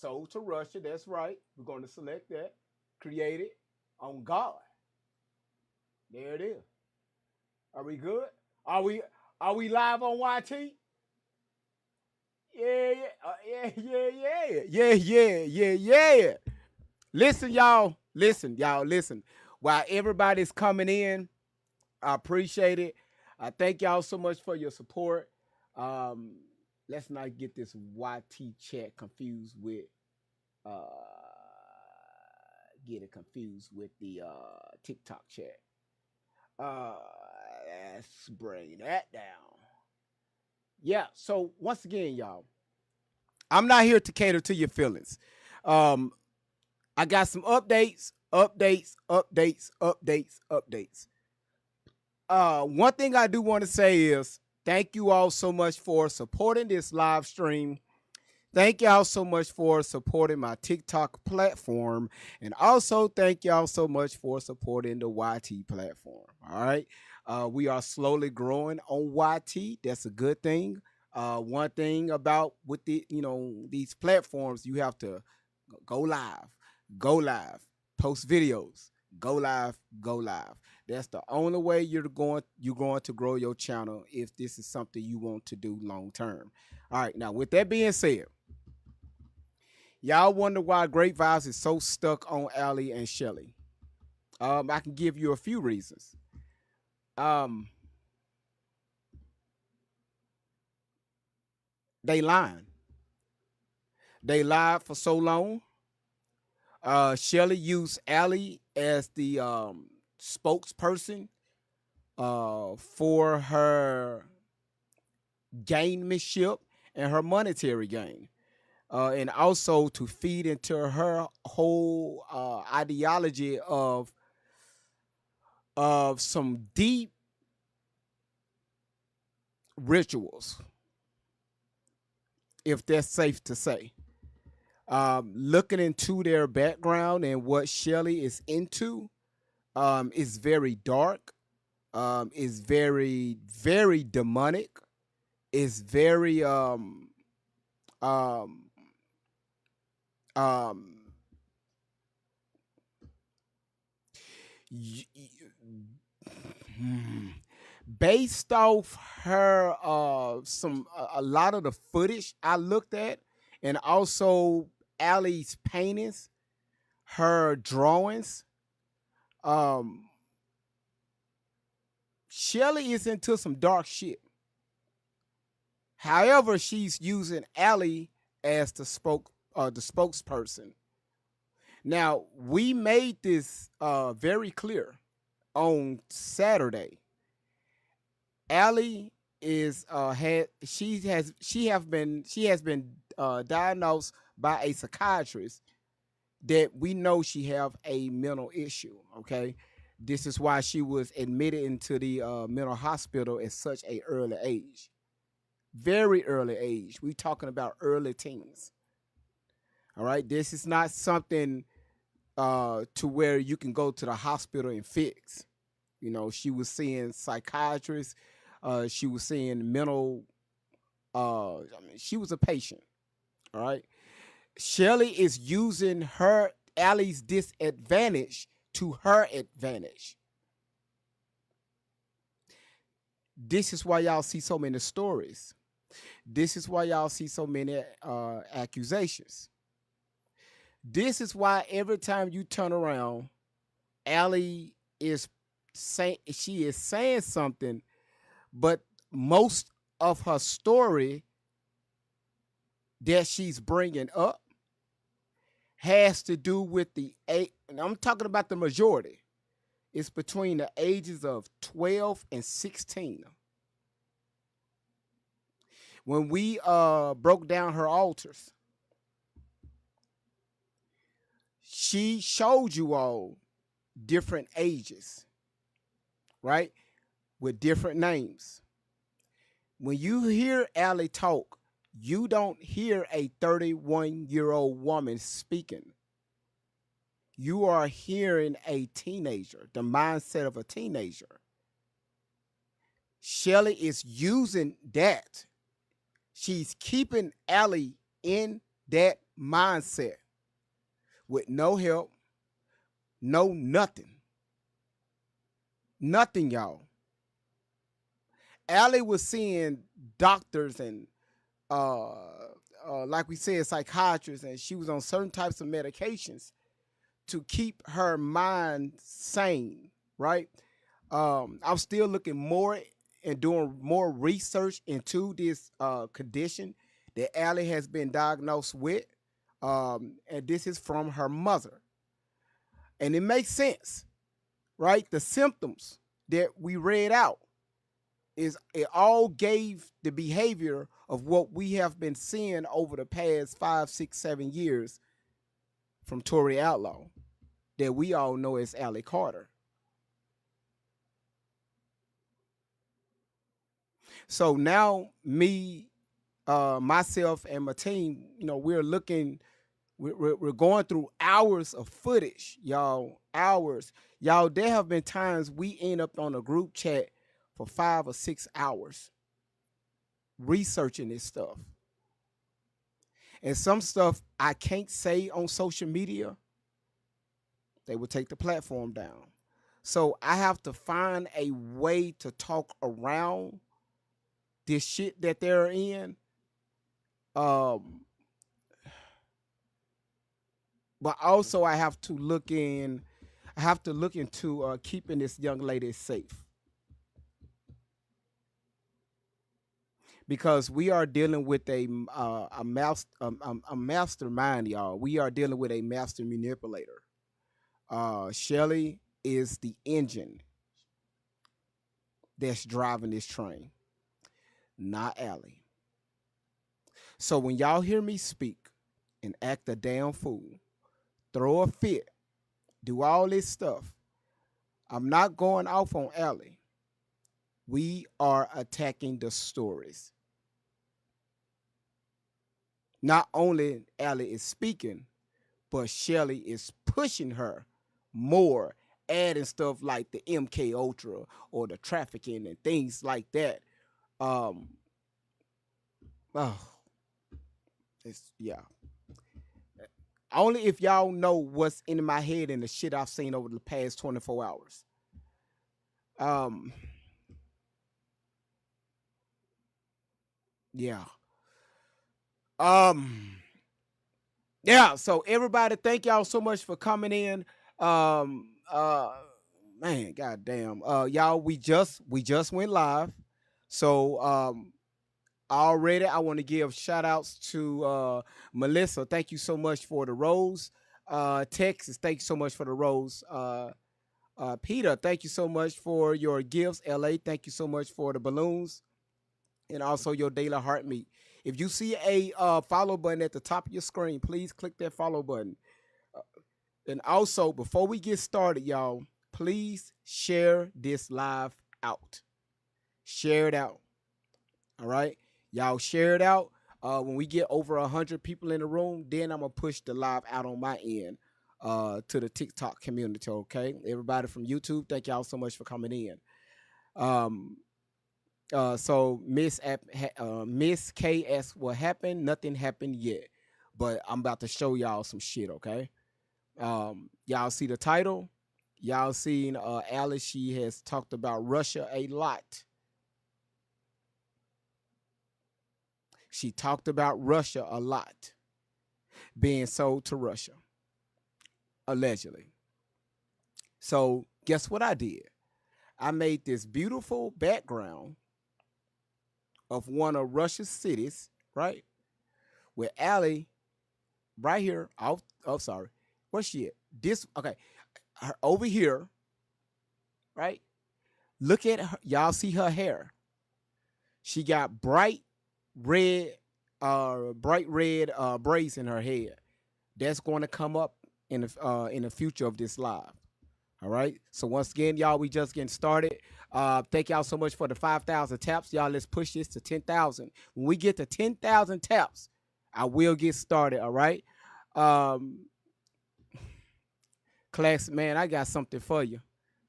Sold to Russia. That's right. We're going to select that. Created on God. There it is. Are we good? Are we live on YT? Yeah, yeah, yeah. Listen, y'all. Listen, y'all. Listen. While everybody's coming in, I appreciate it. I thank y'all so much for your support. Um, let's not get this YT chat confused with uh get it confused with the TikTok chat. Uh, let's bring that down. Yeah. So once again, y'all, I'm not here to cater to your feelings. Um, I got some updates. One thing I do want to say is thank you all so much for supporting this live stream. Thank y'all so much for supporting my TikTok platform. And also thank y'all so much for supporting the YT platform. All right. We are slowly growing on YT. That's a good thing. One thing about with these platforms, you have to go live, post videos, go live. That's the only way you're going to grow your channel if this is something you want to do long term. All right. Now, with that being said, y'all wonder why Great Vibes is so stuck on Allie and Shelly. I can give you a few reasons. Um, they lying. They lied for so long. Shelly used Allie as the spokesperson for her gainmanship and her monetary gain. And also to feed into her whole ideology of some deep rituals, if that's safe to say. Looking into their background and what Shelly is into is very dark, is very, very demonic, is very um, um, based off her a lot of the footage I looked at, and also Allie's paintings, her drawings. um Shelly is into some dark shit. However, she's using Allie as the spokesperson. Now, we made this very clear on Saturday. Allie is she has been diagnosed by a psychiatrist that we know she have a mental issue. Okay, this is why she was admitted into the mental hospital at such a early age, very early age. We talking about early teens. All right, this is not something to where you can go to the hospital and fix. You know, she was seeing psychiatrists. She was seeing mental. She was a patient. All right. Shelly is using her Allie's disadvantage to her advantage. This is why y'all see so many stories. This is why y'all see so many accusations. This is why every time you turn around, Allie is saying something, but most of her story that she's bringing up has to do with and I'm talking about the majority. It's between the ages of 12 and 16. When we broke down her altars, she showed you all different ages, right? With different names. When you hear Allie talk, you don't hear a 31-year-old woman speaking. You are hearing a teenager, the mindset of a teenager. Shelly is using that. She's keeping Allie in that mindset with no help, no nothing. Nothing, y'all. Allie was seeing doctors and uh, like we said, psychiatrists, and she was on certain types of medications to keep her mind sane, right? I'm still looking more and doing more research into this condition that Allie has been diagnosed with. And this is from her mother. And it makes sense, right? The symptoms that we read out is it all gave the behavior of what we have been seeing over the past 5, 6, 7 years from Tory Outlaw that we all know as Allie Carter. So now me, myself, and my team, we're looking, we're going through hours of footage, y'all. Hours, y'all. There have been times we end up on a group chat for 5 or 6 hours researching this stuff, and some stuff I can't say on social media. They will take the platform down. So I have to find a way to talk around this shit that they're in. Um, but also I have to look in. I have to look into keeping this young lady safe, because we are dealing with a mastermind, y'all. We are dealing with a master manipulator. Shelly is the engine that's driving this train, not Allie. So when y'all hear me speak and act a damn fool, throw a fit, do all this stuff, I'm not going off on Allie. We are attacking the stories. Not only Allie is speaking, but Shelly is pushing her more, adding stuff like the MK Ultra or the trafficking and things like that. Um, oh, yeah. Only if y'all know what's in my head and the shit I've seen over the past 24 hours. Um, yeah. Um, yeah. So everybody, thank y'all so much for coming in. Um, uh, man, goddamn. Y'all, we just went live. So already I want to give shout outs to Melissa. Thank you so much for the rose. Texas, thank you so much for the rose. Peter, thank you so much for your gifts. LA, thank you so much for the balloons and also your daily heart meat. If you see a follow button at the top of your screen, please click that follow button. And also, before we get started, y'all, please share this live out. Share it out. All right, y'all share it out. When we get over 100 people in the room, then I'm gonna push the live out on my end to the TikTok community. Okay, everybody from YouTube, thank y'all so much for coming in. So Miss KS, what happened? Nothing happened yet, but I'm about to show y'all some shit. Okay, y'all see the title? Y'all seen Alice? She has talked about Russia a lot. She talked about Russia a lot, being sold to Russia, allegedly. So guess what I did? I made this beautiful background of one of Russia's cities, right? With Allie right here. Oh, sorry. Where's she at? This, okay. Her over here, right? Look at her. Y'all see her hair. She got red, bright red braids in her head. That's going to come up in the future of this live. All right. So once again, y'all, we just getting started. Thank y'all so much for the 5,000 taps. Y'all, let's push this to 10,000. When we get to 10,000 taps, I will get started. All right. Class, man, I got something for you.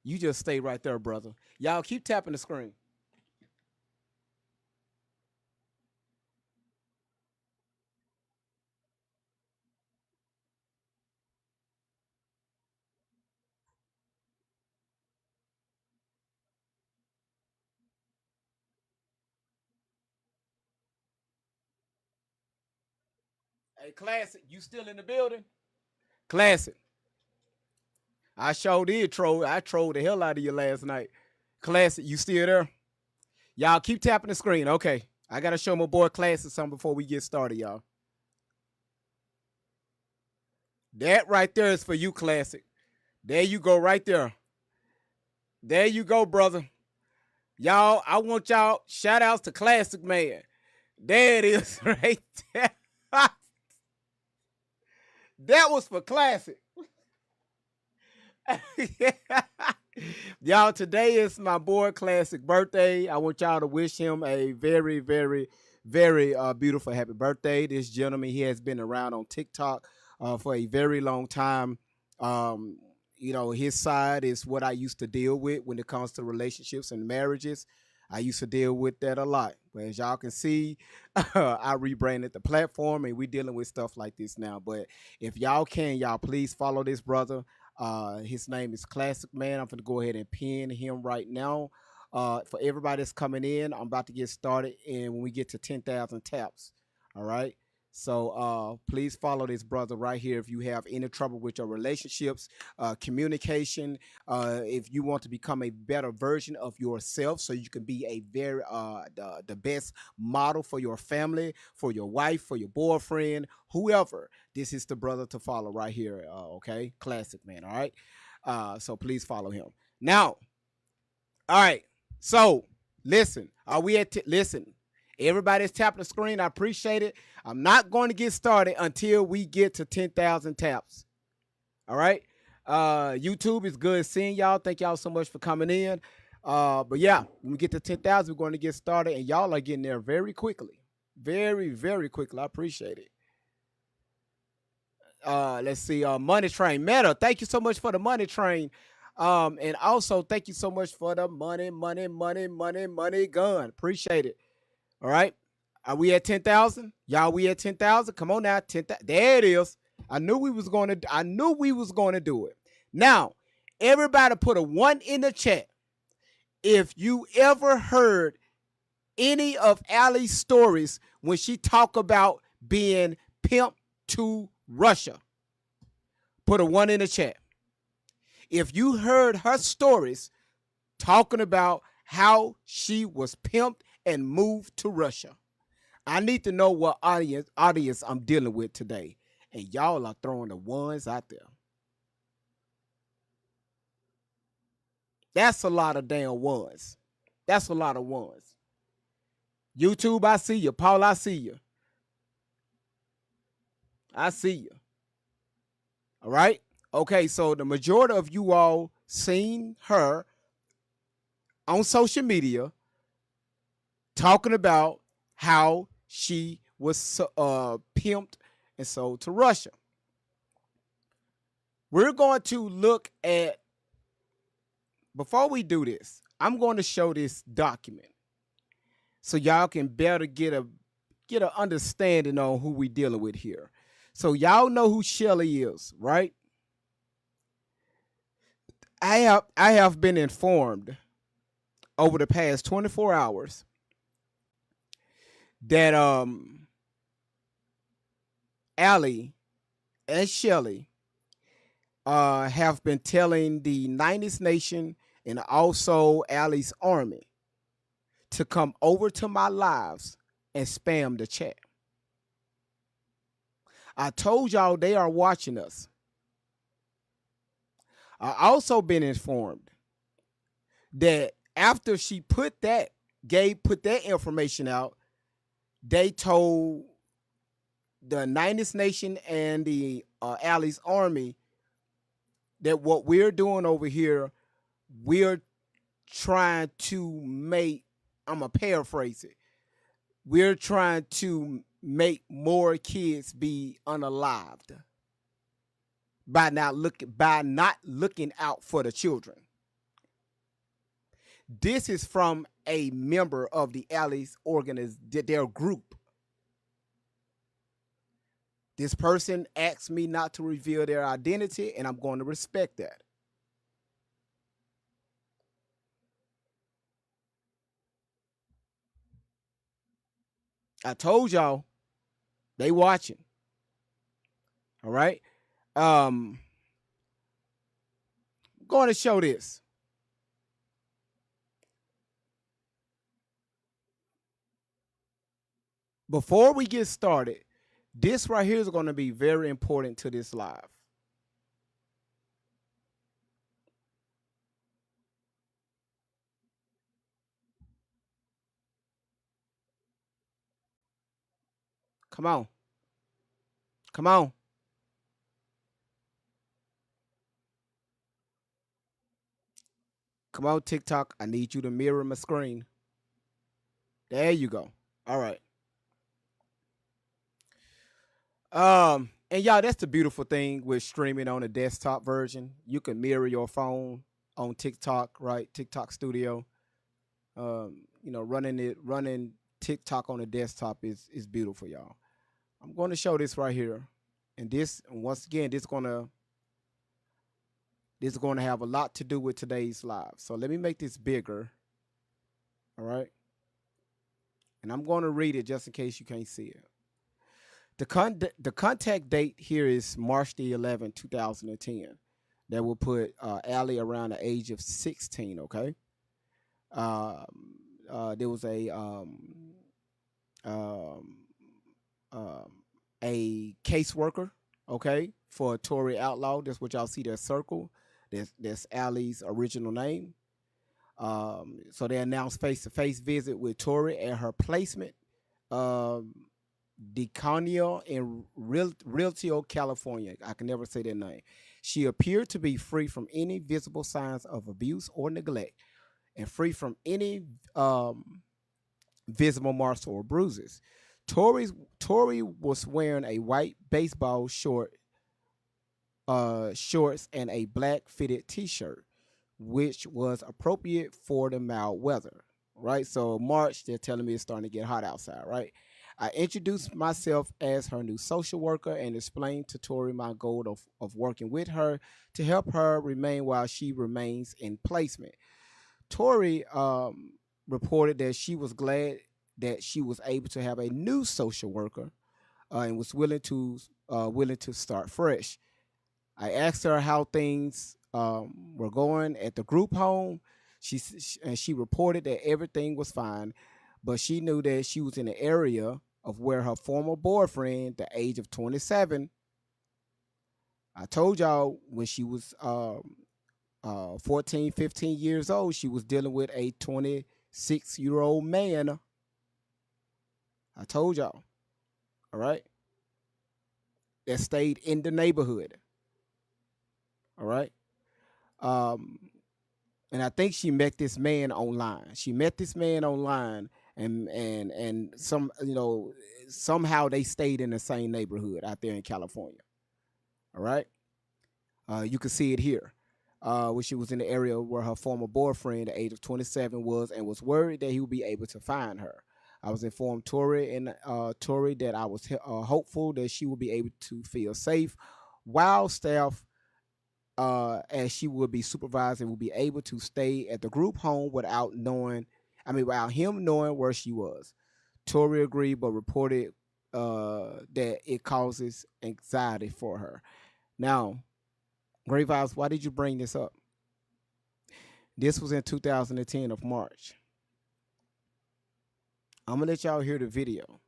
You just stay right there, brother. Y'all keep tapping the screen. Hey, Classic, you still in the building? Classic. I sure did troll. I trolled the hell out of you last night. Classic, you still there? Y'all keep tapping the screen. Okay. I got to show my boy Classic something before we get started, y'all. That right there is for you, Classic. There you go right there. There you go, brother. Y'all, I want y'all, shout outs to Classic Man. There it is right there. That was for Classic. Y'all, today is my boy Classic birthday. I want y'all to wish him a very, very, very beautiful happy birthday. This gentleman, he has been around on TikTok for a very long time. You know, his side is what I used to deal with when it comes to relationships and marriages. I used to deal with that a lot. But as y'all can see, I rebranded the platform and we're dealing with stuff like this now. But if y'all can, y'all please follow this brother. His name is Classic Man. I'm going to go ahead and pin him right now. For everybody that's coming in, I'm about to get started. And when we get to 10,000 taps, all right? So please follow this brother right here if you have any trouble with your relationships, communication, if you want to become a better version of yourself so you can be a very the best model for your family, for your wife, for your boyfriend, whoever. This is the brother to follow right here, okay? Classic Man, all right? So please follow him. Now, all right, so listen, are we at listen? Everybody's tapping the screen. I appreciate it. I'm not going to get started until we get to 10,000 taps. All right. YouTube is good seeing y'all. Thank y'all so much for coming in. But yeah, when we get to 10,000, we're going to get started. And y'all are getting there very quickly. Very, very quickly. I appreciate it. Let's see. Money Train. Meta, thank you so much for the Money Train. And also, thank you so much for the money gun. Appreciate it. All right. Are we at 10,000? Y'all, we at 10,000? Come on now. 10,000. There it is. I knew we was going to do it. Now, everybody put a 1 in the chat. If you ever heard any of Allie's stories when she talked about being pimped to Russia, put a 1 in the chat. If you heard her stories talking about how she was pimped and moved to Russia, I need to know what audience I'm dealing with today. And y'all are throwing the ones out there. That's a lot of damn ones. That's a lot of ones. YouTube, I see you. Paul, I see you. I see you. All right. Okay, so the majority of you all seen her on social media talking about how she was pimped and sold to Russia. We're going to look at, before we do this, I'm going to show this document so y'all can better get an understanding on who we dealing with here. So y'all know who Shelly is, right? I have been informed over the past 24 hours that Allie and Shelly have been telling the 90s Nation and also Allie's army to come over to my lives and spam the chat. I told y'all they are watching us. I also been informed that after she put that information out, they told the 90s Nation and the Allie's army that what we're doing over here, we're trying to make, I'm going to paraphrase it, we're trying to make more kids be unalived by not looking out for the children. This is from a member of the Allie's their group. This person asked me not to reveal their identity, and I'm going to respect that. I told y'all, they watching. All right. I'm going to show this. Before we get started, this right here is going to be very important to this live. Come on. Come on. Come on, TikTok. I need you to mirror my screen. There you go. All right. And y'all, that's the beautiful thing with streaming on a desktop version. You can mirror your phone on TikTok, right? TikTok Studio. Running TikTok on a desktop is beautiful, y'all. I'm going to show this right here, and this once again, this is going to have a lot to do with today's live. So let me make this bigger. All right, and I'm going to read it just in case you can't see it. The contact date here is March the 11th, 2010. That will put Allie around the age of 16. Okay. There was a caseworker, okay, for Tori Outlaw. That's what y'all see there circle. That's Allie's original name. So they announced face-to-face visit with Tori at her placement, Deconio in Realtio, California. I can never say that name. She appeared to be free from any visible signs of abuse or neglect, and free from any visible marks or bruises. Tori was wearing a white baseball shorts and a black fitted T-shirt, which was appropriate for the mild weather. Right, so March, they're telling me it's starting to get hot outside. Right, I introduced myself as her new social worker and explained to Tori my goal of working with her to help her remain while she remains in placement. Tori reported that she was glad that she was able to have a new social worker and was willing to start fresh. I asked her how things were going at the group home. She reported that everything was fine, but she knew that she was in the area of where her former boyfriend, the age of 27, I told y'all when she was 14, 15 years old, she was dealing with a 26-year-old man. I told y'all, all right, that stayed in the neighborhood, all right. And I think she met this man online. She met this man online, and somehow they stayed in the same neighborhood out there in California. All right, you can see it here. When she was in the area where her former boyfriend, the age of 27, was, and was worried that he would be able to find her. I was informed Tori that I was hopeful that she would be able to feel safe while staff, as she would be supervised and would be able to stay at the group home without him knowing where she was. Tori agreed, but reported that it causes anxiety for her. Now, Great Vibes, why did you bring this up? This was in 2010 of March. I'm going to let y'all hear the video.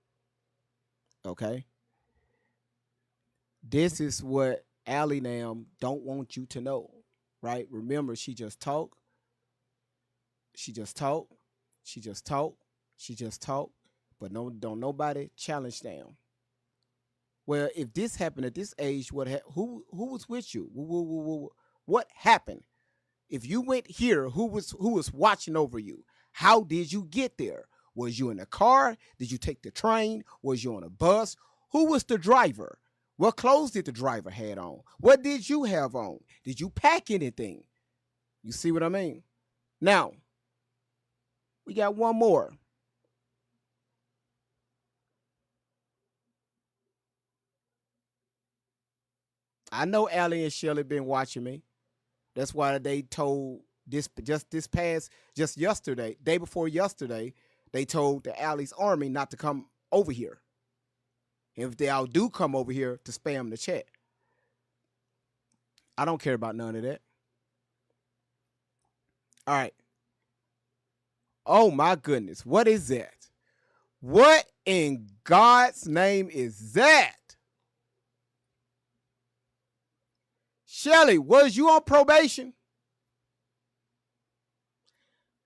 Okay? This is what Allie Nam don't want you to know. Right? Remember, she just talked. She just talked. She just talked. She just talked. But don't nobody challenge them. Well, if this happened at this age, who was with you? What happened? If you went here, who was watching over you? How did you get there? Was you in a car? Did you take the train? Was you on a bus? Who was the driver? What clothes did the driver have on? What did you have on? Did you pack anything? You see what I mean? Now, we got one more. I know Allie and Shelly been watching me. That's why they told just yesterday, day before yesterday, they told the Allie's army not to come over here. If they all do come over here, to spam the chat. I don't care about none of that. All right. Oh my goodness. What is that? What in God's name is that? Shelly, was you on probation?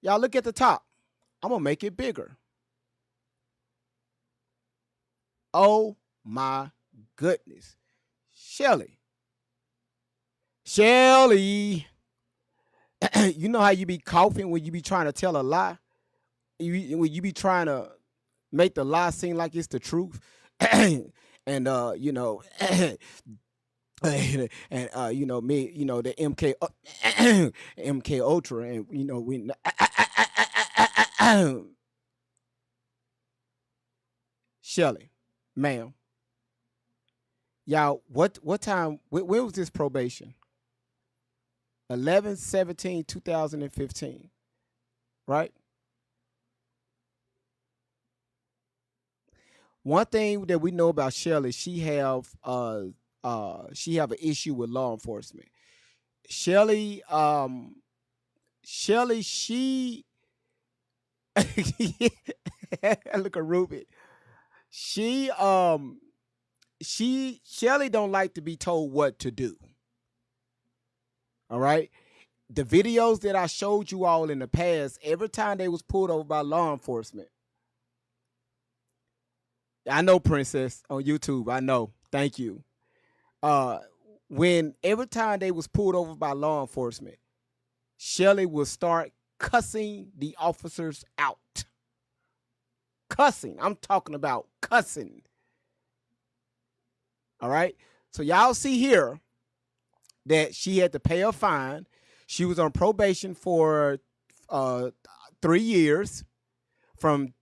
Y'all look at the top. I'm going to make it bigger. Oh my goodness. Shelly. Shelly. You know how you be coughing when you be trying to tell a lie? When you be trying to make the lie seem like it's the truth. And you know, and you know me, you know the MK Ultra, and you know we. Shelly, ma'am, y'all, what time? When was this probation? 11/17/2015, right? One thing that we know about Shelly, she have an issue with law enforcement. Shelly, she look at Ruby. Shelly don't like to be told what to do. All right. The videos that I showed you all in the past, every time they was pulled over by law enforcement. I know, Princess, on YouTube. I know. Thank you. When every time they was pulled over by law enforcement, Shelly would start cussing the officers out. Cussing. I'm talking about cussing. All right. So y'all see here that she had to pay a fine. She was on probation for 3 years, from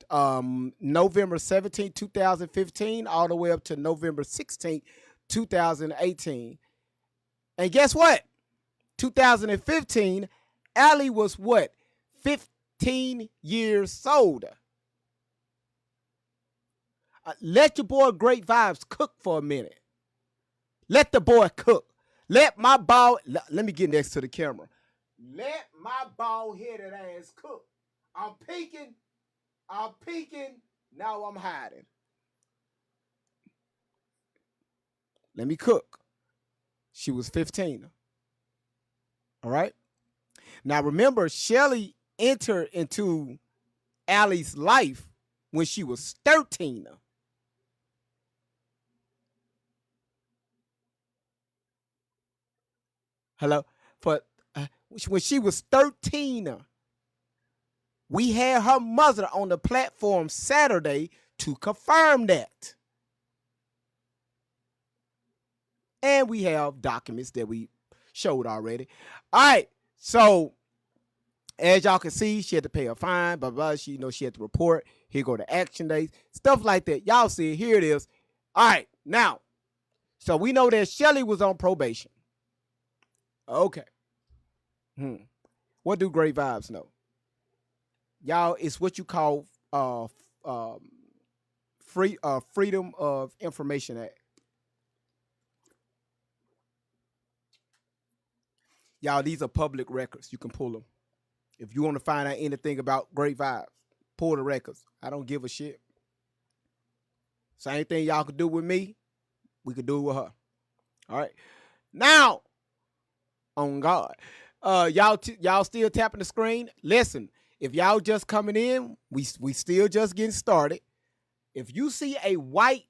November 17, 2015, all the way up to November 16, 2018. And guess what? 2015, Allie was what? 15 years old. Let your boy Great Vibes cook for a minute. Let the boy cook. Let my let me get next to the camera. Let my bald-headed ass cook. I'm peeking. Now I'm hiding. Let me cook. She was 15. All right. Now remember, Shelly entered into Allie's life when she was 13. Hello? When she was 13, we had her mother on the platform Saturday to confirm that. And we have documents that we showed already. All right. So as y'all can see, she had to pay a fine, blah, blah. She had to report. Here go the action days, stuff like that. Y'all see it. Here it is. All right. Now, so we know that Shelly was on probation. Okay. What do Great Vibes know? Y'all, it's what you call Freedom of Information Act. Y'all, these are public records. You can pull them. If you want to find out anything about Great Vibes, pull the records. I don't give a shit. Same thing y'all could do with me, we could do it with her. All right. Now, on God. Y'all still tapping the screen? Listen, if y'all just coming in, we still just getting started. If you see a white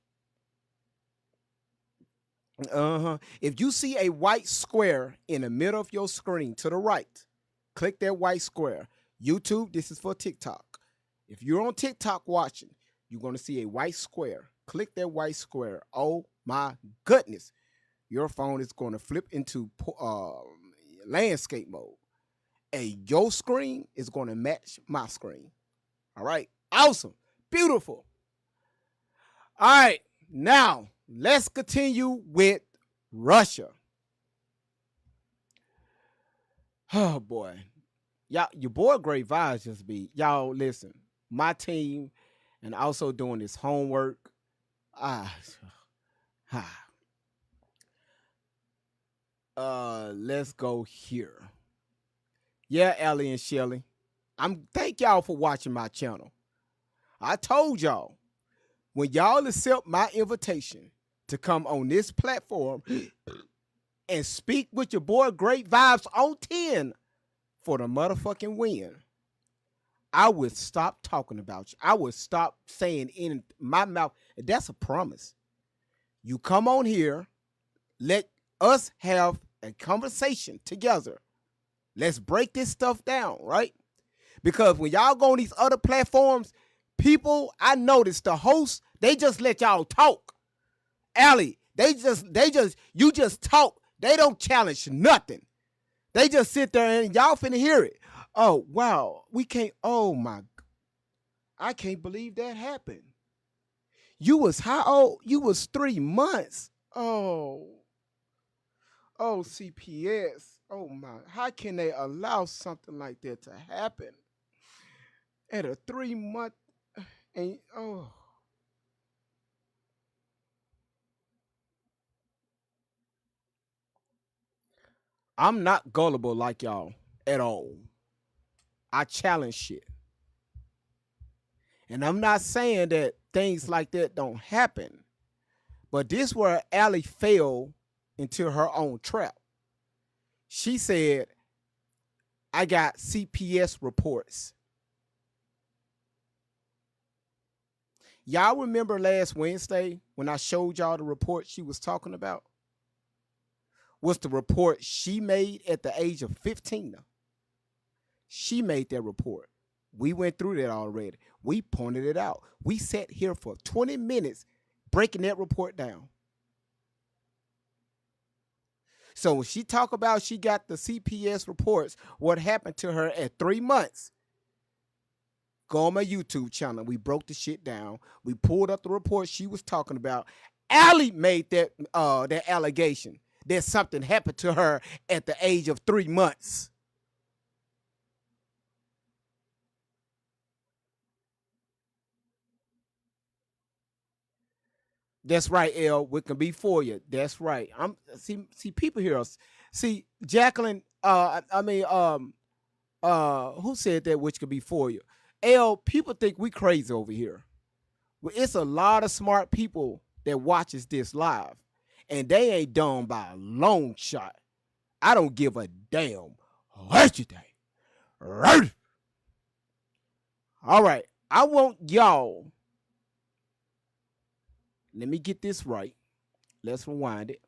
if you see a white square in the middle of your screen to the right, click that white square. YouTube, this is for TikTok. If you're on TikTok watching, you're going to see a white square. Click that white square. Oh my goodness. Your phone is going to flip into landscape mode. And your screen is going to match my screen. All right. Awesome. Beautiful. All right. Now, let's continue with Russia. Oh, boy. Y'all, your boy Great Vibes just be, y'all, listen, my team and also doing this homework. Let's go here. Yeah, Allie and Shelly. Thank y'all for watching my channel. I told y'all, when y'all accept my invitation to come on this platform and speak with your boy Great Vibes on 10 for the motherfucking win, I would stop talking about you. I would stop saying in my mouth. That's a promise. You come on here, let us have a conversation together. Let's break this stuff down, right? Because when y'all go on these other platforms, people, I noticed the hosts, they just let y'all talk. Allie, you just talk. They don't challenge nothing. They just sit there and y'all finna hear it. Oh, wow. We can't, oh my, I can't believe that happened. You was how old? You was 3 months. Oh, CPS. Oh my, how can they allow something like that to happen at a 3-month? And I'm not gullible like y'all at all. I challenge shit. And I'm not saying that things like that don't happen, but this where Allie fell into her own trap. She said, I got CPS reports. Y'all remember last Wednesday when I showed y'all the report she was talking about? Was the report she made at the age of 15. She made that report. We went through that already. We pointed it out. We sat here for 20 minutes breaking that report down. So when she talk about she got the CPS reports, what happened to her at 3 months, go on my YouTube channel. We broke the shit down. We pulled up the report she was talking about. Allie made that allegation that something happened to her at the age of 3 months. That's right, L. We can be for you. That's right. I'm see people here. See Jacqueline. Who said that? Which could be for you, L. People think we crazy over here. Well, it's a lot of smart people that watches this live, and they ain't dumb by a long shot. I don't give a damn. What you think? Right. All right. I want y'all. Let me get this right. Let's rewind it.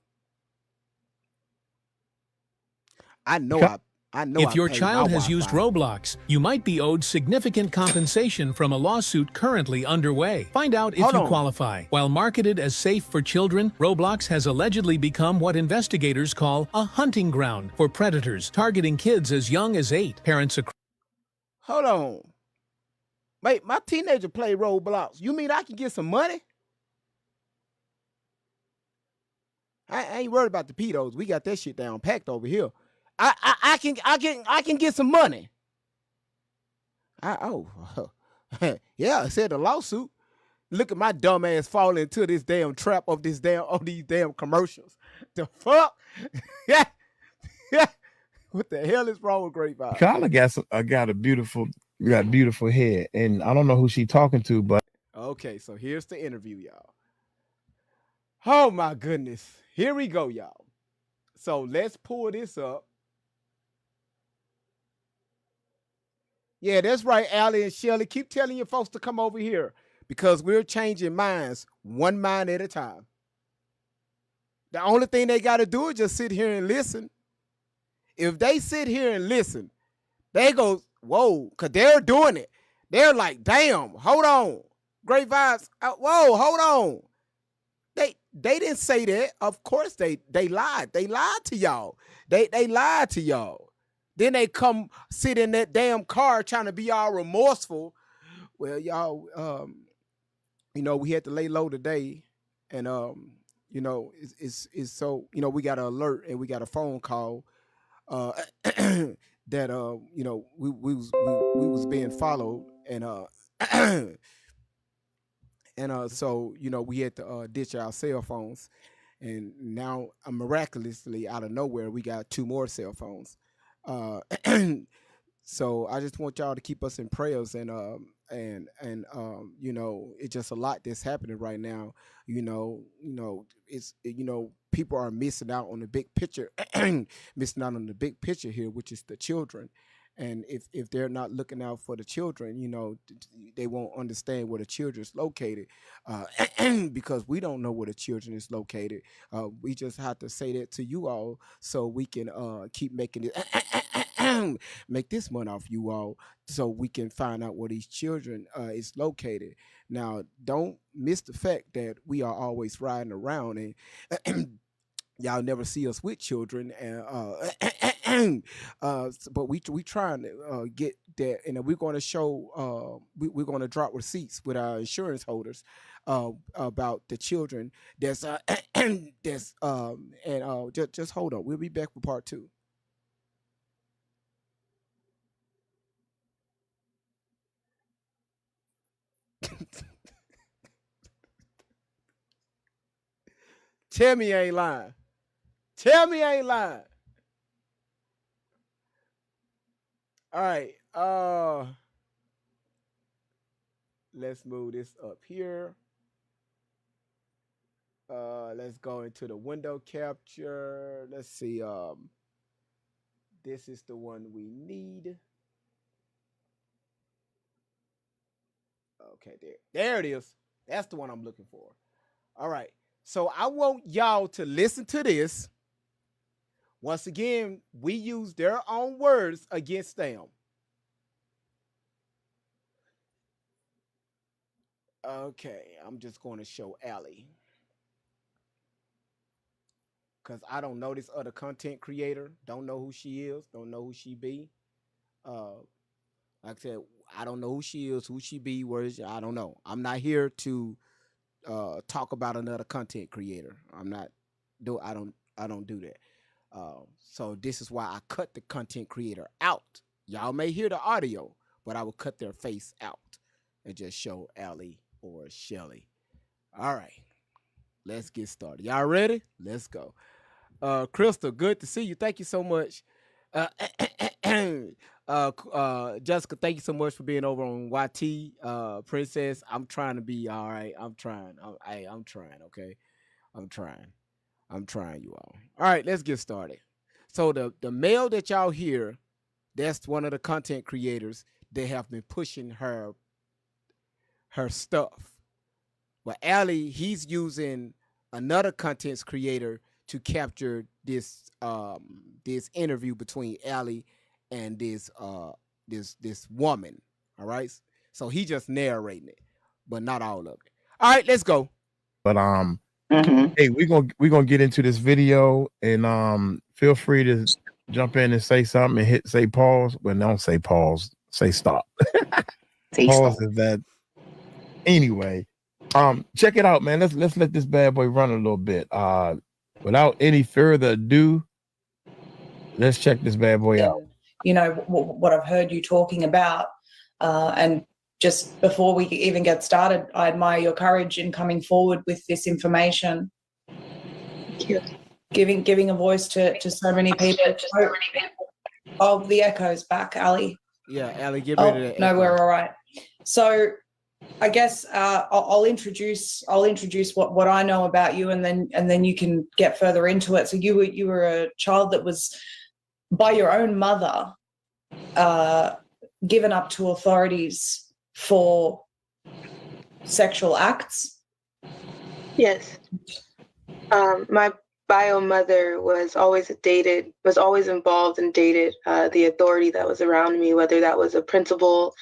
I know if your child has used Roblox, you might be owed significant compensation from a lawsuit currently underway. Find out if you qualify. While marketed as safe for children, Roblox has allegedly become what investigators call a hunting ground for predators, targeting kids as young as 8. Parents across. Hold on. Wait, my teenager play Roblox. You mean I can get some money? I ain't worried about the pedos. We got that shit down packed over here. I can get some money. Yeah, I said the lawsuit. Look at my dumb ass falling into this damn trap of these damn commercials. The fuck? Yeah. What the hell is wrong with Great Vibes? Carla got a beautiful head, and I don't know who she talking to, but okay, so here's the interview, y'all. Oh my goodness. Here we go, y'all. So let's pull this up. Yeah, that's right, Allie and Shelly. Keep telling your folks to come over here because we're changing minds one mind at a time. The only thing they got to do is just sit here and listen. If they sit here and listen, they go, whoa, because they're doing it. They're like, damn, hold on. Great Vibes. Whoa, hold on. They didn't say that. Of course they lied. They lied to y'all. They lied to y'all. Then they come sit in that damn car trying to be all remorseful. Well, y'all, we had to lay low today, and it's so we got an alert and we got a phone call that we was being followed, and so we had to ditch our cell phones, And now, miraculously, out of nowhere, we got 2 more cell phones. Uh, so I just want y'all to keep us in prayers, and you know, it's just a lot that's happening right now. People are missing out on the big picture, missing out on the big picture here, which is the children. And if they're not looking out for the children, they won't understand where the children is located, uh, because we don't know where the children is located. We just have to say that to you all so we can keep making it make this money off you all, so we can find out where these children is located. Now, don't miss the fact that we are always riding around, and y'all never see us with children, and but we trying to get that, and we're going to show we're going to drop receipts with our insurance holders about the children that's that's and just hold on, we'll be back for part 2. Tell me I ain't lying. Tell me I ain't lying. All right. Let's move this up here. Let's go into the window capture. Let's see. This is the one we need. Okay, there it is. That's the one I'm looking for. All right. So I want y'all to listen to this. Once again, we use their own words against them. Okay, I'm just going to show Allie, because I don't know this other content creator. Don't know who she is. Don't know who she be. Uh, like I said, I don't know who she is, who she be, where is she, I don't know. I'm not here to talk about another content creator. I don't do that. So this is why I cut the content creator out. Y'all may hear the audio, but I will cut their face out and just show Allie or Shelly. All right, let's get started. Y'all ready? Let's go. Crystal, good to see you. Thank you so much. Uh, Jessica, thank you so much for being over on YT. Princess, I'm trying to be all right. I'm trying. I'm trying. Okay, I'm trying. I'm trying, you all. All right, let's get started. So the male that y'all hear, that's one of the content creators. They have been pushing her stuff. But Allie, he's using another content creator to capture this this interview between Allie and this woman. All right. So he just narrating it, but not all of it. All right, let's go. But hey, we're gonna get into this video, and feel free to jump in and say something and say pause. Well, don't say pause, say stop. Pause is that. Anyway, check it out, man. Let's let this bad boy run a little bit. Without any further ado, let's check this bad boy out. You know what I've heard you talking about, and just before we even get started, I admire your courage in coming forward with this information. Thank you. Giving a voice to so many people. Oh, the echo's back, Allie. Yeah, Allie, get rid of that. No, we're all right. So I guess I'll introduce what I know about you, and then you can get further into it. So you were a child that was, by your own mother, given up to authorities for sexual acts. Yes. My bio mother was always involved and dated the authority that was around me, whether that was a principal,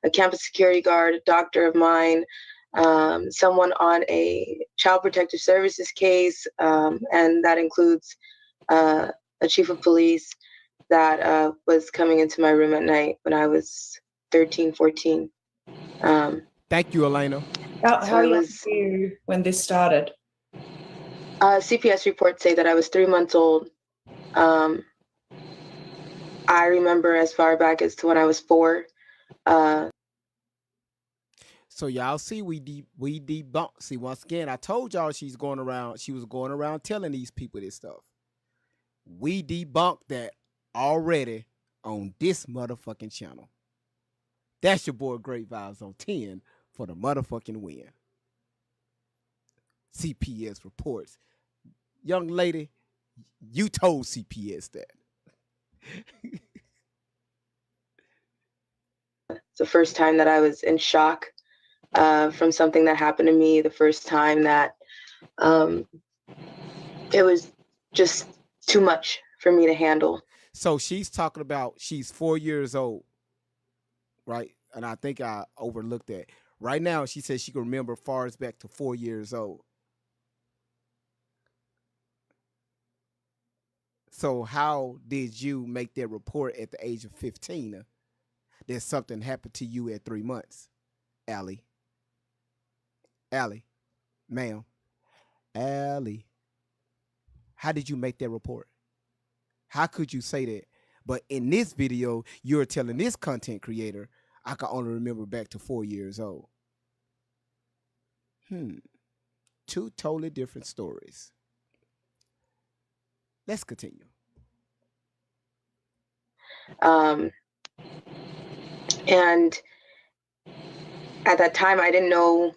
a campus security guard, a doctor of mine, someone on a child protective services case, and that includes a chief of police that was coming into my room at night when I was 13, 14. Thank you, Elena. How young were you when this started? CPS reports say that I was 3 months old. I remember as far back as to when I was 4. So y'all see, we debunk. See, once again, I told y'all she was going around telling these people this stuff. We debunked that already on this motherfucking channel. That's your boy Great Vibes on 10 for the motherfucking win. CPS reports. Young lady, you told CPS that. It's the first time that I was in shock from something that happened to me. The first time that it was just too much for me to handle. So she's talking about she's 4 years old, right? And I think I overlooked that. Right now, she says she can remember far as back to 4 years old. So how did you make that report at the age of 15 that something happened to you at 3 months? Allie, ma'am, Allie, how did you make that report? How could you say that? But in this video, you're telling this content creator, I can only remember back to 4 years old. Two totally different stories. Let's continue. And at that time, I didn't know.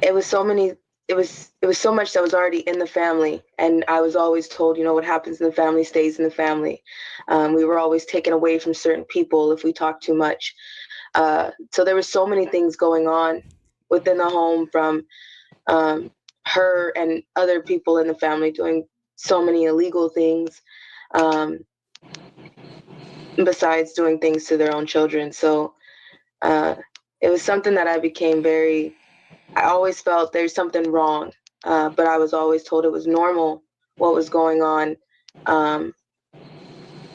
It was so many. It was so much that was already in the family, and I was always told, what happens in the family stays in the family. We were always taken away from certain people if we talked too much. So there were so many things going on within the home, from her and other people in the family doing so many illegal things, besides doing things to their own children. So it was something that I always felt there's something wrong, but I was always told it was normal what was going on. But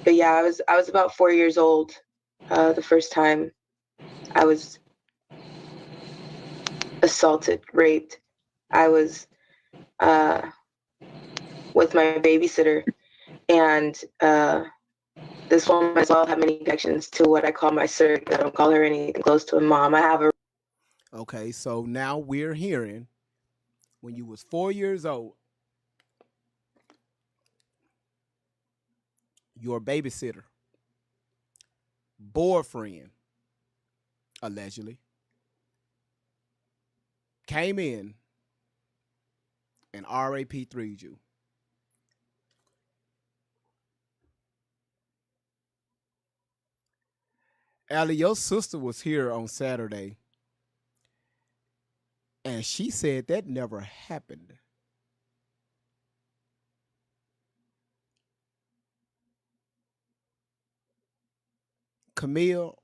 yeah, I was about 4 years old the first time I was assaulted, raped. I was with my babysitter, and this woman as well had many connections to what I call my surrogate. I don't call her anything close to a mom. I have a Okay, so now we're hearing when you was 4 years old, your babysitter, boyfriend, allegedly, came in and RAP3'd you. Allie, your sister was here on Saturday, and she said that never happened. Camille,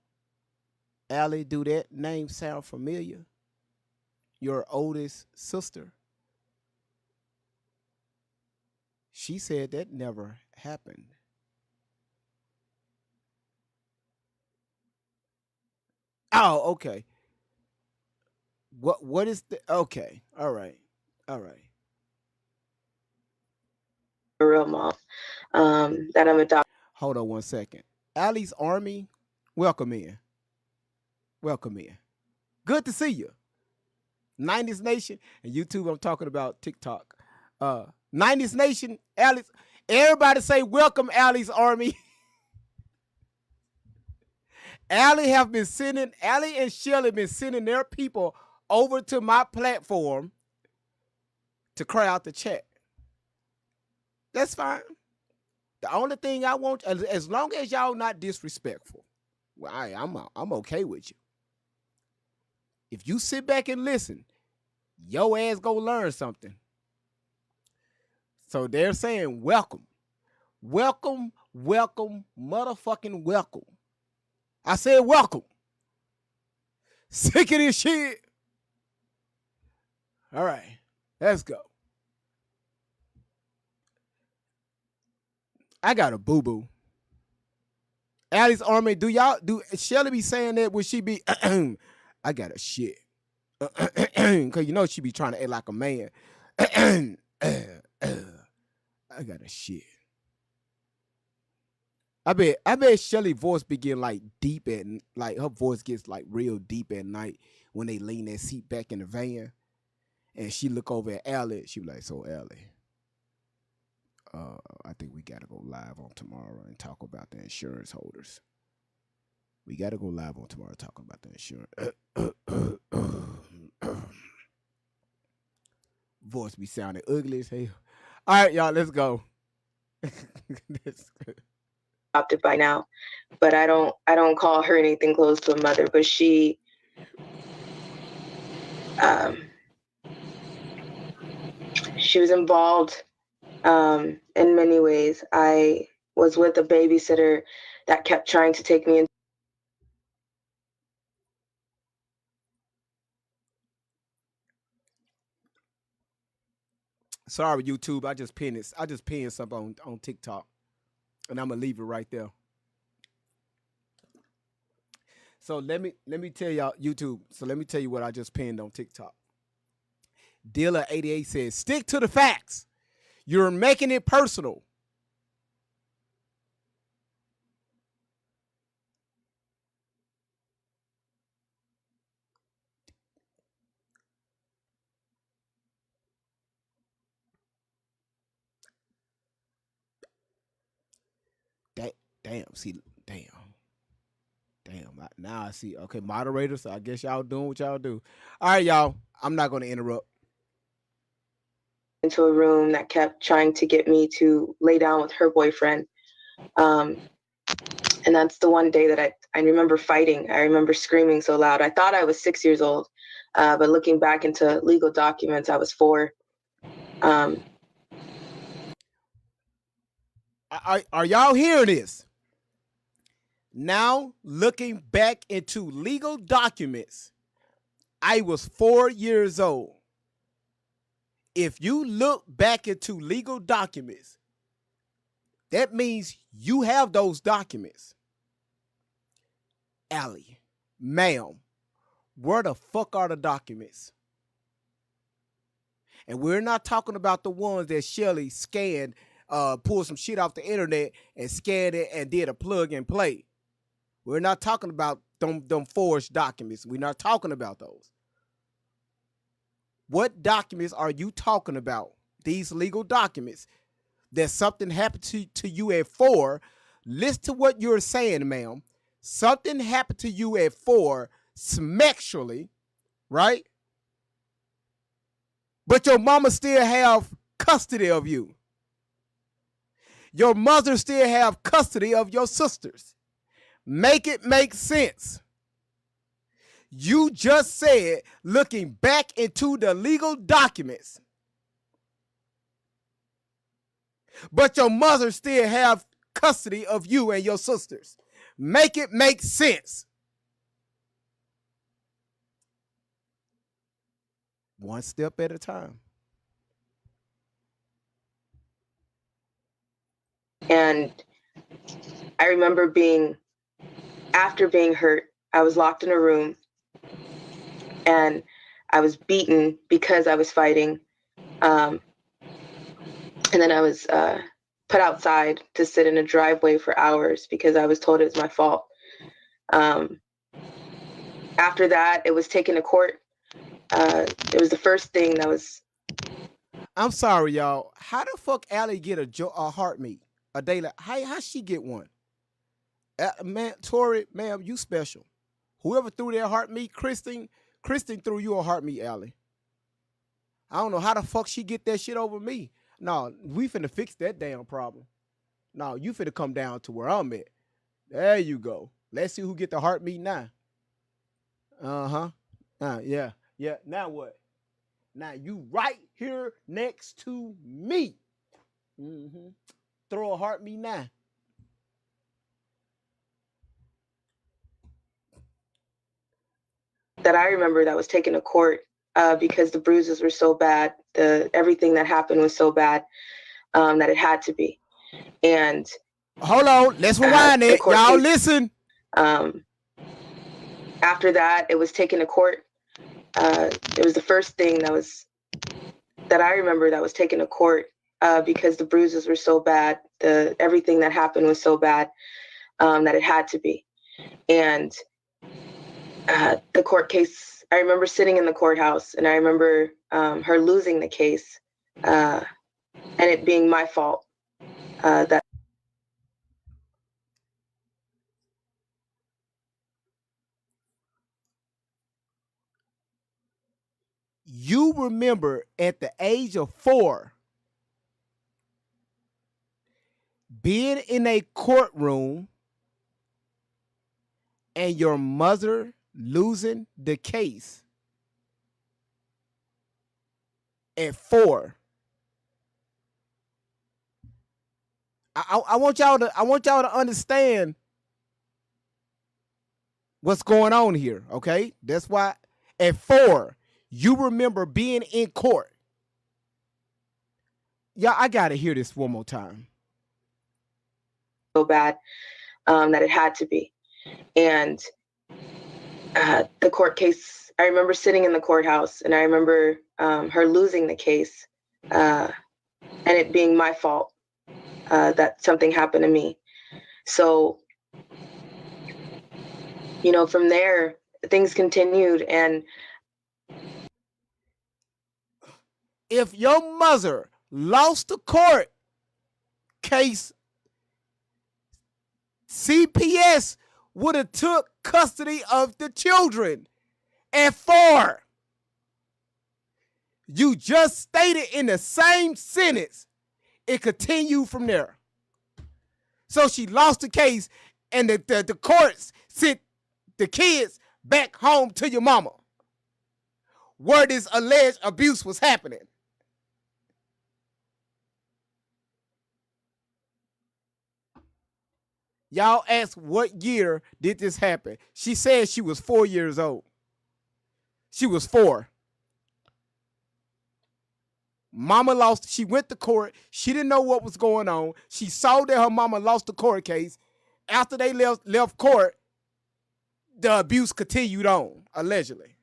Allie, do that name sound familiar? Your oldest sister? She said that never happened. Oh, okay. What is the okay? All right. real mom that I'm adopted. Hold on one second. Allie's Army, welcome in. Good to see you. 90s Nation and YouTube. I'm talking about TikTok. 90s Nation, Allie's. Everybody say welcome, Allie's Army. Allie and Shelly been sending their people over to my platform to cry out the chat. That's fine. The only thing I want, as long as y'all not disrespectful, well, I'm okay with you. If you sit back and listen, your ass go learn something. So they're saying welcome, motherfucking welcome. I said welcome. Sick of this shit. All right, let's go. I got a boo-boo. Allie's Army, do Shelly be saying that? Would she be, I got a shit. Because she be trying to act like a man. I got a shit. I bet Shelly's voice be getting like deep like her voice gets like real deep at night when they lean that seat back in the van, and she look over at Allie. She was like, "So Allie, I think we gotta go live on tomorrow and talk about the insurance holders. We gotta go live on tomorrow talking about the insurance." Voice be sounding ugly as hell. All right, y'all, let's go. Adopted by now, but I don't call her anything close to a mother. But she was involved in many ways. I was with a babysitter that kept trying to take me in. Sorry, YouTube. I just pinned it. I just pinned something on TikTok, and I'm gonna leave it right there. So let me tell y'all, YouTube. So let me tell you what I just pinned on TikTok. Dealer88 says, "Stick to the facts. You're making it personal." Damn. Now I see. Okay, moderators. So I guess y'all doing what y'all do. All right, y'all. I'm not going to interrupt. Into a room that kept trying to get me to lay down with her boyfriend. And that's the one day that I remember fighting. I remember screaming so loud. I thought I was 6 years old, but looking back into legal documents, I was 4. Are y'all hearing this? Now, looking back into legal documents, I was 4 years old. If you look back into legal documents, that means you have those documents. Allie, ma'am, where the fuck are the documents? And we're not talking about the ones that Shelly scanned, pulled some shit off the internet and scanned it and did a plug and play. We're not talking about them forged documents. We're not talking about those. What documents are you talking about? These legal documents. That something happened to you at 4. Listen to what you're saying, ma'am. Something happened to you at 4 sexually, right? But your mama still have custody of you. Your mother still have custody of your sisters. Make it make sense. You just said, looking back into the legal documents, but your mother still have custody of you and your sisters. Make it make sense. One step at a time. And I remember after being hurt, I was locked in a room and I was beaten because I was fighting. And then I was put outside to sit in a driveway for hours because I was told it was my fault. After that, it was taken to court. It was the first thing that was... I'm sorry, y'all. How the fuck Allie get a heart meat a day? How she get one? Man, Tori, ma'am, you special. Whoever threw their heart meat, Kristen threw you a heart meat, Allie. I don't know how the fuck she get that shit over me. No, we finna fix that damn problem. No, you finna come down to where I'm at. There you go. Let's see who get the heart meat now. Yeah. Now what? Now you right here next to me. Throw a heart meat now. That I remember that was taken to court because the bruises were so bad, everything that happened was so bad that it had to be. And hold on, let's rewind it. Y'all listen. After that, it was taken to court. It was the first thing that I remember that was taken to court because the bruises were so bad, everything that happened was so bad that it had to be. And the court case I remember sitting in the courthouse, and I remember her losing the case, and it being my fault. That you remember at the age of 4 being in a courtroom and your mother losing the case at 4. I want y'all to understand what's going on here, okay? That's why at 4 you remember being in court. Yeah, I gotta hear this one more time. so bad that it had to be. And the court case, I remember sitting in the courthouse, and I remember her losing the case, and it being my fault that something happened to me. So, you know, from there, things continued. And if your mother lost the court case, CPS would have took custody of the children at 4. You just stated in the same sentence. It continued from there. So she lost the case, and the courts sent the kids back home to your mama, where this alleged abuse was happening. Y'all ask, what year did this happen? She said she was 4 years old. She was 4. Mama lost. She went to court. She didn't know what was going on. She saw that her mama lost the court case. After they left court, the abuse continued on, allegedly.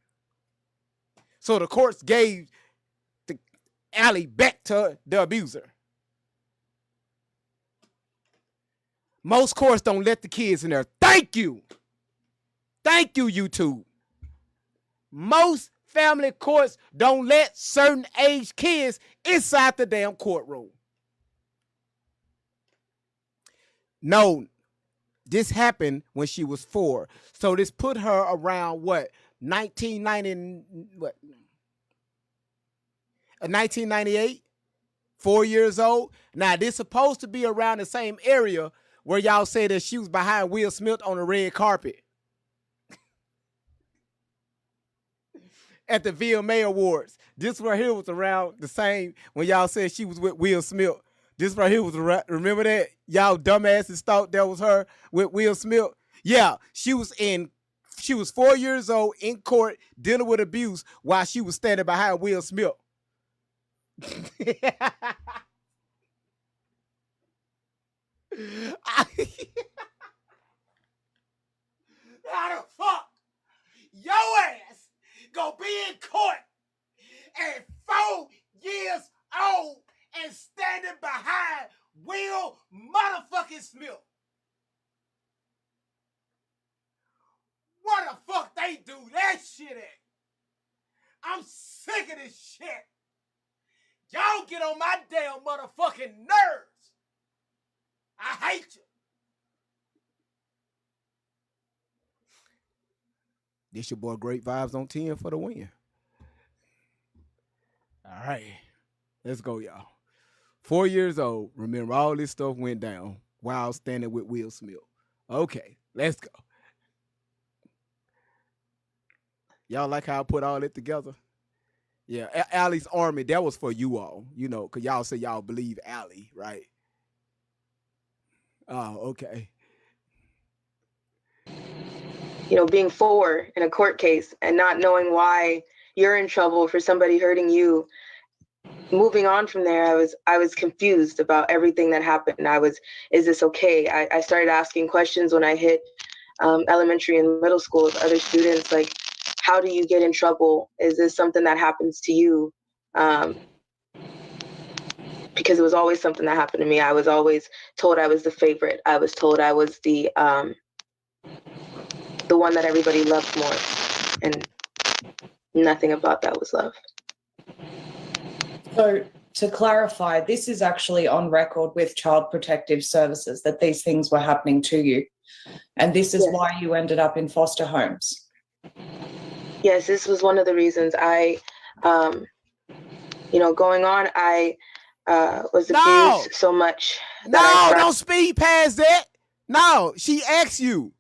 So the courts gave the alley back to the abuser. Most courts don't let the kids in there. Thank you. Thank you, YouTube. Most family courts don't let certain age kids inside the damn courtroom. No, this happened when she was 4. So this put her around what? 1998? 4 years old. Now, this supposed to be around the same area where y'all say that she was behind Will Smith on the red carpet at the VMA Awards. This right here was around the same when y'all said she was with Will Smith. This right here was, remember that? Y'all dumbasses thought that was her with Will Smith. Yeah, she was 4 years old in court dealing with abuse while she was standing behind Will Smith. How the fuck your ass gonna be in court at 4 years old and standing behind Will motherfucking Smith? Where the fuck they do that shit at? I'm sick of this shit. Y'all get on my damn motherfucking nerves. I hate you. This your boy Great Vibes on 10 for the win. All right. Let's go, y'all. 4 years old. Remember, all this stuff went down while standing with Will Smith. Okay, let's go. Y'all like how I put all it together? Yeah, Allie's Army, that was for you all, you know, because y'all say y'all believe Allie, right? Oh, okay. you know, being 4 in a court case and not knowing why you're in trouble for somebody hurting you. Moving on from there, I was confused about everything that happened. Is this okay? I started asking questions when I hit elementary and middle school with other students, like, how do you get in trouble? Is this something that happens to you? Because it was always something that happened to me. I was always told I was the favorite. I was told I was the one that everybody loved more. And nothing about that was love. So to clarify, this is actually on record with Child Protective Services that these things were happening to you. And this is why you ended up in foster homes. Yes, this was one of the reasons I, going on, I was abused so much. Don't speed past that. No, she asked you.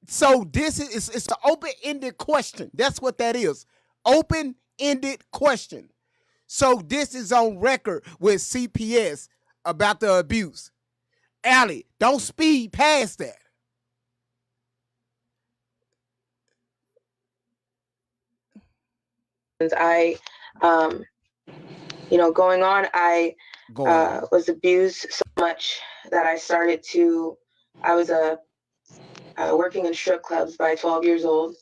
So this is it's an open-ended question. That's what that is. Open-ended question. So this is on record with CPS about the abuse. Allie, don't speed past that. I, going on, I was abused so much that I was working in strip clubs by 12 years old.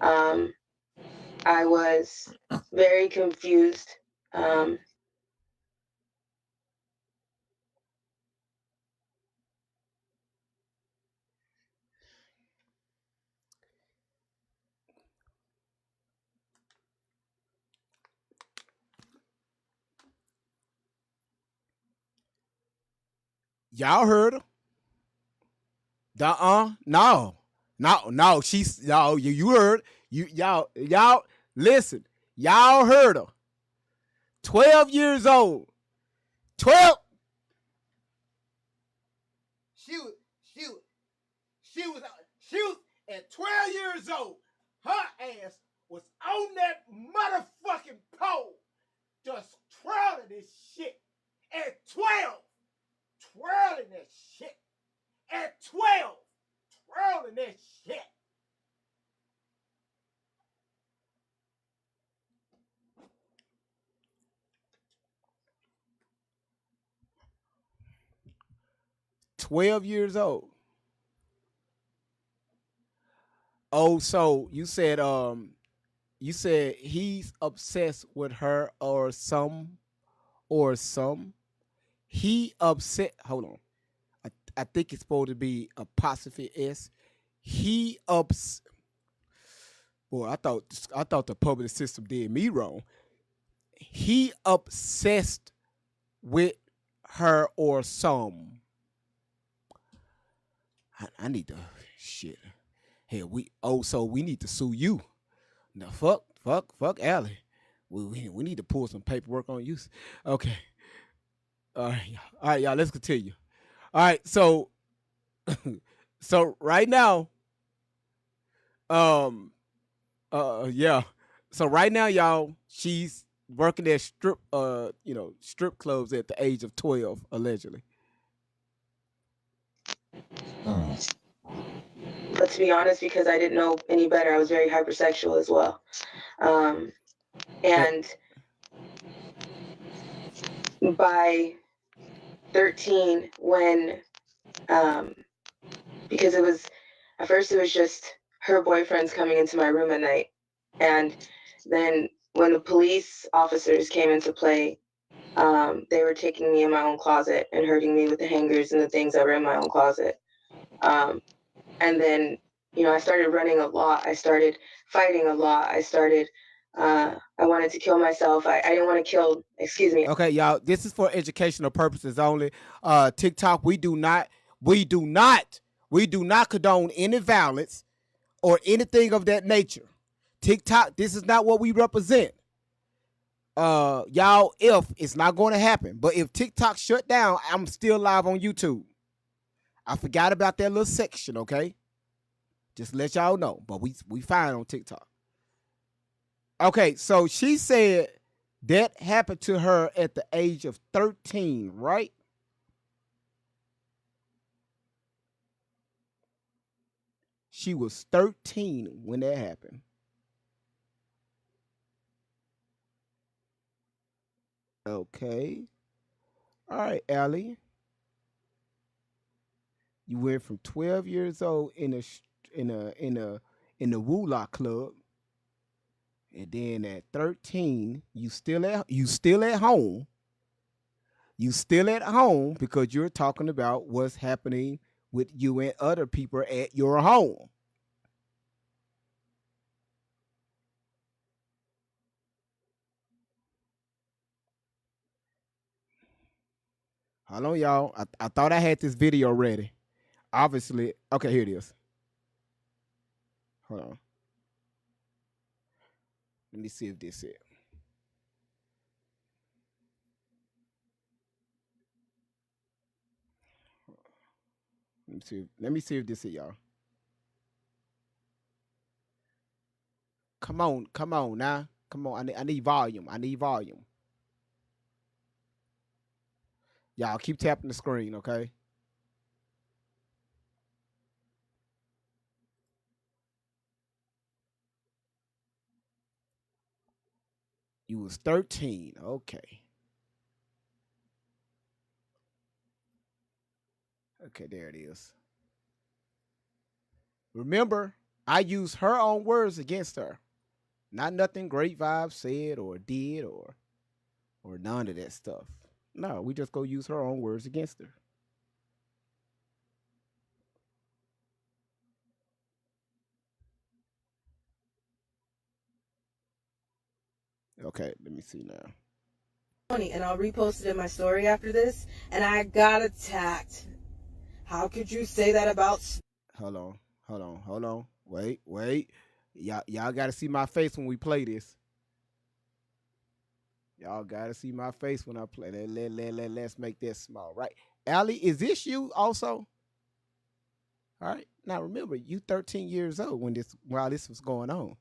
I was very confused. 'Y'all heard her? No. She's you heard y'all listen. Y'all heard her. 12 years old. 12. She was at 12 years old. Her ass was on that motherfucking pole, just twirling this shit. At 12, twirling that shit. At 12, twirling that shit. $12 years old. Oh, so you said he's obsessed with her or some. He upset. Hold on. I think it's supposed to be apostrophe S. He ups. Boy, I thought the public system did me wrong. He obsessed with her or some. I need to shit. Hey, so we need to sue you. Now fuck Allie. We need to pull some paperwork on you. Okay. All right, y'all, let's continue. All right, so right now, yeah. So right now, y'all, she's working at strip clubs at the age of 12, allegedly. But to be honest, because I didn't know any better, I was very hypersexual as well. And by 13, when, because at first it was just her boyfriends coming into my room at night. And then when the police officers came into play, they were taking me in my own closet and hurting me with the hangers and the things that were in my own closet. And then, I started running a lot. I started fighting a lot. I wanted to kill myself. I didn't want to kill, excuse me. Okay, y'all, this is for educational purposes only. TikTok, we do not condone any violence or anything of that nature. TikTok, this is not what we represent. Y'all, if it's not going to happen, but if TikTok shut down, I'm still live on YouTube. I forgot about that little section, okay? Just let y'all know, but we fine on TikTok. Okay, so she said that happened to her at the age of 13, right? She was 13 when that happened. Okay. All right, Allie. You went from 12 years old in the Woola club, and then at 13, you still at home. You still at home because you're talking about what's happening with you and other people at your home. Hold on, y'all. I thought I had this video ready. Obviously, okay, here it is. Hold on. Let me see if this is it. Let me see if this is y'all. Come on now. Come on. I need volume. Y'all keep tapping the screen, okay? You was 13. Okay. Okay, there it is. Remember, I use her own words against her. Not nothing Great Vibe said or did or none of that stuff. No, we just go use her own words against her. Okay, let me see now. And I'll repost it in my story after this, and I got attacked. How could you say that about... Hold on. Wait. Y'all got to see my face when we play this. Y'all got to see my face when I play. Let's make that small, right? Allie, is this you also? All right. Now remember, you 13 years old while this was going on.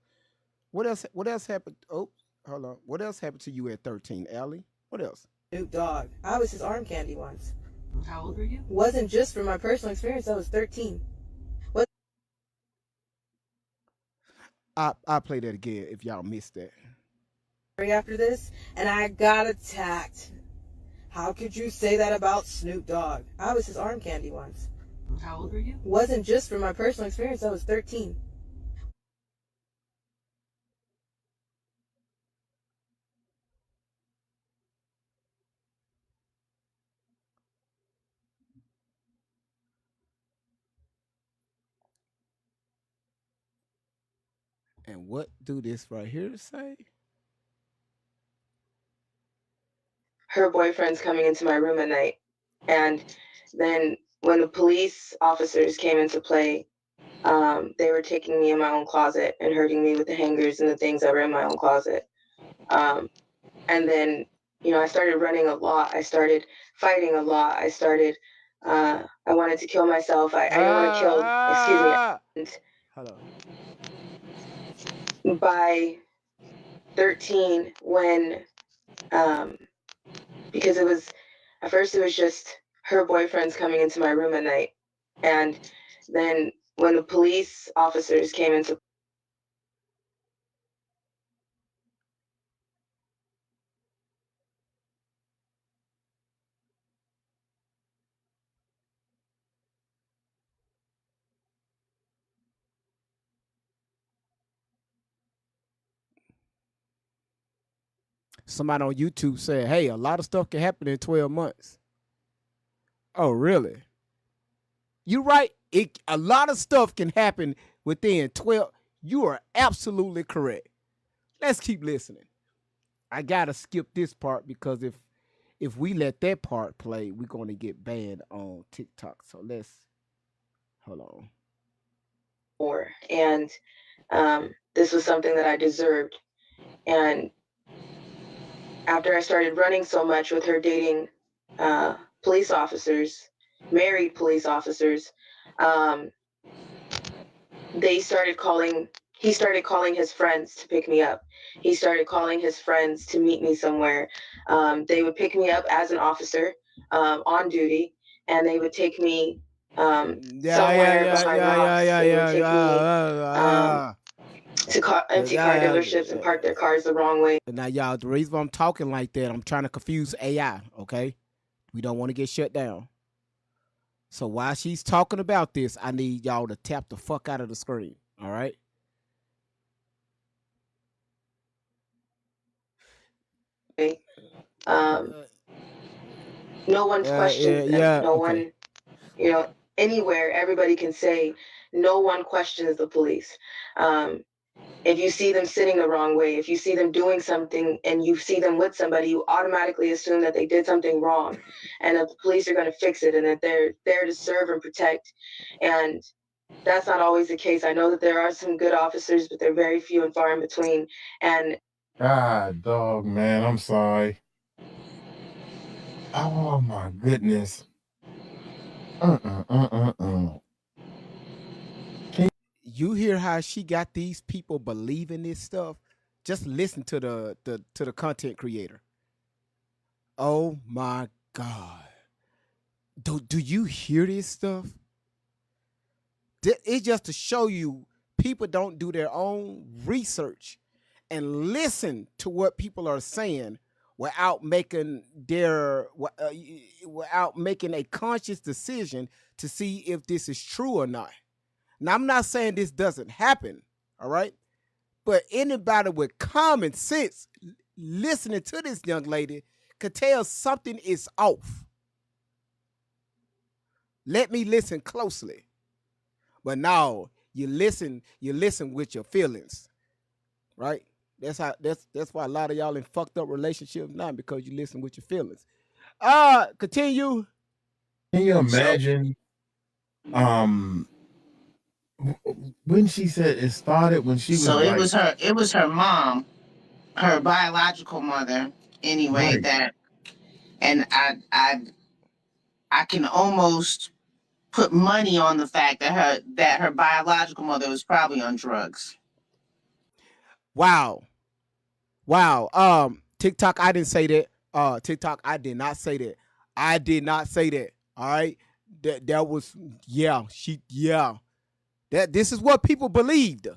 What else happened? Oh, hold on. What else happened to you at 13, Allie? What else? Snoop Dogg. I was his arm candy once. How old were you? Wasn't just from my personal experience. I was 13. I'll play that again if y'all missed that. After this, and I got attacked. How could you say that about Snoop Dogg? I was his arm candy once. How old were you? Wasn't just from my personal experience. I was 13. And what do this right here say? Her boyfriend's coming into my room at night. And then when the police officers came into play, they were taking me in my own closet and hurting me with the hangers and the things that were in my own closet. And then, I started running a lot. I started fighting a lot. I wanted to kill myself. I didn't want to kill, excuse me. Hold on. By 13, when, because at first it was just her boyfriend's coming into my room at night. And then when the police officers came into Somebody on YouTube said, hey, a lot of stuff can happen in 12 months. Oh, really? You're right. A lot of stuff can happen within 12. You are absolutely correct. Let's keep listening. I got to skip this part because if we let that part play, we're going to get banned on TikTok. So let's, hold on. And this was something that I deserved. And after I started running so much with her dating police officers, married police officers, he started calling his friends to pick me up. He started calling his friends to meet me somewhere. They would pick me up as an officer on duty, and they would take me somewhere behind rocks. They would take me to empty car dealerships and park their cars the wrong way. Now, y'all, the reason why I'm talking like that, I'm trying to confuse AI, okay? We don't want to get shut down. So while she's talking about this, I need y'all to tap the fuck out of the screen, all right? No one's questions. No one, anywhere, everybody can say, no one questions the police. If you see them sitting the wrong way, if you see them doing something and you see them with somebody, you automatically assume that they did something wrong and that the police are going to fix it and that they're there to serve and protect. And that's not always the case. I know that there are some good officers, but they're very few and far in between. And God, dog, man, I'm sorry. Oh my goodness. You hear how she got these people believing this stuff? Just listen to the content creator. Oh my God. Do you hear this stuff? It's just to show you people don't do their own research and listen to what people are saying without making without making a conscious decision to see if this is true or not. Now, I'm not saying this doesn't happen, all right? But anybody with common sense listening to this young lady could tell something is off. Let me listen closely. But now you listen with your feelings, right? That's why a lot of y'all in fucked up relationships now, because you listen with your feelings. Continue. Can you imagine? When she said it started when she was it was her mom, her biological mother, anyway. Right. That, and I can almost put money on the fact that her biological mother was probably on drugs. Wow. TikTok, I didn't say that. TikTok, I did not say that. I did not say that. All right. That was That this is what people believed.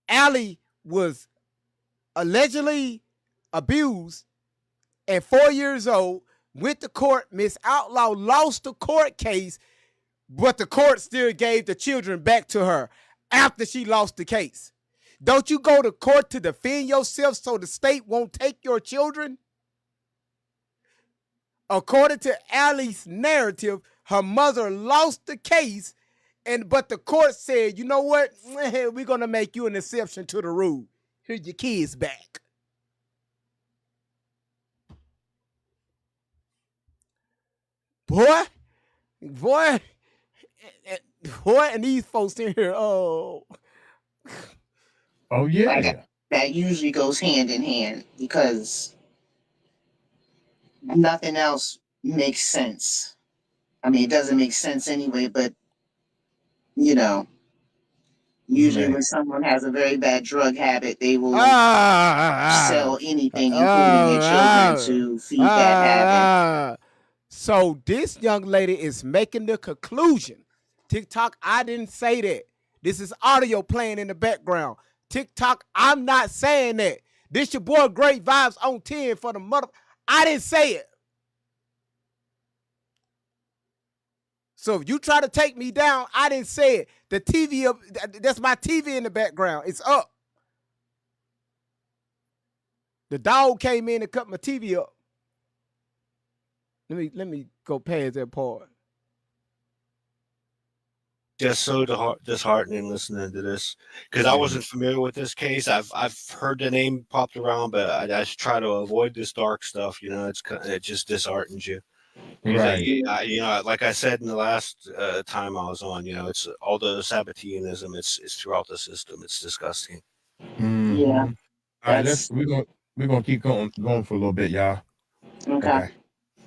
Allie was allegedly abused at 4 years old, went to court. Miss Outlaw lost the court case, but the court still gave the children back to her after she lost the case. Don't you go to court to defend yourself so the state won't take your children? According to Allie's narrative, her mother lost the case, but the court said, you know what? We're going to make you an exception to the rule. Here's your kids back. Boy, and these folks in here, oh yeah. Like, that usually goes hand in hand because nothing else makes sense. I mean, it doesn't make sense anyway, but usually when someone has a very bad drug habit, they will sell anything, including their children, to feed that habit. So this young lady is making the conclusion. TikTok, I didn't say that. This is audio playing in the background. TikTok, I'm not saying that. This your boy Great Vibes on 10 for the mother. I didn't say it. So if you try to take me down, I didn't say it. The TV up, that's my TV in the background. It's up. The dog came in and cut my TV up. Let me go past that part. Just so disheartening listening to this, because I wasn't familiar with this case. I've heard the name popped around, but I just try to avoid this dark stuff. It just disheartens you. Right. Like I said in the last time I was on, it's all the Sabbateanism. It's throughout the system. It's disgusting. Mm-hmm. Yeah. All right, we're gonna keep going for a little bit, y'all. Okay.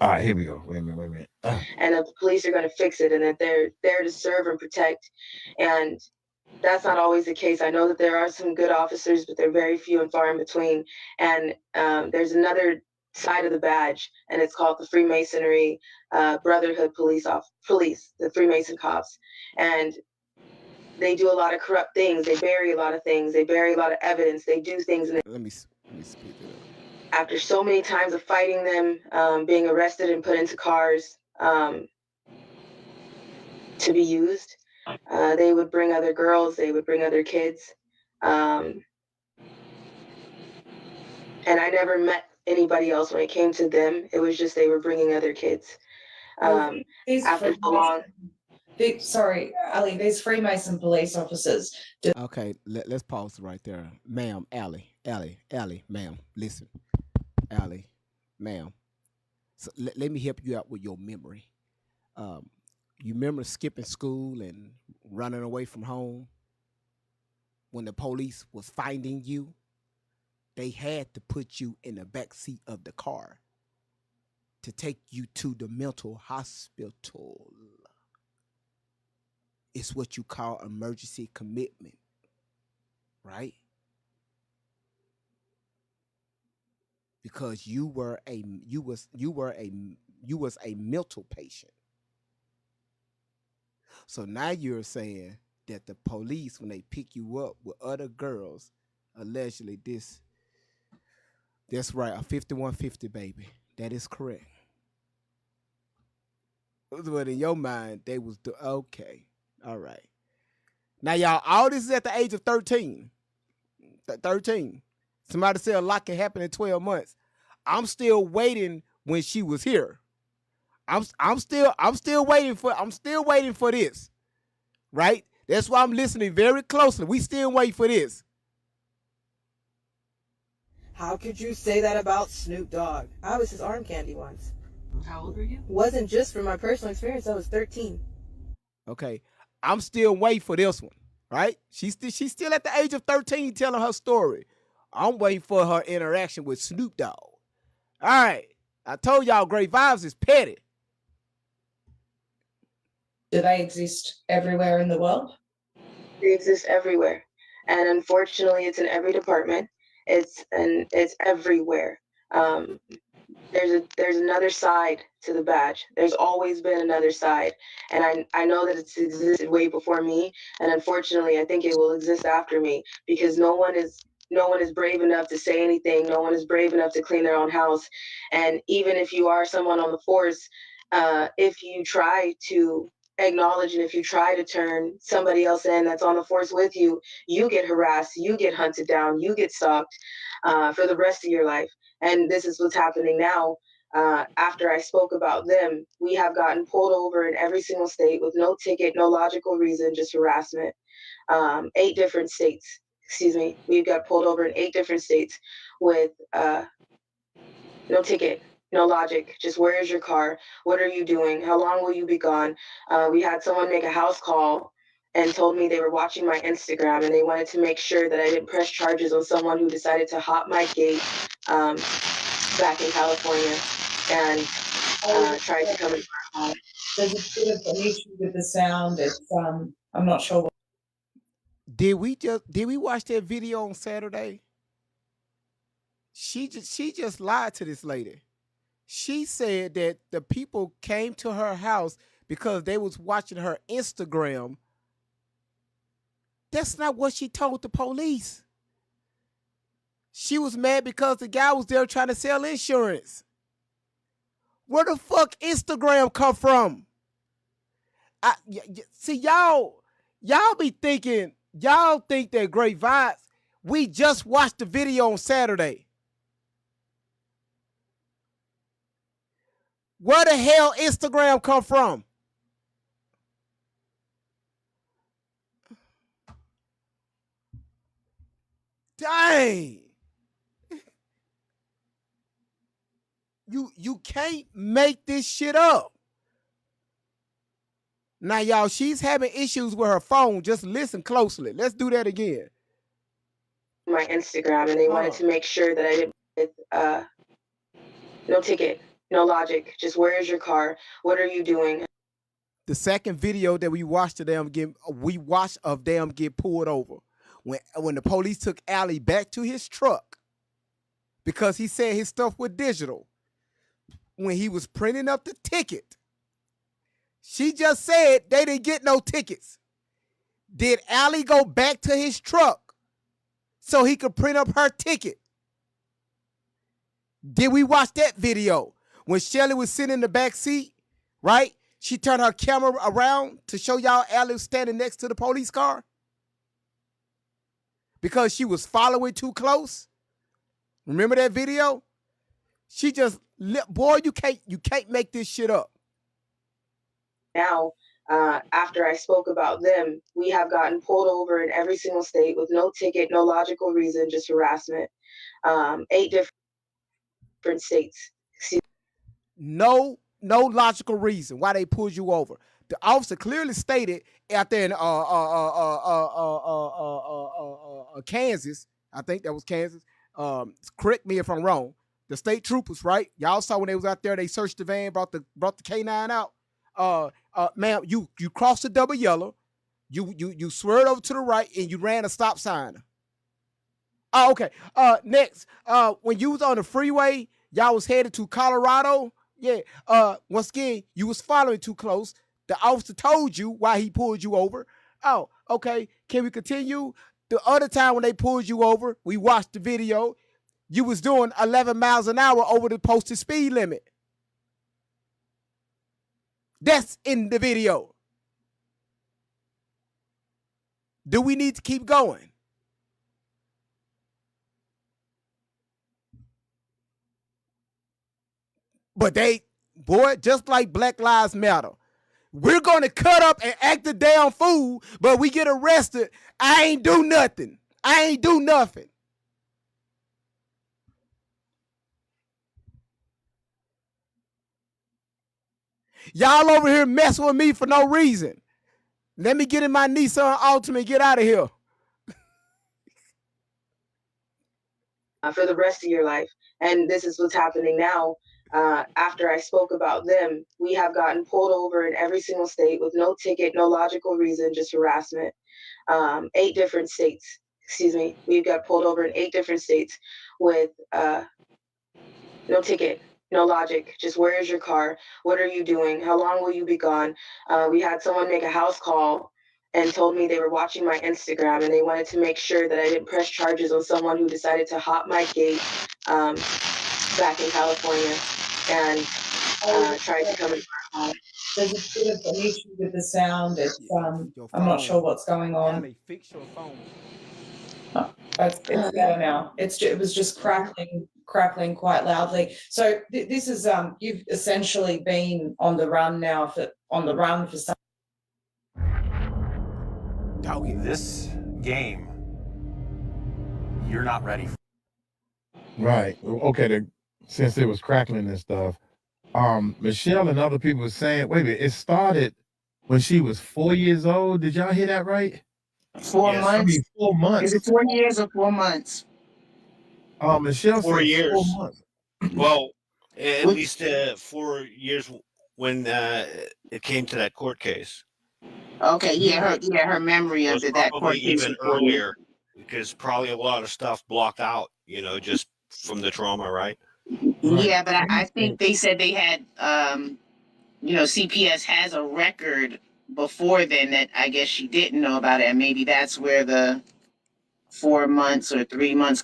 All right, here we go. Wait a minute. And that the police are going to fix it and that they're there to serve and protect. And that's not always the case. I know that there are some good officers, but they're very few and far in between. And there's another side of the badge, and it's called the Freemasonry Brotherhood Police, the Freemason cops. And they do a lot of corrupt things. They bury a lot of things. They bury a lot of evidence. They do things. Let me speak it up. After so many times of fighting them, being arrested and put into cars to be used, they would bring other girls, they would bring other kids. And I never met anybody else when it came to them. It was just they were bringing other kids. After so long. Sorry, Ali, these Freemason police officers. Okay, let's pause right there. Ma'am, Allie, ma'am, listen. Allie, ma'am. So let me help you out with your memory. You remember skipping school and running away from home? When the police was finding you, they had to put you in the back seat of the car to take you to the mental hospital. It's what you call emergency commitment, right? Because you was a mental patient. So now you're saying that the police, when they pick you up with other girls, allegedly that's right, a 5150 baby. That is correct. But in your mind, they was okay. All right. Now, y'all, all this is at the age of 13. 13. Somebody said a lot can happen in 12 months. I'm still waiting when she was here. I'm still waiting for this. Right? That's why I'm listening very closely. We still waiting for this. How could you say that about Snoop Dogg? I was his arm candy once. How old were you? Wasn't just from my personal experience. I was 13. Okay. I'm still waiting for this one. Right? She's still at the age of 13 telling her story. I'm waiting for her interaction with Snoop Dogg. All right. I told y'all Great Vibes is petty. Do they exist everywhere in the world? They exist everywhere. And unfortunately, it's in every department. It's everywhere. There's another side to the badge. There's always been another side. And I know that it's existed way before me. And unfortunately, I think it will exist after me, because no one is brave enough to say anything. No one is brave enough to clean their own house. And even if you are someone on the force, if you try to acknowledge and if you try to turn somebody else in that's on the force with you, you get harassed, you get hunted down, you get stalked for the rest of your life. And this is what's happening now. After I spoke about them, we have gotten pulled over in every single state with no ticket, no logical reason, just harassment. 8 different states. Excuse me. We've got pulled over in 8 different states with no ticket, no logic. Just, where is your car? What are you doing? How long will you be gone? We had someone make a house call and told me they were watching my Instagram and they wanted to make sure that I didn't press charges on someone who decided to hop my gate back in California and tried to come into our home. There's a bit of an issue with the sound. It's I'm not sure. Did we watch that video on Saturday? She just lied to this lady. She said that the people came to her house because they was watching her Instagram. That's not what she told the police. She was mad because the guy was there trying to sell insurance. Where the fuck Instagram come from? See, y'all be thinking, y'all think that Great Vibes. We just watched the video on Saturday. Where the hell Instagram come from? Dang. You can't make this shit up. Now, y'all, she's having issues with her phone. Just listen closely. Let's do that again. My Instagram, and they wanted to make sure that I didn't no ticket, no logic. Just, where is your car? What are you doing? The second video that we watched of them get pulled over. When the police took Allie back to his truck because he said his stuff was digital. When he was printing up the ticket, she just said they didn't get no tickets. Did Allie go back to his truck so he could print up her ticket? Did we watch that video? When Shelly was sitting in the back seat, right? She turned her camera around to show y'all Allie was standing next to the police car because she was following too close. Remember that video? She just, boy, you can't make this shit up. now, after I spoke about them, we have gotten pulled over in every single state with no ticket, no logical reason, just harassment. 8 different states. No logical reason why they pulled you over. The officer clearly stated out there in Kansas, I think that was Kansas. Correct me if I'm wrong. The state troopers, right? Y'all saw when they was out there, they searched the van, brought the K9 out. Ma'am, you crossed the double yellow, you swerved over to the right, and you ran a stop sign. Oh, okay. Next, when you was on the freeway, y'all was headed to Colorado. Yeah. Once again, you was following too close. The officer told you why he pulled you over. Oh, okay. Can we continue? The other time when they pulled you over, we watched the video. You was doing 11 miles an hour over the posted speed limit. That's in the video. Do we need to keep going? But they, boy, just like Black Lives Matter, we're going to cut up and act a damn fool, but we get arrested. I ain't do nothing. I ain't do nothing. Y'all over here messing with me for no reason. Let me get in my Nissan Altima and get out of here. For the rest of your life. And this is what's happening now. After I spoke about them, we have gotten pulled over in every single state with no ticket, no logical reason, just harassment. 8 different states. Excuse me. We got pulled over in 8 different states with no ticket, no logic. Just where is your car? What are you doing? How long will you be gone? We had someone make a house call and told me they were watching my Instagram and they wanted to make sure that I didn't press charges on someone who decided to hop my gate back in California and tried to come in our home. There's a bit of an issue with the sound. It's, I'm not sure what's going on. Fix your phone. It's better now. It was just crackling quite loudly. So this is you've essentially been on the run now for some. This game, you're not ready for. Right. Okay. Since it was crackling and stuff, Michelle and other people were saying, wait a minute, it started when she was 4 years old. Did y'all hear that right? 4 Yes. months. I mean, 4 months. Is it 4 years or 4 months? Michelle 4 said years. 4 months. Well, at least 4 years when it came to that court case. Okay, her memory of that court case even earlier, because probably a lot of stuff blocked out, just from the trauma, right? Yeah, but I think they said they had, CPS has a record before then that I guess she didn't know about it, and maybe that's where the 4 months or 3 months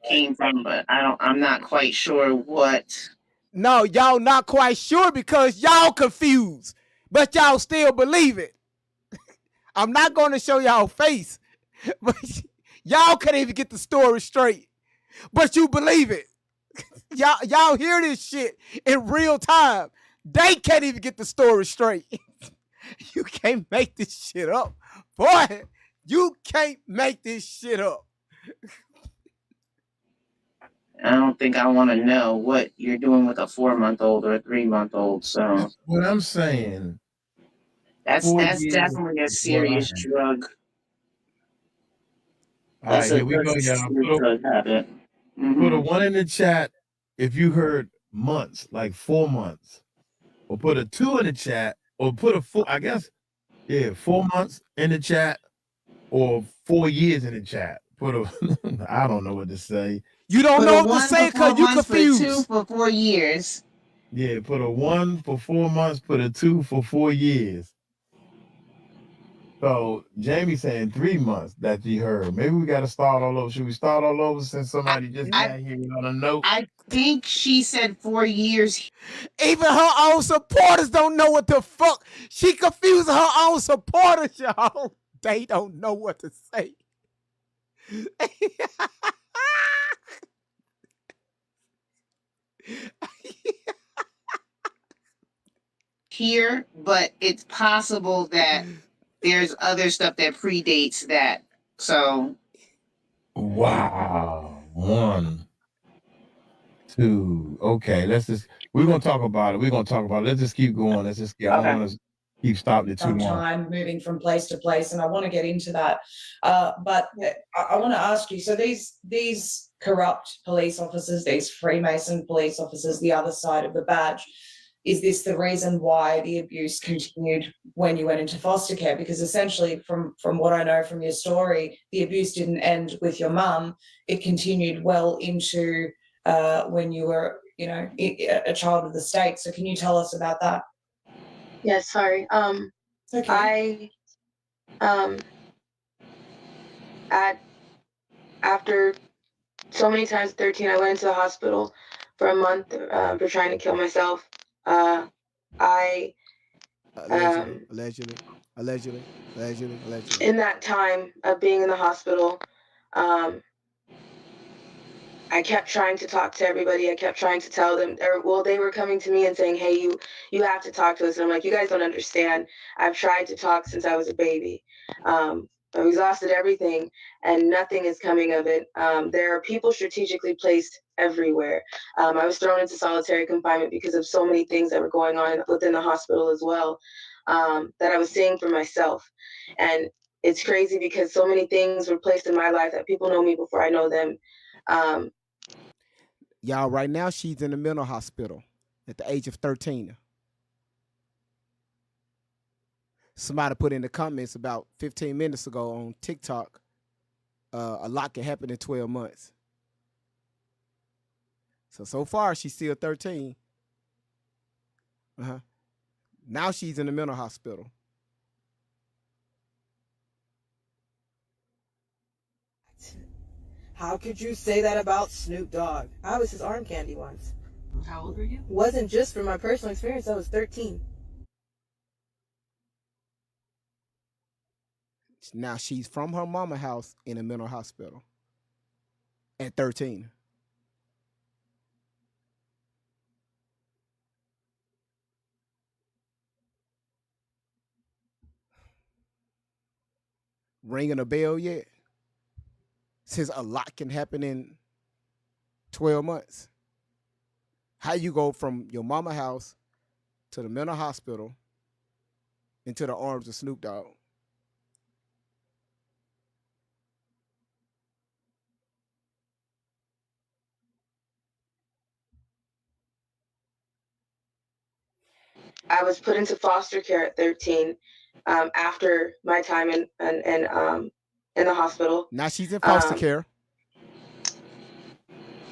came from. But I'm not quite sure what. No, y'all not quite sure because y'all confused, but y'all still believe it. I'm not going to show y'all face, but y'all can't even get the story straight, but you believe it. Y'all hear this shit in real time. They can't even get the story straight. You can't make this shit up. Boy, you can't make this shit up. I don't think I want to know what you're doing with a 4-month-old or a 3-month-old. So what I'm saying, that's definitely a serious drug. All right, here we go, y'all. Put a 1 in the chat if you heard months, like 4 months, or put a 2 in the chat, or put a 4. I guess, 4 months in the chat, or 4 years in the chat. Put a I don't know what to say. You don't know what to say because you confused. Put a 2 for 4 years. Yeah, put a 1 for 4 months, put a 2 for 4 years. So Jamie saying 3 months that you heard. Maybe we got to start all over. Should we start all over since somebody just got here on a note? I think she said 4 years. Even her own supporters don't know what the fuck. She confusing her own supporters, y'all. They don't know what to say. here, but it's possible that there's other stuff that predates that. So wow. 1, 2. Okay, we're gonna talk about it. Let's just keep going. Let's just I don't want to keep stopping it too long. Time moving from place to place, and I want to get into that. But I want to ask you, so these corrupt police officers, these Freemason police officers, the other side of the badge, is this the reason why the abuse continued when you went into foster care? Because essentially, from what I know from your story, the abuse didn't end with your mum. It continued well into when you were, you know, a child of the state. So can you tell us about that? Yes, sorry. Okay. After so many times 13, I went into the hospital for a month for trying to kill myself. I Allegedly. In that time of being in the hospital, I kept trying to talk to everybody. I kept trying to tell them, they were coming to me and saying, hey, you have to talk to us. And I'm like, you guys don't understand. I've tried to talk since I was a baby. I've exhausted everything and nothing is coming of it. There are people strategically placed everywhere. I was thrown into solitary confinement because of so many things that were going on within the hospital as well, that I was seeing for myself. And it's crazy because so many things were placed in my life that people know me before I know them. Y'all, right now she's in the mental hospital at the age of 13. Somebody put in the comments about 15 minutes ago on TikTok, a lot can happen in 12 months. So far, she's still 13. Now she's in the mental hospital. How could you say that about Snoop Dogg? I was his arm candy once. How old were you? Wasn't just from my personal experience. I was 13. Now she's from her mama house in a mental hospital at 13. Ringing a bell yet? Says a lot can happen in 12 months. How you go from your mama house to the mental hospital into the arms of Snoop Dogg? I was put into foster care at 13 after my time in the hospital. Now she's in foster care.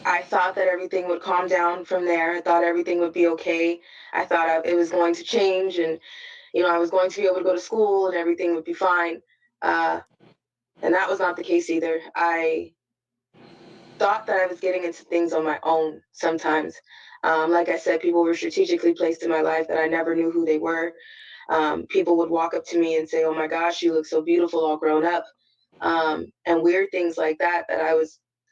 I thought that everything would calm down from there. I thought everything would be okay. I thought it was going to change and, you know, I was going to be able to go to school and everything would be fine. And that was not the case either. I thought that I was getting into things on my own sometimes. Like I said, people were strategically placed in my life that I never knew who they were. People would walk up to me and say, oh my gosh, you look so beautiful all grown up. And weird things like that,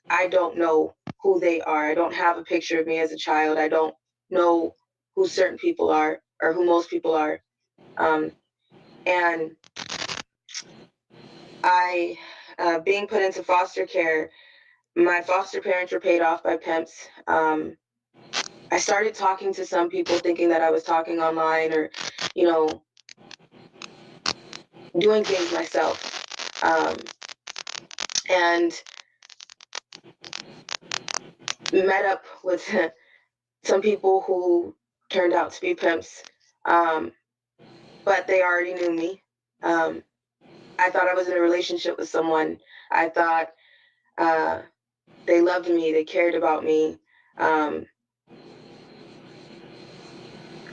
I don't know who they are. I don't have a picture of me as a child. I don't know who certain people are or who most people are. And being put into foster care, my foster parents were paid off by pimps. I started talking to some people thinking that I was talking online or, you know, doing things myself. And met up with some people who turned out to be pimps, but they already knew me. I thought I was in a relationship with someone. I thought they loved me, they cared about me.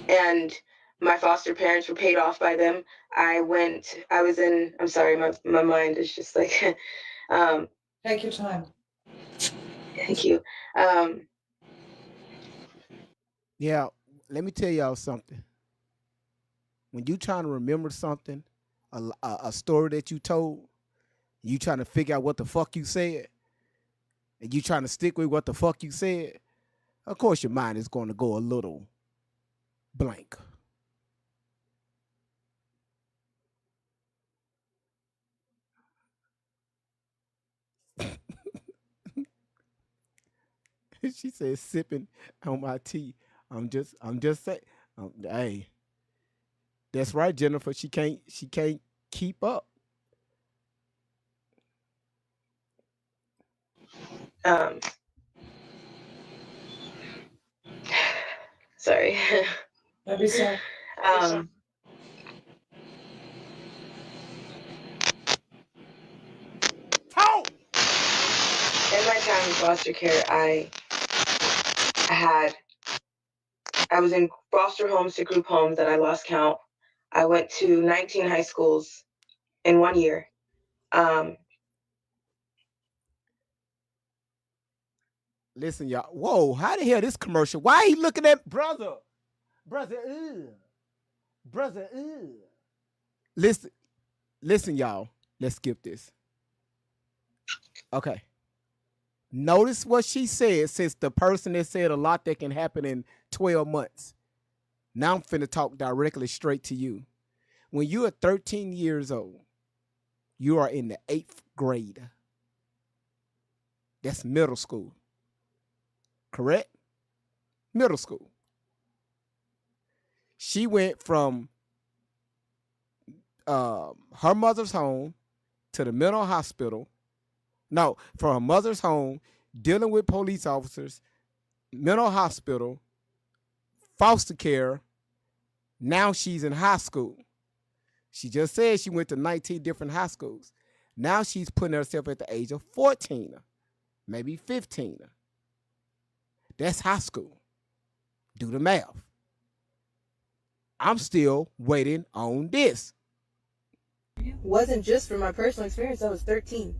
And my foster parents were paid off by them. I'm sorry, my mind is just like, take your time. Thank you. Yeah, let me tell y'all something. When you trying to remember something, a story that you told, you trying to figure out what the fuck you said, and you trying to stick with what the fuck you said, of course your mind is going to go a little blank. She said sipping on my tea. I'm just saying. Hey, that's right, Jennifer. She can't keep up. Sorry. Don't be sorry. In my time in foster care, I was in foster homes to group homes that I lost count. I went to 19 high schools in 1 year. Listen, y'all. Whoa, how the hell this commercial? Why he looking at brother? Brother, brother, Listen, y'all. Let's skip this. Okay. Notice what she said, since the person that said a lot that can happen in 12 months. Now I'm finna talk directly straight to you. When you are 13 years old, you are in the 8th grade. That's middle school. Correct? Middle school. She went from her mother's home to the mental hospital. No, from her mother's home, dealing with police officers, mental hospital, foster care. Now she's in high school. She just said she went to 19 different high schools. Now she's putting herself at the age of 14, maybe 15. That's high school. Do the math. I'm still waiting on this. Wasn't just from my personal experience. I was 13.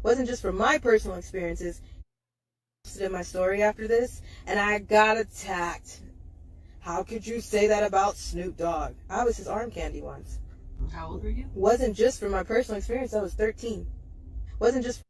Wasn't just from my personal experiences. In my story after this, and I got attacked. How could you say that about Snoop Dogg? I was his arm candy once. How old were you? Wasn't just from my personal experience. I was 13. Wasn't just.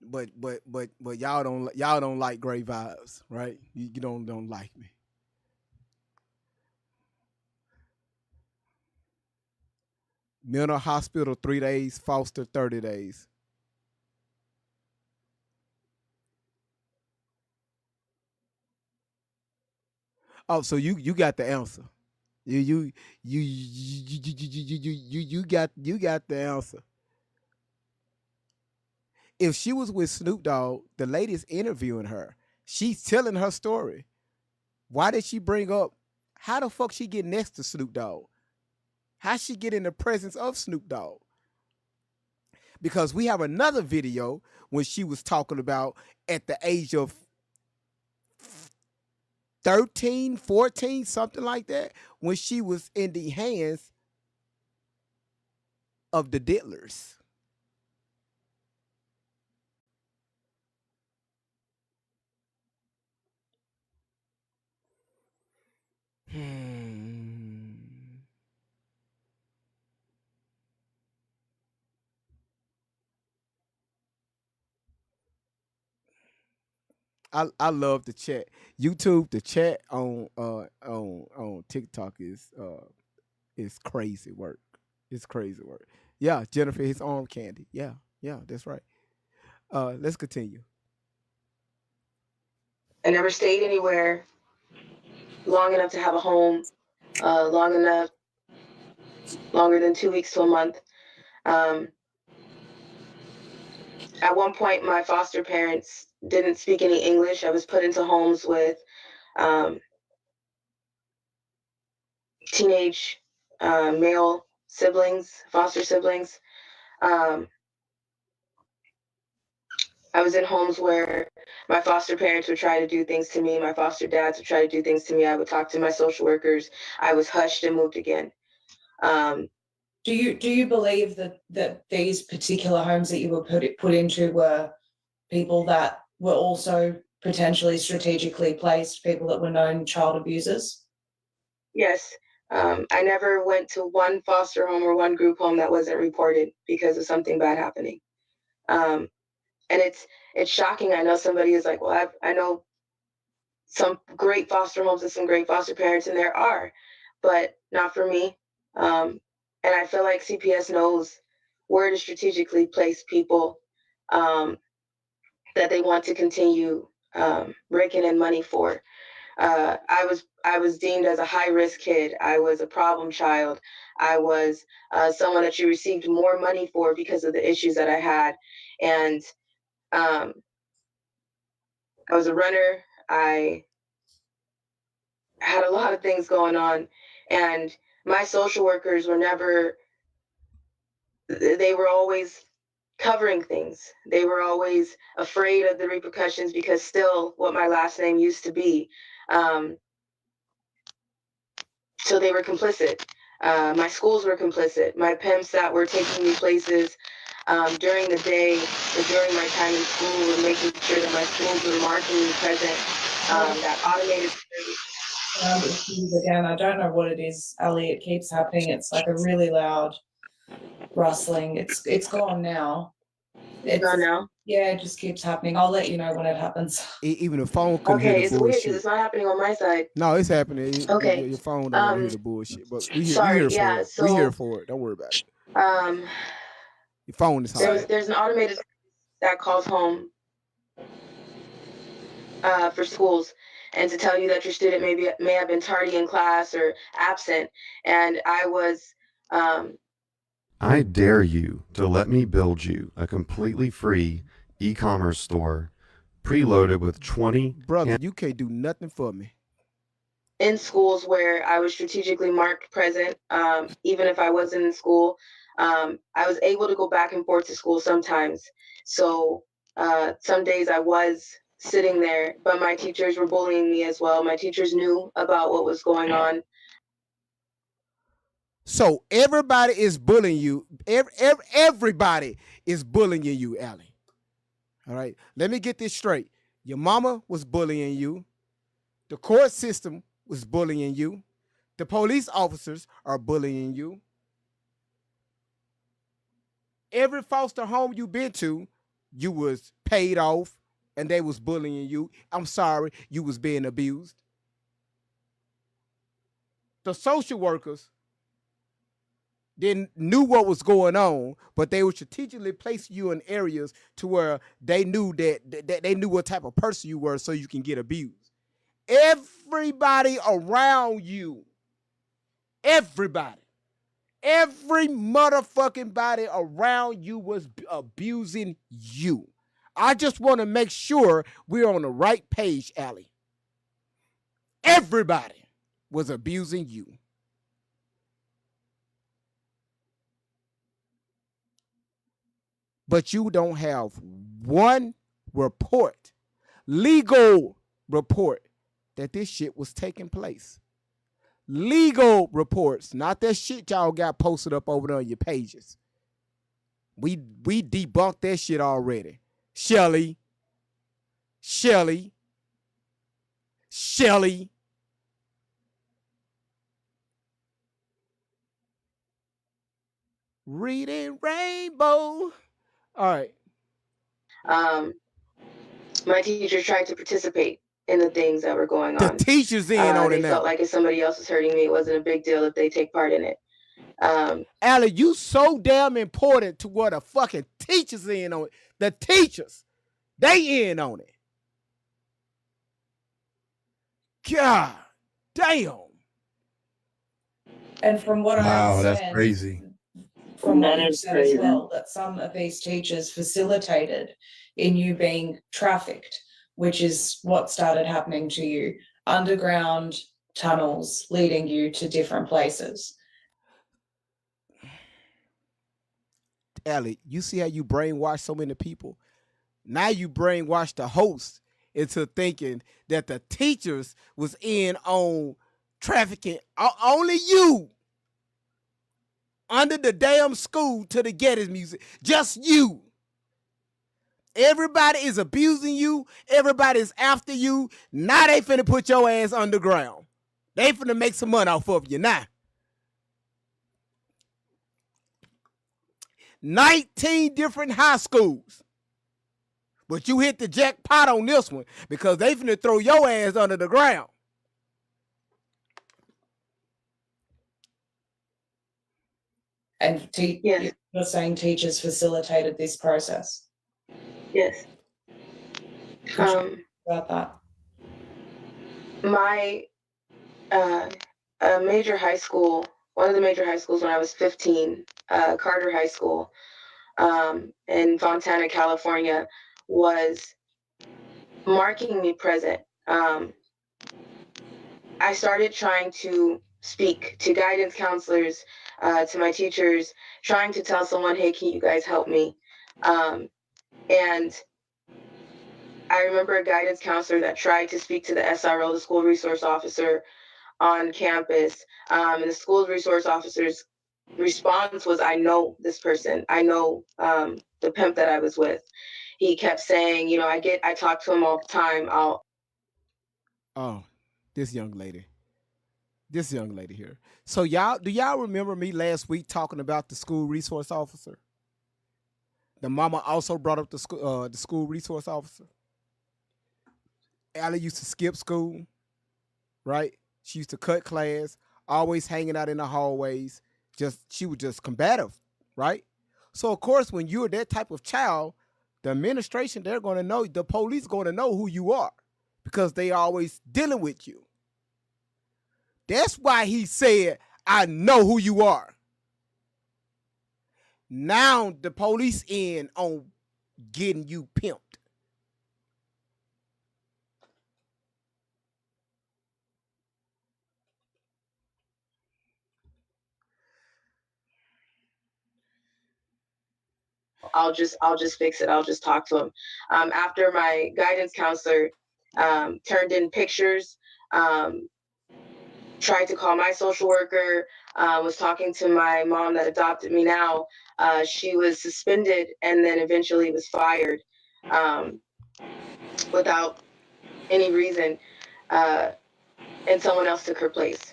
But y'all don't like Gray Vibes, right? You don't like me. Mental hospital 3 days, foster 30 days. Oh, so you got the answer. You got the answer. If she was with Snoop Dogg, the lady's interviewing her. She's telling her story. Why did she bring up how the fuck she get next to Snoop Dogg? How she get in the presence of Snoop Dogg? Because we have another video when she was talking about at the age of 13, 14, something like that, when she was in the hands of the diddlers. I love the chat. YouTube, the chat on TikTok is crazy work. It's crazy work. Yeah, Jennifer, his arm candy. Yeah, that's right. Let's continue. I never stayed anywhere long enough to have a home, longer than 2 weeks to a month. At one point, my foster parents didn't speak any English. I was put into homes with teenage male siblings, foster siblings. I was in homes where my foster parents would try to do things to me. My foster dads would try to do things to me. I would talk to my social workers. I was hushed and moved again. Do you believe that these particular homes that you were put into were people that were also potentially strategically placed, people that were known child abusers? Yes. I never went to one foster home or one group home that wasn't reported because of something bad happening. And it's shocking. I know somebody is like, well, I know some great foster homes and some great foster parents, and there are, but not for me. And I feel like CPS knows where to strategically place people that they want to continue raking in money for. I was deemed as a high risk kid. I was a problem child. I was someone that you received more money for because of the issues that I had. And I was a runner. I had a lot of things going on, and my social workers were never, they were always covering things. They were always afraid of the repercussions because still what my last name used to be. So they were complicit. My schools were complicit. My pimps that were taking me places during the day or during my time in school and making sure that my schools were marking me present. That automated again, I don't know what it is, Ali. It keeps happening. It's like a really loud rustling. It's gone now. It's gone now? Yeah, it just keeps happening. I'll let you know when it happens. Even the phone couldn't hear the it's bullshit. weird because it's not happening on my side. No, it's happening. Okay. Your phone don't hear the bullshit, but we sorry, here for it. So, we here for it. Don't worry about it. Your phone is hard. There's an automated that calls home for schools and to tell you that your student may have been tardy in class or absent. And I was I dare you to let me build you a completely free e-commerce store preloaded with 20 brother, you can't do nothing for me. In schools where I was strategically marked present, even if I wasn't in school, I was able to go back and forth to school sometimes. So some days I was sitting there, but my teachers were bullying me as well. My teachers knew about what was going on. So everybody is bullying you. Everybody is bullying you, Allie. All right. Let me get this straight. Your mama was bullying you. The court system was bullying you. The police officers are bullying you. Every foster home you been to, you was paid off and they was bullying you. I'm sorry, you was being abused. The social workers knew what was going on, but they would strategically place you in areas to where they knew that they knew what type of person you were so you can get abused. Everybody around you, every motherfucking body around you was abusing you. I just want to make sure we're on the right page, Allie. Everybody was abusing you. But you don't have one report, legal report, that this shit was taking place. Legal reports, not that shit y'all got posted up over there on your pages. We debunked that shit already. Shelly. Reading Rainbow. All right. My teachers tried to participate in the things that were going on. The teachers in on it now. They felt like if somebody else was hurting me, it wasn't a big deal if they take part in it. Allie, you so damn important to what the fucking teachers in on it. The teachers, they in on it. God damn. And from what I understand, that's crazy. From what you said as well, that some of these teachers facilitated in you being trafficked, which is what started happening to you. Underground tunnels leading you to different places. Allie, you see how you brainwash so many people? Now you brainwash the host into thinking that the teachers was in on trafficking. Only you. Under the damn school to the Geddes music. Just you. Everybody is abusing you. Everybody is after you. Now they finna put your ass underground. They finna make some money off of you now. 19 different high schools. But you hit the jackpot on this one because they finna throw your ass under the ground. And Yes. you're saying teachers facilitated this process? Yes. About that. My major high school, one of the major high schools when I was 15, Carter High School in Fontana, California, was marking me present. I started trying to speak to guidance counselors, to my teachers, trying to tell someone, hey, can you guys help me? And I remember a guidance counselor that tried to speak to the SRO, the school resource officer on campus. And the school resource officer's response was, I know this person. I know the pimp that I was with. He kept saying, you know, I talk to him all the time. Oh, this young lady here. So do y'all remember me last week talking about the school resource officer? The mama also brought up the school resource officer. Allie used to skip school, right? She used to cut class, always hanging out in the hallways. She was just combative, right? So of course, when you're that type of child, the administration, they're going to know, the police going to know who you are because they always dealing with you. That's why he said, I know who you are. Now the police in on getting you pimped. I'll just fix it. I'll just talk to him. After my guidance counselor turned in pictures, tried to call my social worker, was talking to my mom that adopted me now. She was suspended and then eventually was fired without any reason, and someone else took her place.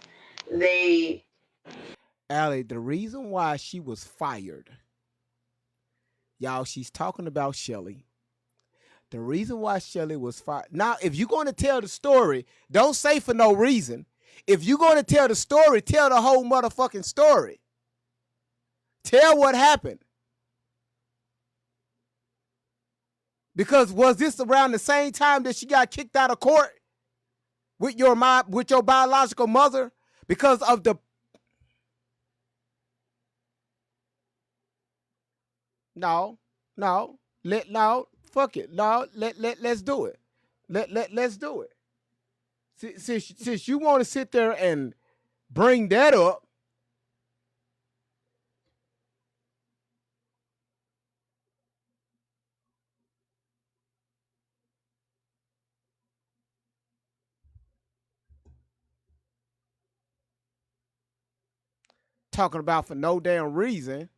Allie, the reason why she was fired, y'all, she's talking about Shelly. The reason why Shelly was fired. Now, if you're going to tell the story, don't say for no reason. If you're going to tell the story, tell the whole motherfucking story. Tell what happened. Because was this around the same time that she got kicked out of court with your biological mother because of the No, fuck it. Let's do it. Let's do it. Since you want to sit there and bring that up, talking about for no damn reason.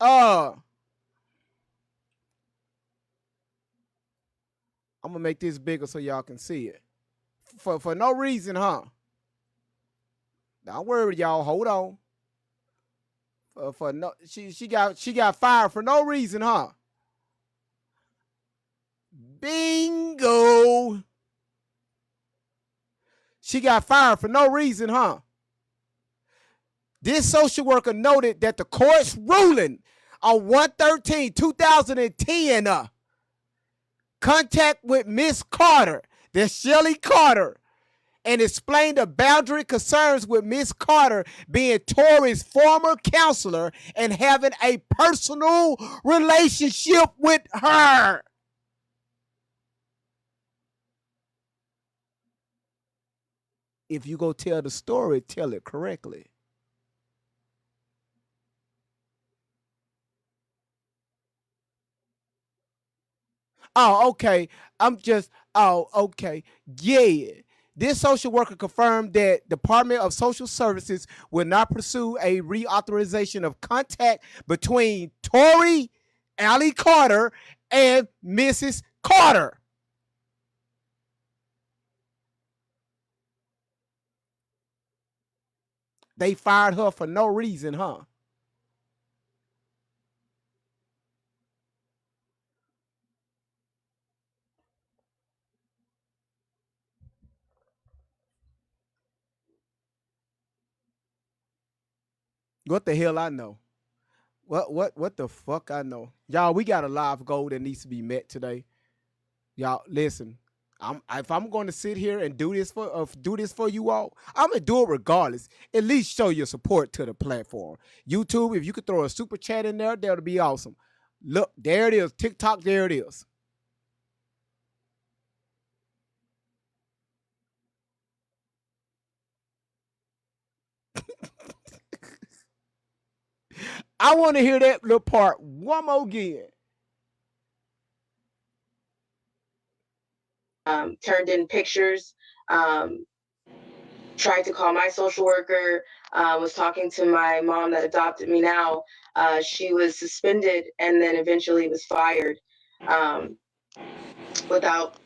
I'm gonna make this bigger so y'all can see it. For no reason, huh? Don't worry, y'all. Hold on. She got fired for no reason, huh? Bingo. She got fired for no reason, huh? This social worker noted that the court's ruling on 1/13/2010 contact with Miss Carter, that's Shelly Carter, and explained the boundary concerns with Miss Carter being Tori's former counselor and having a personal relationship with her. If you go tell the story, tell it correctly. Oh, okay. Okay. Yeah. This social worker confirmed that Department of Social Services will not pursue a reauthorization of contact between Tori Allie Carter and Mrs. Carter. They fired her for no reason, huh? What the hell I know? What the fuck I know? Y'all, we got a live goal that needs to be met today. Y'all, listen. If I'm going to sit here and do this for you all, I'm gonna do it regardless. At least show your support to the platform. YouTube, if you could throw a super chat in there, that would be awesome. Look, there it is. TikTok, there it is. I want to hear that little part one more again. Turned in pictures, tried to call my social worker, was talking to my mom that adopted me now. She was suspended and then eventually was fired without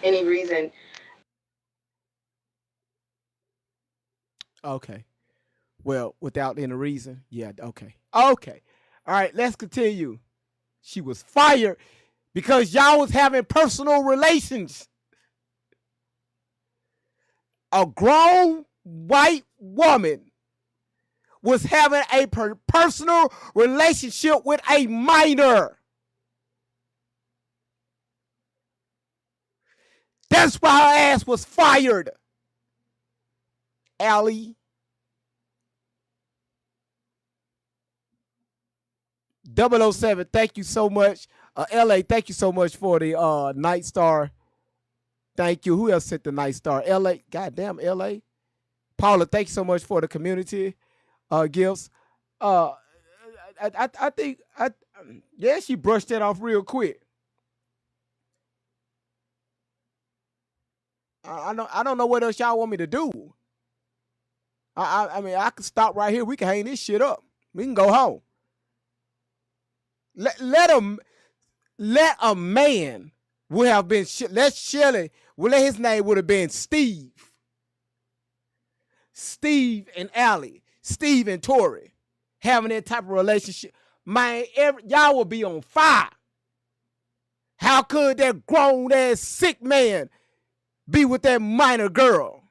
any reason. Okay. Well, without any reason. Yeah, okay. Okay. All right, let's continue. She was fired because y'all was having personal relations. A grown white woman was having a personal relationship with a minor. That's why her ass was fired. Allie. 007, thank you so much. LA, thank you so much for the Night Star. Thank you. Who else sent the Night Star? LA, goddamn LA. Paula, thank you so much for the community gifts. I think she brushed that off real quick. I don't know what else y'all want me to do. I mean, I can stop right here. We can hang this shit up. We can go home. Let a man would have been let Shelly. Well, his name would have been Steve. Steve and Allie, Steve and Tori, having that type of relationship. Man, y'all would be on fire. How could that grown ass sick man be with that minor girl?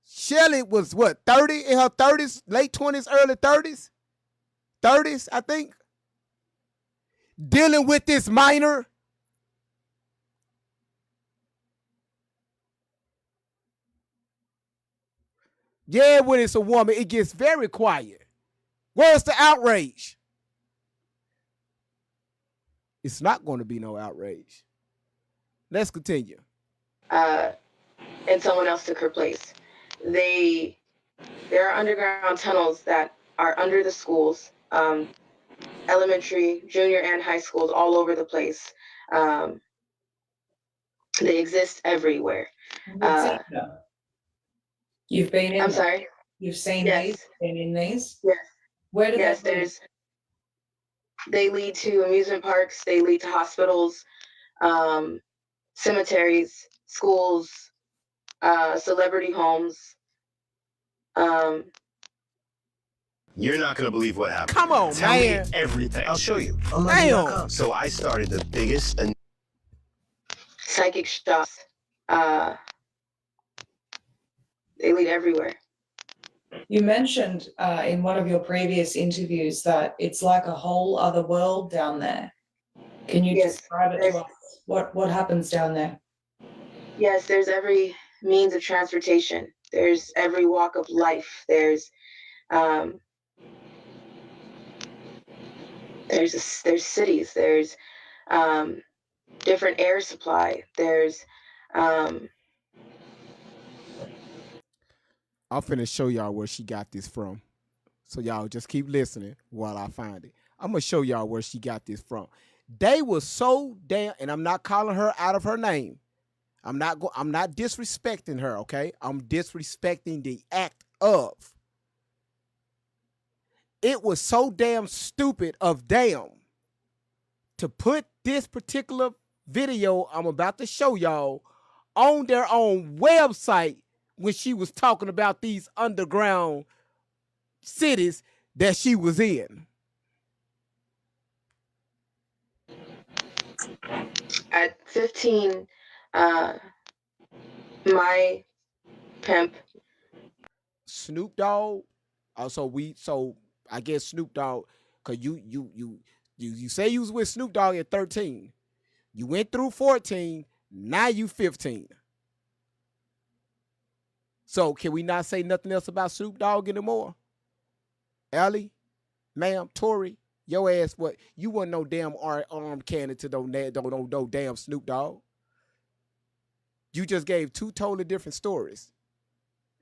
Shelly was what, 30, in her 30s, late 20s, early 30s? 30s, I think. Dealing with this minor. Yeah, when it's a woman, it gets very quiet. Where's the outrage? It's not going to be no outrage. Let's continue. And someone else took her place. There are underground tunnels that are under the schools, elementary, junior, and high schools all over the place. They exist everywhere. You've been in I'm them. sorry? You've seen Yes. these? Been in these? Yes. Where do Yes, they lead? they lead to amusement parks, they lead to hospitals, cemeteries, schools, celebrity homes. You're not going to believe what happened. Come on, Tell man. me everything. I'll show you. Damn. So I started the biggest and Psychic shots. They lead everywhere. You mentioned in one of your previous interviews that it's like a whole other world down there. Can you describe it to us? What happens down there? Yes, there's every means of transportation. There's every walk of life. There's cities. There's different air supply. There's I'm finna show y'all where she got this from. So y'all just keep listening while I find it. I'm gonna show y'all where she got this from. They were so damn, and I'm not calling her out of her name. I'm not disrespecting her, okay? I'm disrespecting the act of. It was so damn stupid of them to put this particular video I'm about to show y'all on their own website when she was talking about these underground cities that she was in? At 15, my pimp, Snoop Dogg. So I guess Snoop Dogg, cause you say you was with Snoop Dogg at 13. You went through 14. Now you 15. So can we not say nothing else about Snoop Dogg anymore? Ellie, ma'am, Tori, your ass, what? You wasn't no damn armed cannon to no damn Snoop Dogg. You just gave two totally different stories.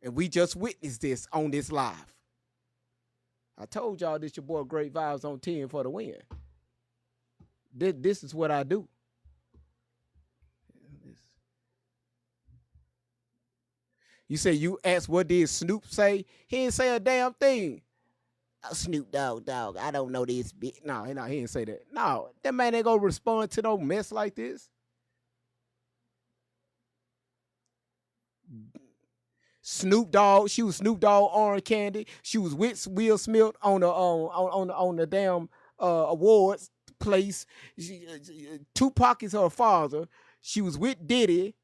And we just witnessed this on this live. I told y'all this your boy Great Vibes on 10 for the win. This is what I do. You say you asked what did Snoop say? He didn't say a damn thing. Oh, Snoop Dogg, I don't know this bitch. No, he didn't say that. No, that man ain't gonna respond to no mess like this. Snoop Dogg, she was Snoop Dogg Orange Candy. She was with Will Smith on the damn awards place. Tupac is her father. She was with Diddy.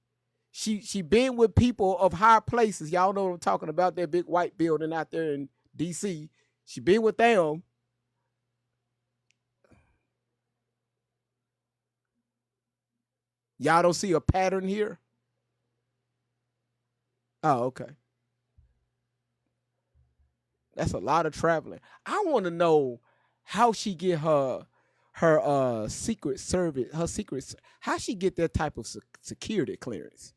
She been with people of high places. Y'all know what I'm talking about, that big white building out there in DC. She been with them. Y'all don't see a pattern here? Oh, okay. That's a lot of traveling. I want to know how she get her secret service, how she get that type of security clearance.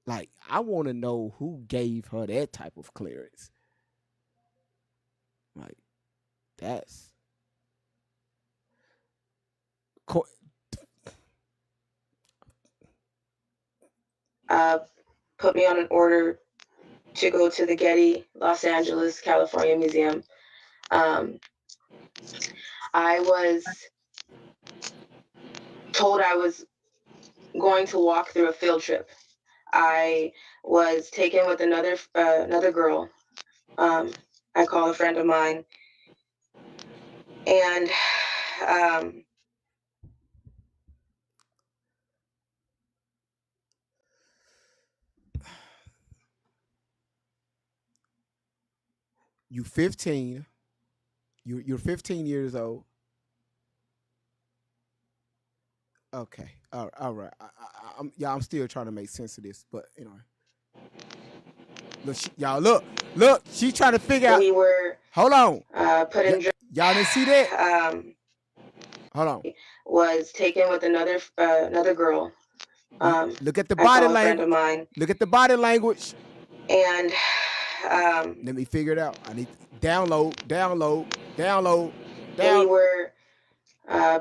Like, I want to know who gave her that type of clearance. Like, that's put me on an order to go to the Getty, Los Angeles, California Museum. I was told I was going to walk through a field trip. I was taken with another girl. I call a friend of mine, and you 15. You're 15 years old. Okay. All right. I'm still trying to make sense of this, but you know. Look, y'all look. She's trying to figure out. We were. Hold on. Put in. Y'all didn't see that. Hold on. Was taken with another girl. Look at the body language. Friend of mine. Look at the body language. And let me figure it out. I need to download. We were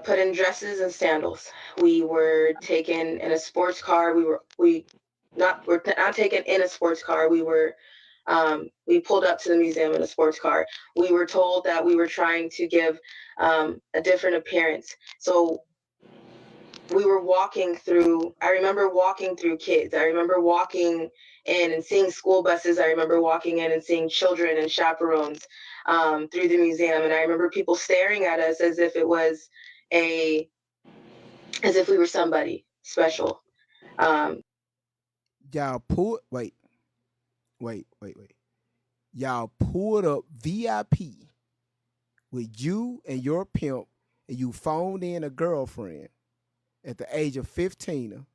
put in dresses and sandals. We were taken in a sports car. We're not taken in a sports car. We pulled up to the museum in a sports car. We were told that we were trying to give a different appearance. So we were walking through, I remember walking through kids. I remember walking in and seeing school buses. I remember walking in and seeing children and chaperones through the museum. And I remember people staring at us as if it was as if we were somebody special. Y'all pulled, wait. Y'all pulled up VIP with you and your pimp, and you phoned in a girlfriend at the age of 15.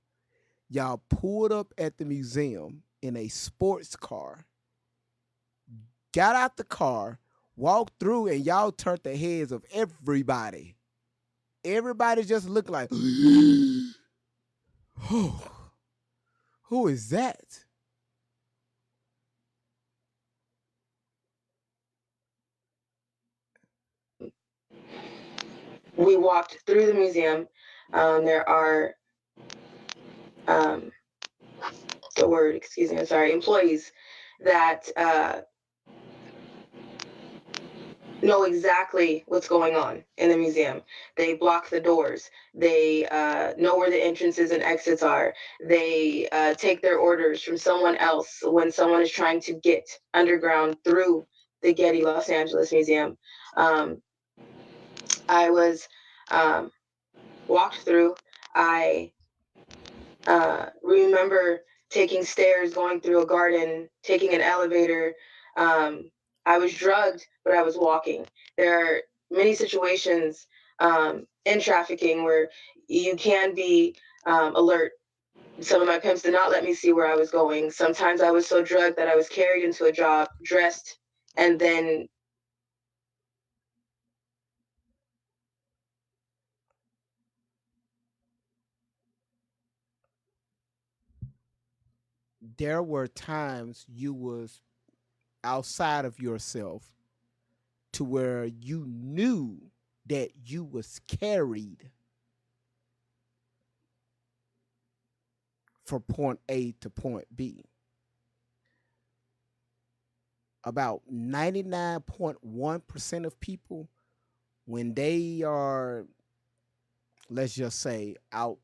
Y'all pulled up at the museum in a sports car, got out the car, walked through, and y'all turned the heads of everybody. Everybody just looked like, oh, who is that? We walked through the museum. There are employees that know exactly what's going on in the museum. They block the doors. They know where the entrances and exits are. They take their orders from someone else when someone is trying to get underground through the Getty Los Angeles Museum. I was walked through. I remember taking stairs, going through a garden, taking an elevator. I was drugged, but I was walking. There are many situations in trafficking where you can be alert. Some of my pimps did not let me see where I was going. Sometimes I was so drugged that I was carried into a job, dressed, and then There were times you was outside of yourself to where you knew that you was carried from point A to point B. About 99.1% of people, when they are, let's just say, out,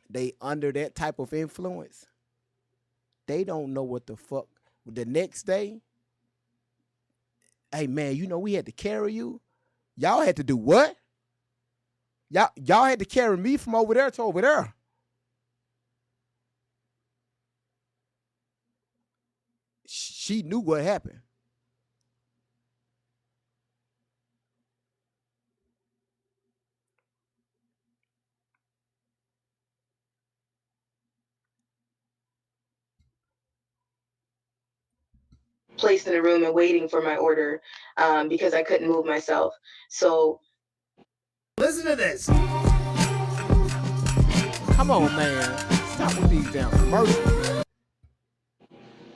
they under that type of influence, they don't know what the fuck. The next day, hey man, you know we had to carry you. Y'all had to do what? Y'all had to carry me from over there to over there. She knew what happened. placed in a room and waiting for my order because I couldn't move myself. So listen to this. Come on, man. Stop with these damn commercials.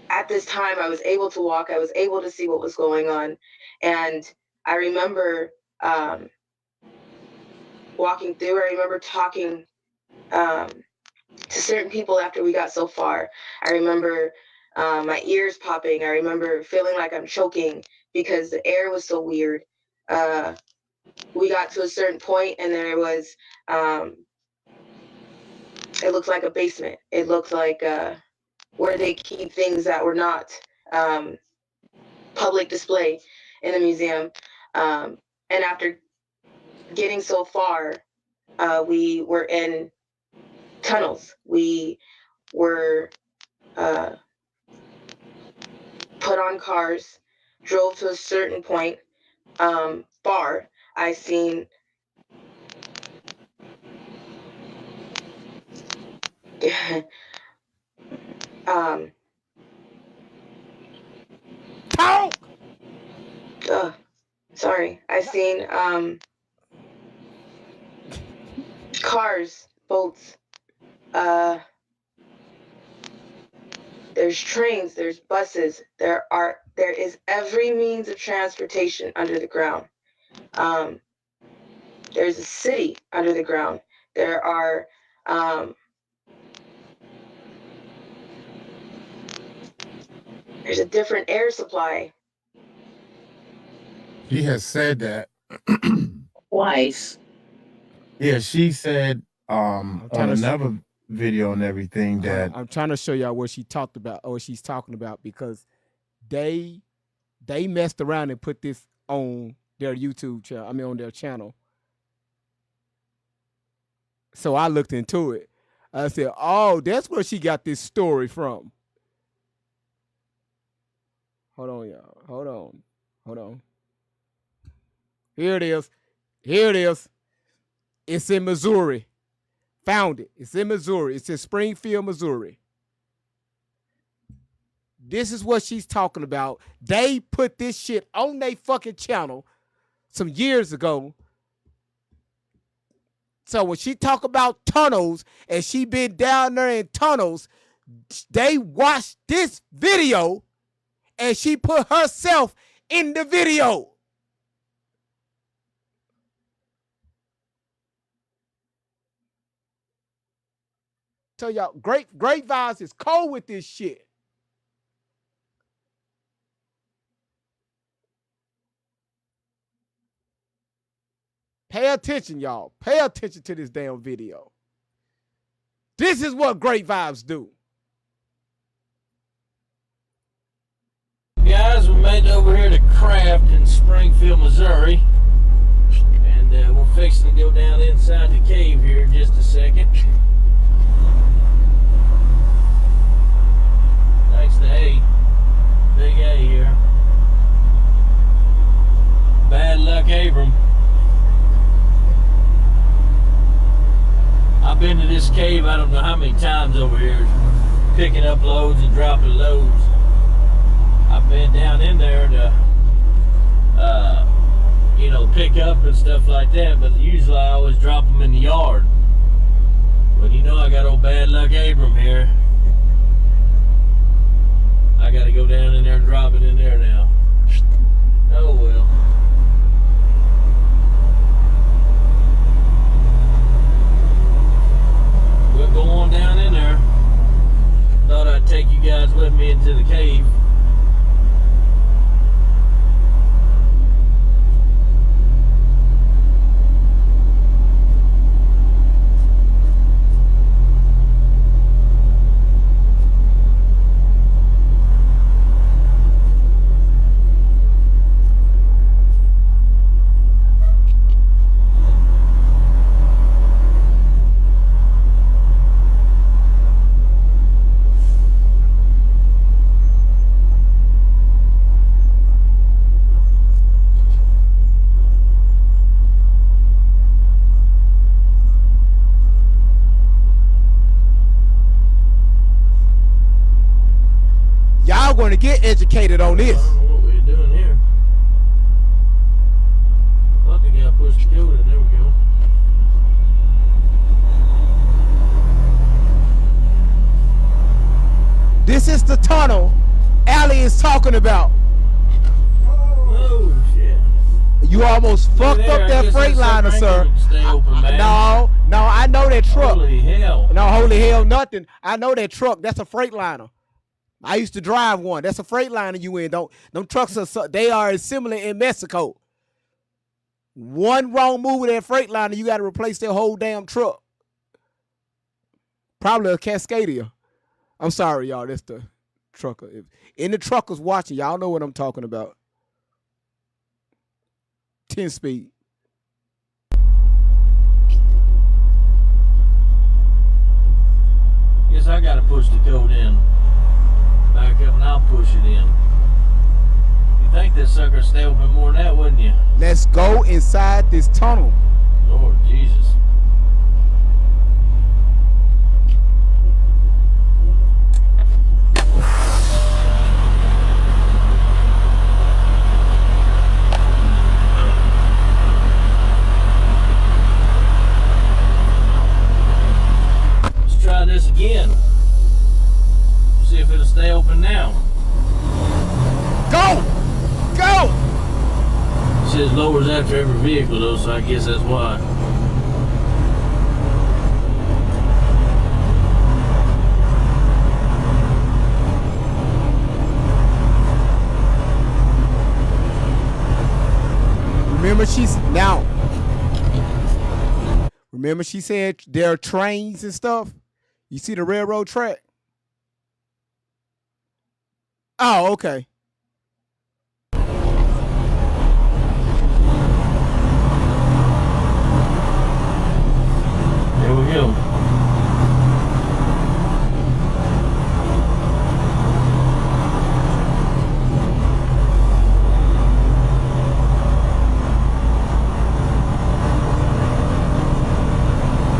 At this time, I was able to walk. I was able to see what was going on. And I remember walking through. I remember talking to certain people after we got so far. I remember my ears popping. I remember feeling like I'm choking because the air was so weird. We got to a certain point and there was, it looked like a basement. It looked like where they keep things that were not public display in the museum. And after getting so far, we were in tunnels. We were put on cars, drove to a certain point, far. I seen Talk. Sorry, I seen cars, boats. There's trains, there's buses. There is every means of transportation under the ground. There's a city under the ground. There are there's a different air supply. She has said that twice. Yeah, she said on another video and everything that I'm trying to show y'all what she talked about or what she's talking about because they messed around and put this on their YouTube channel. I mean on their channel. So I looked into it. I said, "Oh, that's where she got this story from." Hold on, y'all. Hold on. Here it is. Here it is. It's in Missouri. Found it. It's in Missouri. It's in Springfield, Missouri. This is what she's talking about. They put this shit on their fucking channel some years ago. So when she talk about tunnels and she been down there in tunnels, they watched this video and she put herself in the video. Tell y'all, great vibes is cold with this shit. Pay attention, y'all. Pay attention to this damn video. This is what great vibes do. Guys, we made it over here to Craft in Springfield, Missouri. And we're fixing to go down inside the cave here in just a second. Thanks to A. Big A here. Bad luck, Abram. I've been to this cave I don't know how many times over here, picking up loads and dropping loads. I've been down in there to, you know, pick up and stuff like that, but usually I always drop them in the yard. But you know I got old bad luck Abram here. I got to go down in there and drop it in there now. Oh well. We'll go on down in there. Thought I'd take you guys with me into the cave. Y'all going to get educated on this. I don't know what we're doing here. Thought the guy pushed the code in. There we go. This is the tunnel Allie is talking about. Oh shit. You almost fucked up that Freightliner, sir. No, I know that truck. Holy hell. No, holy hell, nothing. I know that truck. That's a Freightliner. I used to drive one. That's a Freightliner you in. Them trucks are they are similar in Mexico. One wrong move with that Freightliner, you got to replace their whole damn truck. Probably a Cascadia. I'm sorry, y'all. That's the trucker. If any truckers watching, y'all know what I'm talking about. 10 speed. Guess I gotta push the code in. Back up and I'll push it in. You think this sucker stay open more than that, wouldn't you? Let's go inside this tunnel. Lord Jesus. Let's try this again. See if it'll stay open now. Go! Go! It says lowers after every vehicle though, so I guess that's why. Remember she said there are trains and stuff? You see the railroad track? Oh, okay. There we go.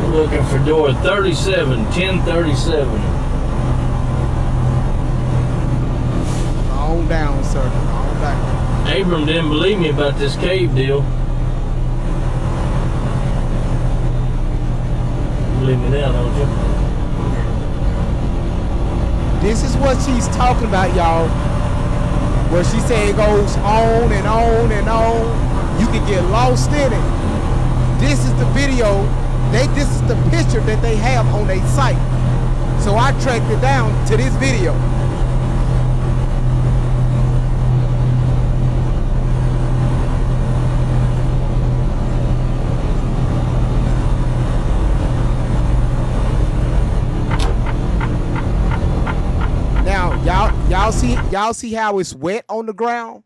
We're looking for door 37, 1037. On down, sir. On down. Abram didn't believe me about this cave deal. Believe me now, don't you? This is what she's talking about, y'all. Where she said it goes on and on and on. You can get lost in it. This is the video. This is the picture that they have on their site. So I tracked it down to this video. y'all see how it's wet on the ground?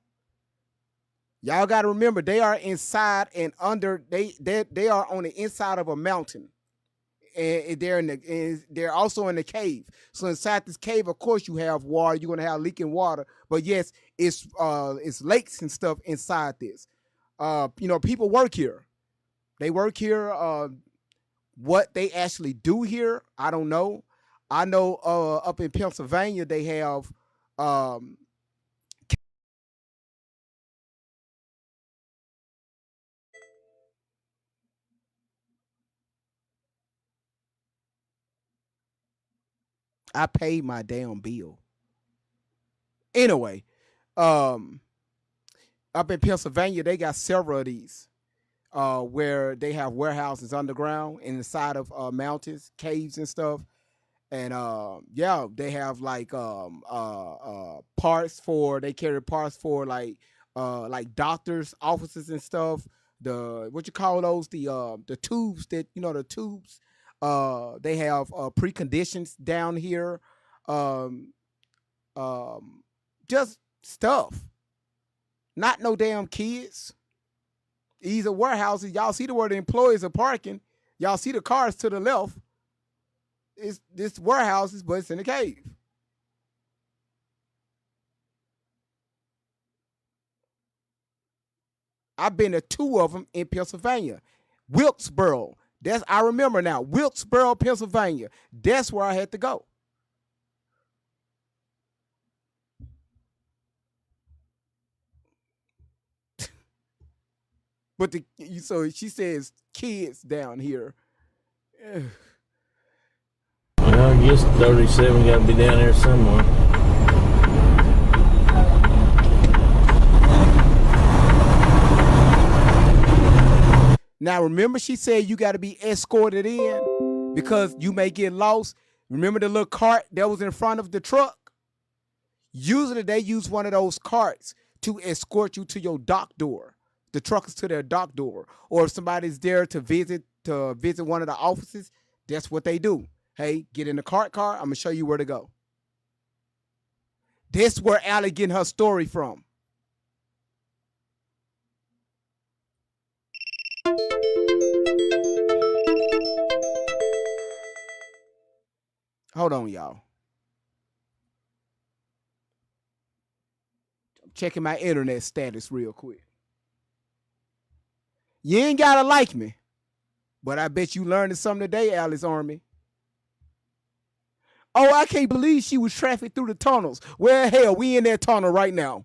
Y'all got to remember they are inside and under. They are on the inside of a mountain, and they're also in the cave. So inside this cave, of course, you have water. You're gonna have leaking water, but yes, it's lakes and stuff inside this. People work here. They work here. What they actually do here, I don't know. I know up in Pennsylvania they have. I paid my damn bill. Anyway, up in Pennsylvania, they got several of these where they have warehouses underground in the side of mountains, caves and stuff. And they have like parts for, they carry parts for like doctors' offices and stuff. The what you call those? The tubes that the tubes. They have preconditions down here. Just stuff. Not no damn kids. These are warehouses. Y'all see where the employees are parking. Y'all see the cars to the left. It's this warehouses, but it's in a cave. I've been to 2 of them in Pennsylvania. Wilkesboro. I remember now. Wilkesboro, Pennsylvania. That's where I had to go. But so she says kids down here. Well, I guess 37 got to be down there somewhere. Now, remember she said you got to be escorted in because you may get lost. Remember the little cart that was in front of the truck? Usually they use one of those carts to escort you to your dock door. The truck is to their dock door. Or if somebody's there to visit one of the offices, that's what they do. Hey, get in the car. I'm going to show you where to go. This where Allie getting her story from. Hold on, y'all. I'm checking my internet status real quick. You ain't gotta like me, but I bet you learned something today, Alice Army. Oh, I can't believe she was trafficked through the tunnels. Well, hell, we in that tunnel right now.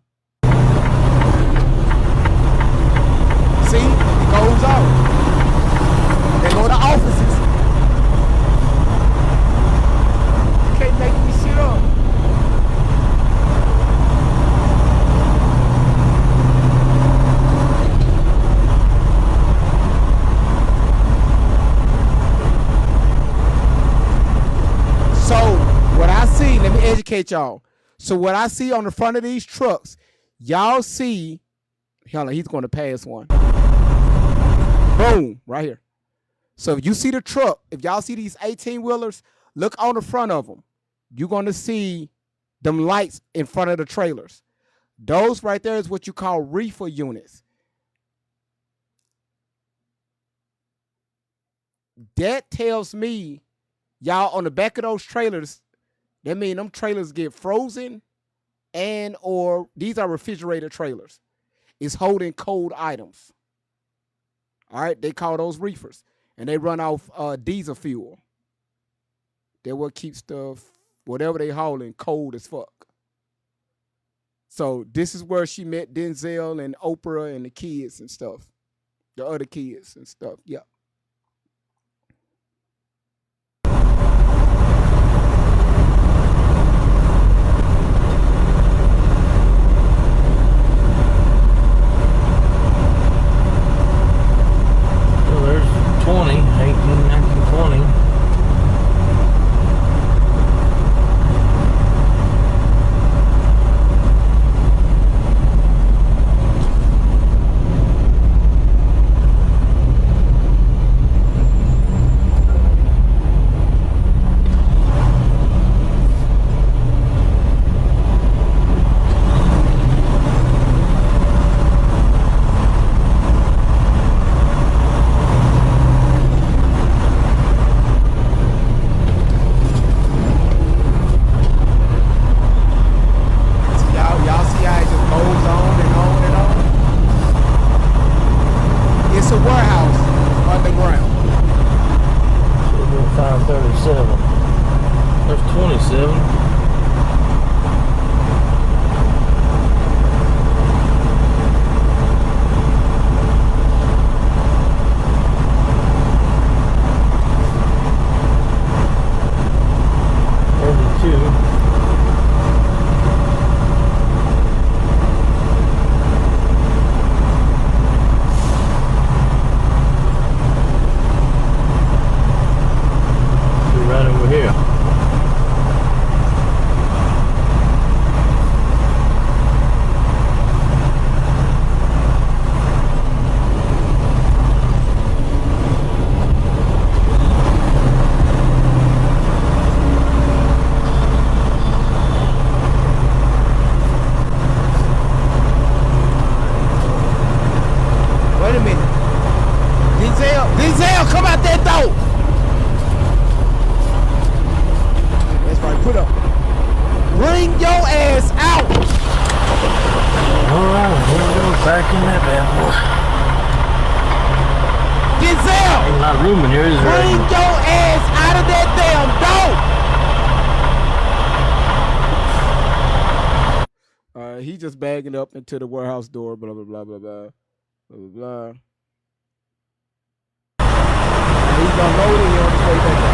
See, it goes on. They go to offices. You can't make me shit up. So what I see, let me educate y'all. So what I see on the front of these trucks, y'all see, hold on, he's going to pass one. Boom, right here. So if you see the truck, if y'all see these 18-wheelers, look on the front of them. You're going to see them lights in front of the trailers. Those right there is what you call reefer units. That tells me, y'all, on the back of those trailers, that mean them trailers get frozen and or these are refrigerator trailers. It's holding cold items. All right, they call those reefers. And they run off diesel fuel. They're what keeps stuff, whatever they hauling, cold as fuck. So this is where she met Denzel and Oprah and the kids and stuff. The other kids and stuff, yeah. Well, there's 20, 18, 19, 20. back in that bad boy. Giselle! Ain't a lot of room in here, is there? Bring your ass out of that damn door! He just bagging up into the warehouse door, blah, blah, blah, blah, blah, blah, blah, blah. And he's unloading on his way back up.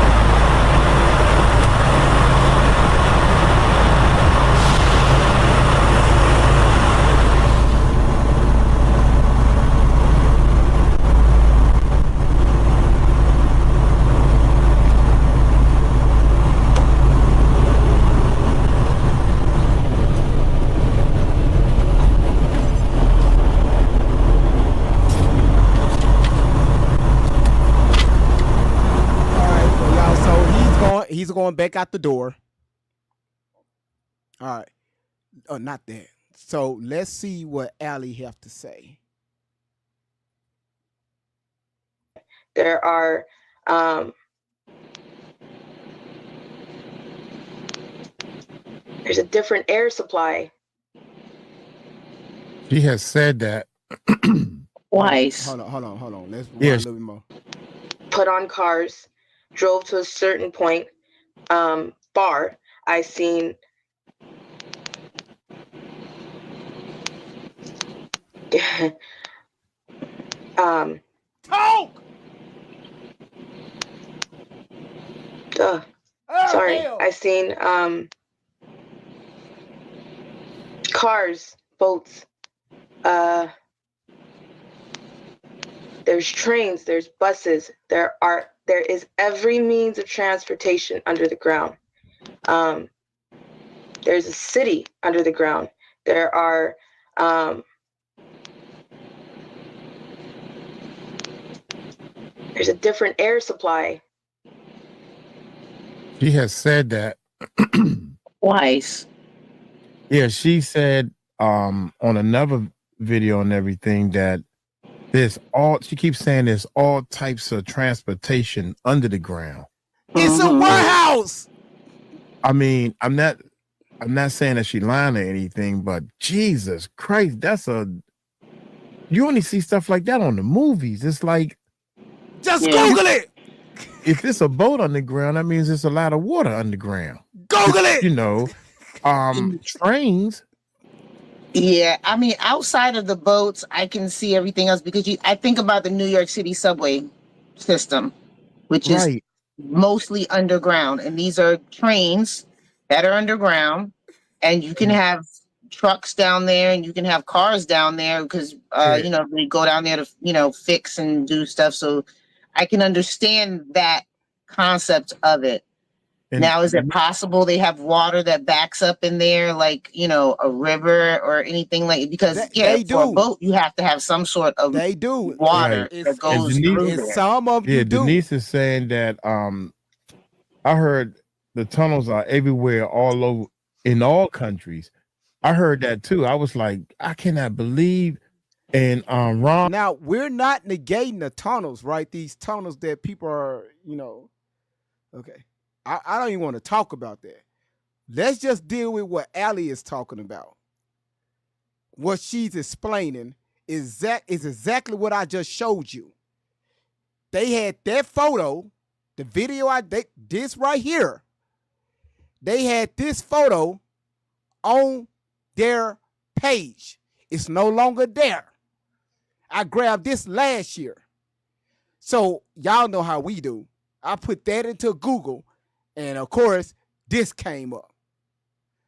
He's going back out the door. All right. Oh, not that. So let's see what Allie have to say. There are there's a different air supply. She has said that twice. Hold on. Let's rewind Yes. a little bit more. Put on cars, drove to a certain point, far. I seen Talk! Sorry. Hell. I seen cars, boats, there's trains, there's buses, there is every means of transportation under the ground. There's a city under the ground. There are there's a different air supply. she has said that Twice. Yeah, she said on another video and everything that she keeps saying there's all types of transportation under the ground. It's a warehouse. I mean, I'm not saying that she lying or anything, but Jesus Christ, you only see stuff like that on the movies. It's like, just Google it. If it's a boat underground, that means there's a lot of water underground. Google it. You know, trains. Yeah, I mean, outside of the boats, I can see everything else because I think about the New York City subway system, which is mostly underground. And these are trains that are underground, and you can have trucks down there and you can have cars down there because, you know, they go down there to, you know, fix and do stuff. So I can understand that concept of it. And now, is it possible they have water that backs up in there, like, you know, a river or anything like? Because they for a boat, you have to have some sort of water that goes through there. Some of you do. Denise is saying that I heard the tunnels are everywhere, all over, in all countries. I heard that too. I was like, I cannot believe. And Ron, now we're not negating the tunnels, right? These tunnels that people are, you know, okay. I don't even want to talk about that. Let's just deal with what Allie is talking about. What she's explaining is exactly what I just showed you. They had that photo, the video this right here. They had this photo on their page. It's no longer there. I grabbed this last year. So y'all know how we do. I put that into Google. And of course, this came up.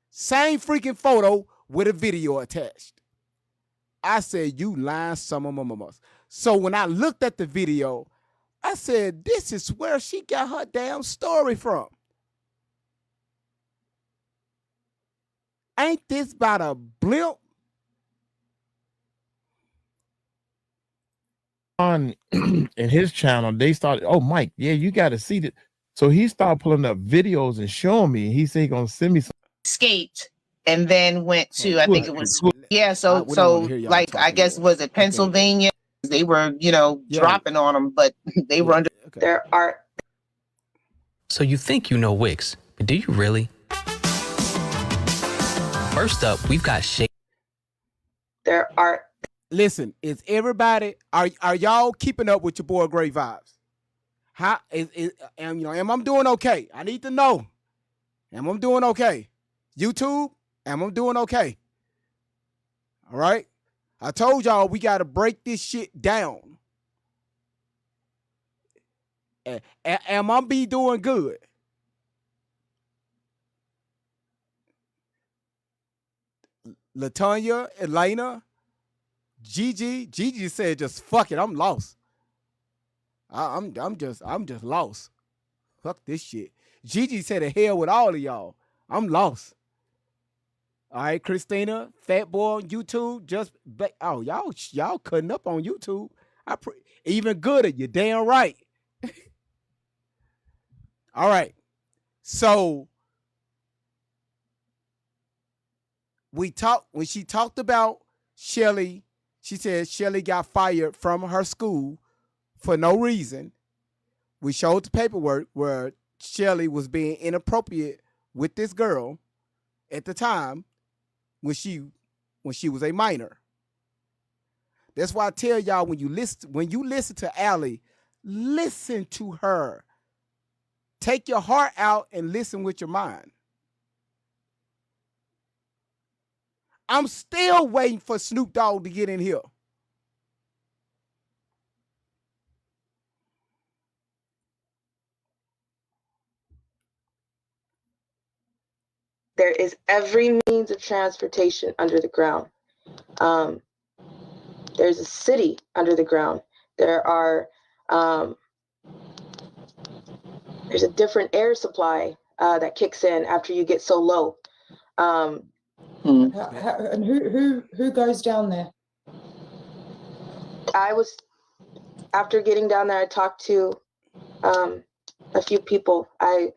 Same freaking photo with a video attached. I said, you lying some of them. So when I looked at the video, I said, this is where she got her damn story from. Ain't this about a blimp? On in his channel, they started, oh, Mike, yeah, you got to see that. So he started pulling up videos and showing me. He said he's gonna send me some. Escaped and then went to, I think it was, so like, I guess, was it Pennsylvania? They were, you know, dropping on them, but they were under. There are. So you think you know Wix, but do you really? First up, we've got Shake. There are. Listen, is everybody are y'all keeping up with your boy Great Vibes? How am I doing okay? I need to know. Am I doing okay? YouTube, am I doing okay? All right. I told y'all we got to break this shit down. Am I be doing good? Latonya, Elena, Gigi said just fuck it. I'm lost. I'm just lost. Fuck this shit. Gigi said the hell with all of y'all. I'm lost. All right, Christina, Fat Boy on YouTube. Y'all cutting up on YouTube. Even gooder. You're damn right. All right. So when she talked about Shelly, she said Shelly got fired from her school for no reason. We showed the paperwork where Shelly was being inappropriate with this girl at the time when she was a minor. That's why I tell y'all when you listen to Allie, listen to her. Take your heart out and listen with your mind. I'm still waiting for Snoop Dogg to get in here. There is every means of transportation under the ground. There's a city under the ground. There's a different air supply that kicks in after you get so low. And who goes down there? After getting down there, I talked to a few people. I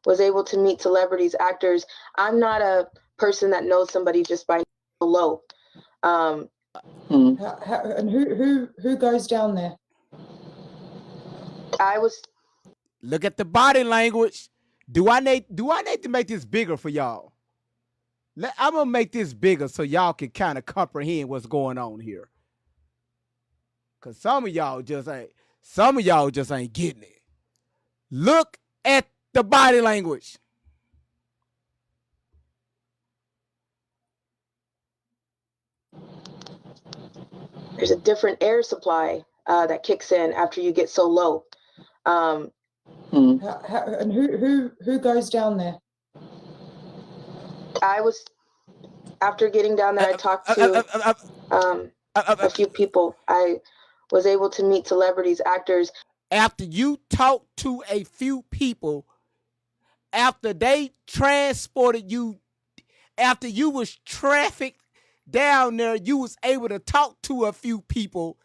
was able to meet celebrities, actors. I'm not a person that knows somebody just by low. And who goes down there? Look at the body language. Do I need to make this bigger for y'all? I'm gonna make this bigger so y'all can kind of comprehend what's going on here. Cause some of y'all just ain't getting it. Look at the body language. There's a different air supply that kicks in after you get so low. And who goes down there? After getting down there, I talked to a few people. I was able to meet celebrities, actors. After you talk to a few people, after they transported you, after you was trafficked down there, you was able to talk to a few people.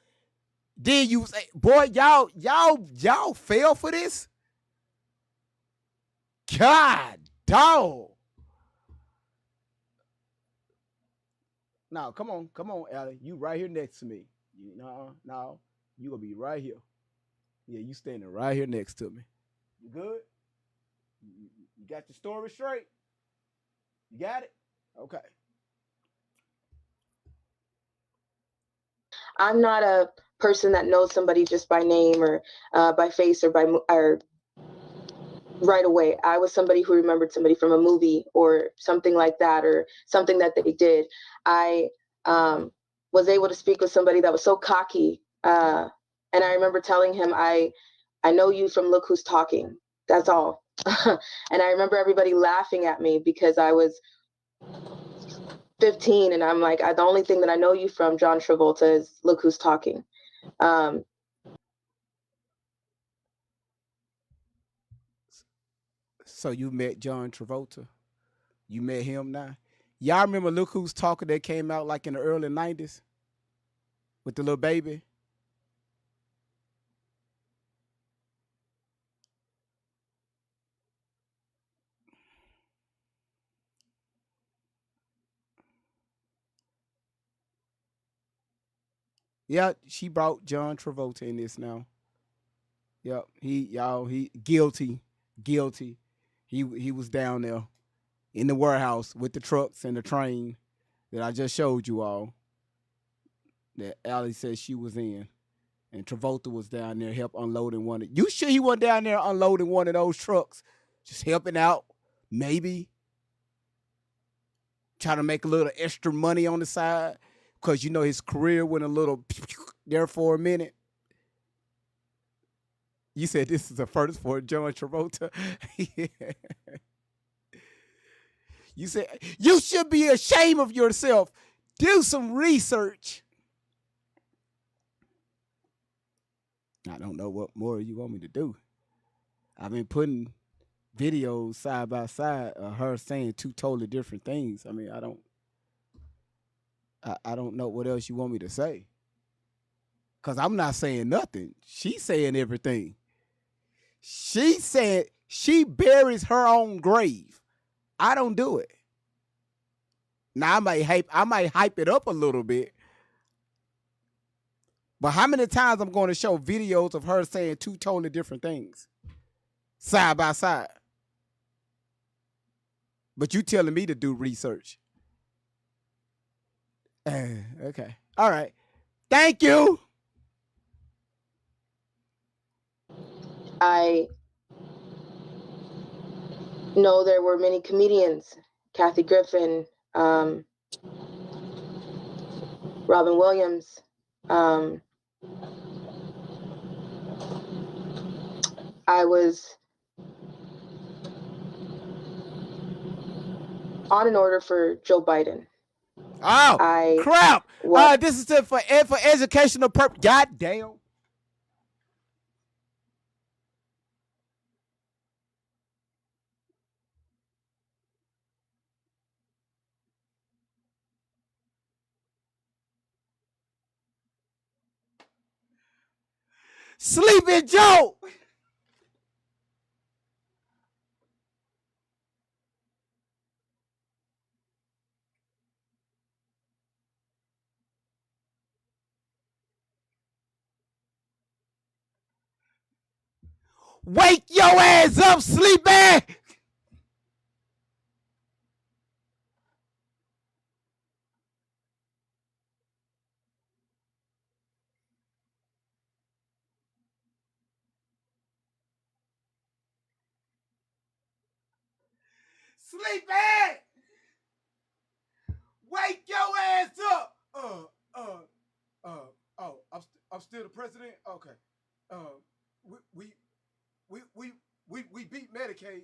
Then you say, boy, y'all fell for this? God, dog. Now, come on, Allie. You right here next to me. No, you gonna be right here. Yeah, you standing right here next to me. You good? You got your story straight? You got it? Okay. I'm not a person that knows somebody just by name or by face or right away. I was somebody who remembered somebody from a movie or something like that, or something that they did. I was able to speak with somebody that was so cocky, and I remember telling him, I know you from Look Who's Talking. That's all. And I remember everybody laughing at me because I was 15, and I'm like, the only thing that I know you from, John Travolta, is Look Who's Talking. So you met John Travolta. You met him now. Y'all remember Look Who's Talking that came out like in the early 90s with the little baby? Yeah, she brought John Travolta in this now. Yep, he guilty. He was down there in the warehouse with the trucks and the train that I just showed you all. that Allie said she was in. And Travolta was down there help unloading one. You sure he wasn't down there unloading one of those trucks? Just helping out, maybe. Trying to make a little extra money on the side. Because, you know, his career went a little there for a minute. You said this is a first for John Travolta. Yeah. You said, you should be ashamed of yourself. Do some research. I don't know what more you want me to do. I've been putting videos side by side of her saying two totally different things. I mean, I don't know what else you want me to say. Because I'm not saying nothing. She's saying everything. She said she buries her own grave. I don't do it. Now I might hype it up a little bit. But how many times I'm going to show videos of her saying two totally different things side by side? But you telling me to do research. Okay. All right. Thank you. I know there were many comedians, Kathy Griffin, Robin Williams, I was on an order for Joe Biden. Oh, crap. This is for educational purpose. God damn. Sleepy Joe. Wake your ass up, Sleepy. Sleepy. Wake your ass up. I'm still the president. Okay. We beat Medicaid.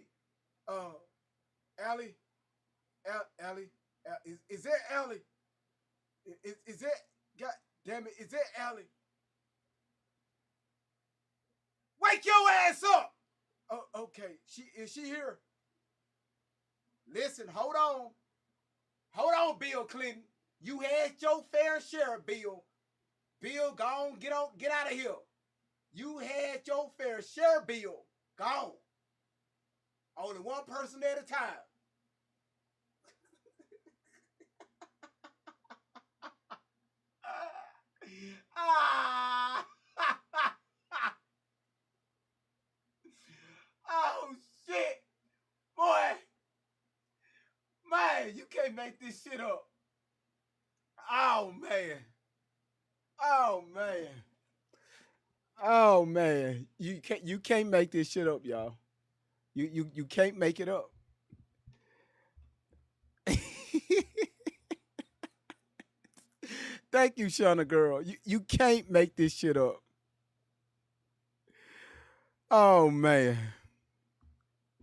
Allie, is that Allie? Is that, God damn it, is that Allie? Wake your ass up. Oh, okay. Is she here? Listen, hold on, Bill Clinton. You had your fair share, Bill. Bill, go on, get out of here. You had your fair share, Bill. Gone. Only one person at a time. Oh, shit. Boy. Man, you can't make this shit up. Oh, man. Oh, man. Oh, man. You can't make this shit up, y'all. You can't make it up. Thank you, Shauna girl. You can't make this shit up. Oh, man.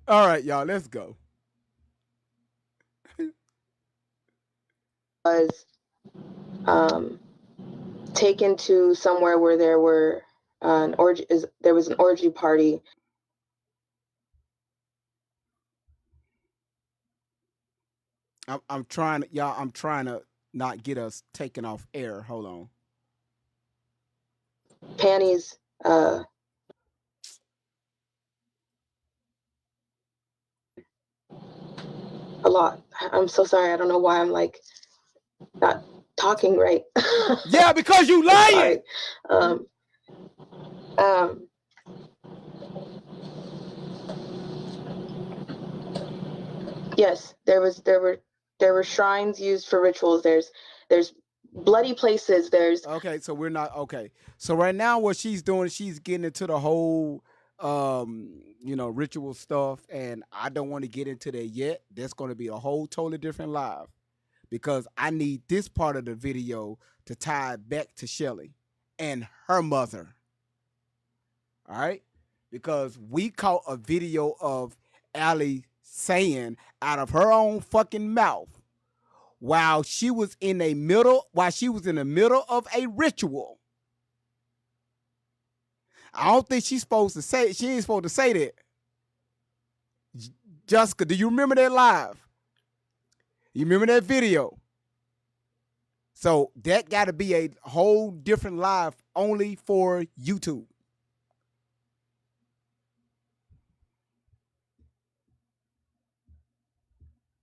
All right, y'all, let's go. Was taken to somewhere where there were there was an orgy party. I'm trying to not get us taken off air. Hold on. Panties. A lot. I'm so sorry. I don't know why I'm like not talking right. Yeah, because you lying. Yes, there were shrines used for rituals. There's bloody places. There's okay. So we're not okay. So right now, what she's doing, she's getting into the whole, ritual stuff, and I don't want to get into that yet. That's going to be a whole totally different live because I need this part of the video to tie it back to Shelly and her mother. All right, because we caught a video of Allie saying out of her own fucking mouth while she was in the middle of a ritual. I don't think she's supposed to say she ain't supposed to say that. Jessica, do you remember that live? You remember that video? So that got to be a whole different live only for YouTube.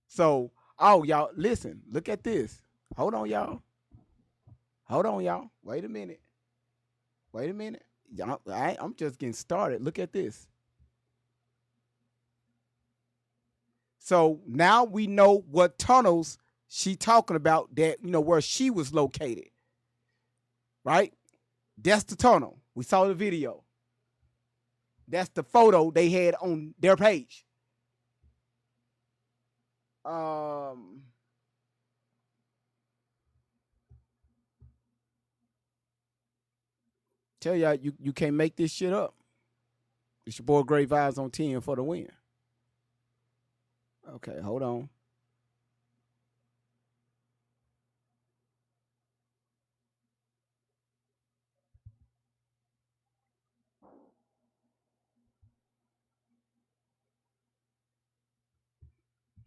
So, y'all, listen, look at this. Hold on, y'all. Wait a minute. Y'all, I'm just getting started. Look at this. So now we know what tunnels she talking about that, where she was located. Right? That's the tunnel. We saw the video. That's the photo they had on their page. Tell y'all you can't make this shit up. It's your boy Great Vibes on 10 for the win. Okay, hold on.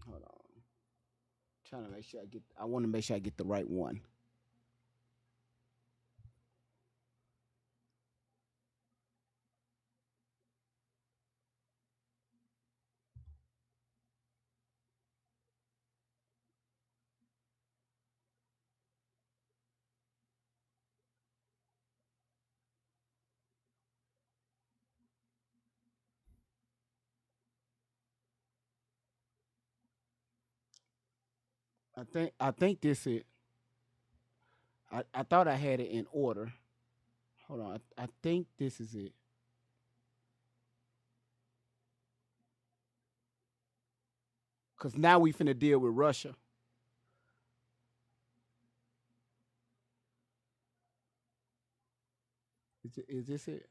Hold on. Trying to make sure I want to make sure I get the right one. I think this is. I thought I had it in order. Hold on. I think this is it. Cause now we finna deal with Russia. Is this it?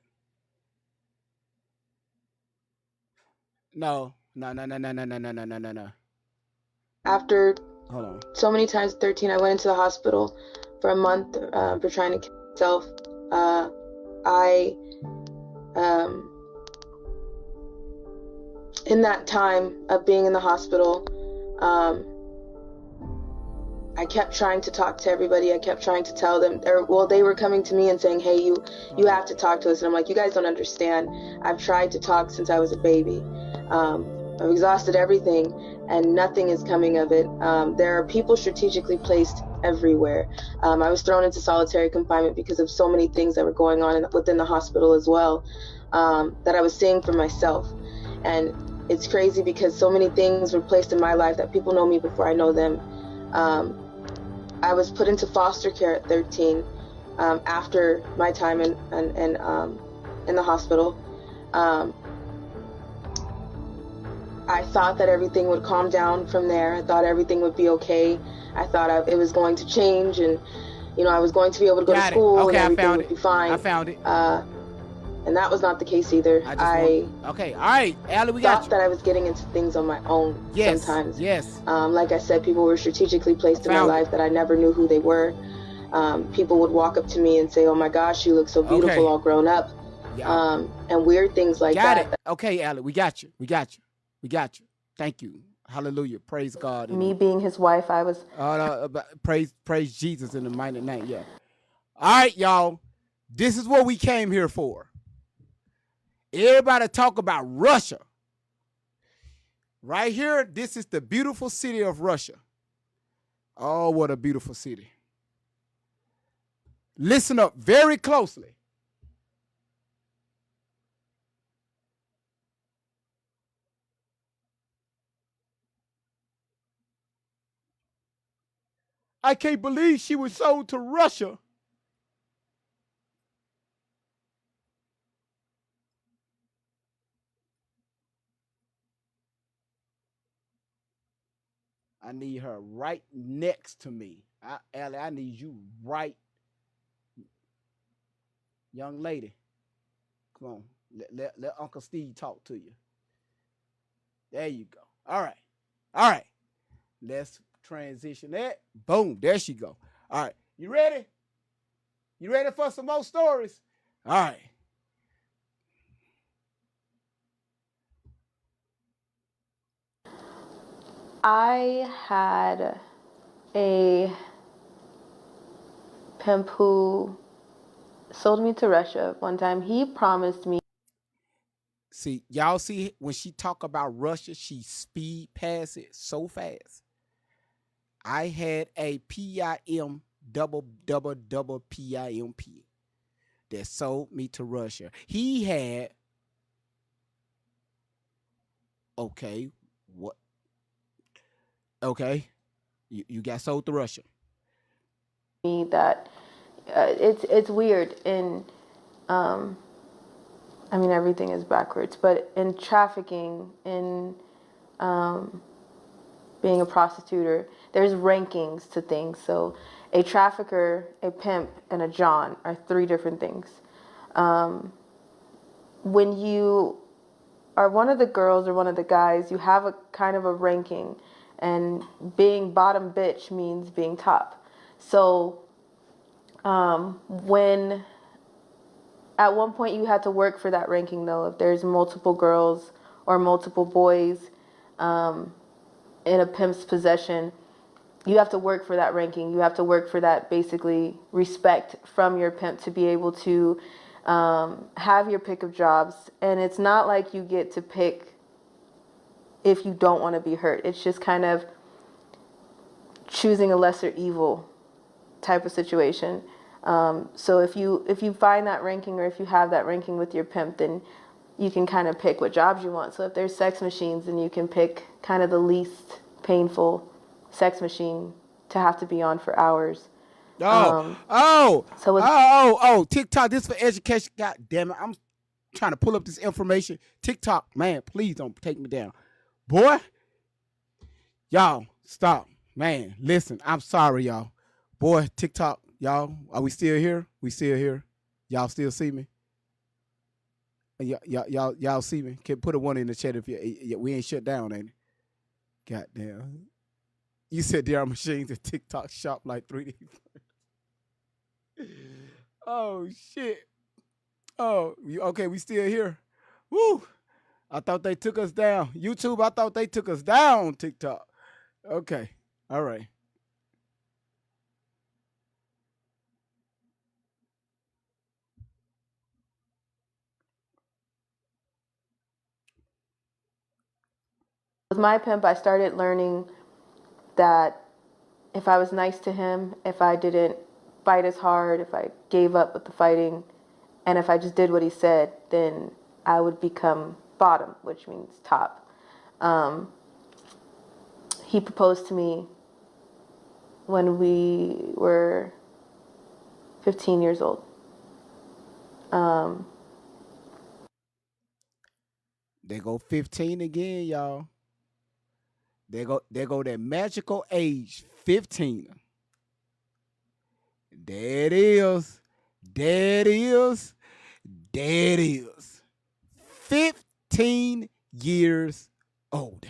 No. after Hold on. so many times 13, I went into the hospital for a month for trying to kill myself. In that time of being in the hospital, I kept trying to talk to everybody. I kept trying to tell them, they were coming to me and saying, hey, you have to talk to us. And I'm like, you guys don't understand. I've tried to talk since I was a baby. I've exhausted everything and nothing is coming of it. There are people strategically placed everywhere. I was thrown into solitary confinement because of so many things that were going on within the hospital as well, that I was seeing for myself. And it's crazy because so many things were placed in my life that people know me before I know them. I was put into foster care at 13 after my time in the hospital. I thought that everything would calm down from there. I thought everything would be okay. I thought it was going to change, and I was going to be able to go to school, okay, and everything would it. be fine. I found it. And that was not the case either. Okay, all right, Allie, we got you. That I was getting into things on my own sometimes. Yes. Like I said, people were strategically placed in my life that I never knew who they were. People would walk up to me and say, "Oh my gosh, you look so beautiful, all grown up," and weird things like that. Got it. Okay, Allie, we got you. Thank you. Hallelujah. Praise God. Me being his wife, I was. Praise Jesus in the mighty name. Yeah. All right, y'all. This is what we came here for. Everybody talk about Russia. Right here, this is the beautiful city of Russia. Oh, what a beautiful city. Listen up very closely. I can't believe she was sold to Russia. I need her right next to me. Allie, I need you right. Young lady, come on. Let Uncle Steve talk to you. There you go. All right. All right. Let's transition that. Boom. There she go. All right. You ready? You ready for some more stories? All right. I had a pimp who sold me to Russia one time. He promised me. See, y'all see when she talk about Russia, she speed past it so fast. I had a PIM double PIMP that sold me to Russia. He had, okay, what? Okay, you got sold to Russia. That it's weird in I mean everything is backwards, but in trafficking, in being a prostitute, there's rankings to things. So a trafficker, a pimp, and a John are three different things. When you are one of the girls or one of the guys, you have a kind of a ranking, and being bottom bitch means being top. So when at one point you had to work for that ranking, though, if there's multiple girls or multiple boys in a pimp's possession, you have to work for that ranking. You have to work for that, basically, respect from your pimp to be able to have your pick of jobs. And it's not like you get to pick if you don't want to be hurt. It's just kind of choosing a lesser evil type of situation. So if you find that ranking, or if you have that ranking with your pimp, then you can kind of pick what jobs you want. So if there's sex machines, then you can pick kind of the least painful sex machine to have to be on for hours. TikTok, this for education. God damn it. I'm trying to pull up this information. TikTok, man, please don't take me down. Boy, y'all, stop. Man, listen, I'm sorry, y'all. Boy, TikTok, y'all, are we still here? We still here? Y'all still see me? Y'all see me? Can put a one in the chat if we ain't shut down, ain't it? Goddamn. You said there are machines at TikTok shop like 3D. Oh shit. Oh, okay, we still here. Woo. I thought they took us down. YouTube, I thought they took us down. TikTok. Okay. All right. With my pimp, I started learning that if I was nice to him, if I didn't fight as hard, if I gave up with the fighting, and if I just did what he said, then I would become bottom, which means top. He proposed to me when we were 15 years old. They go 15 again, y'all. They go that magical age, 15. There it is. There it is. There it is. 15 years old.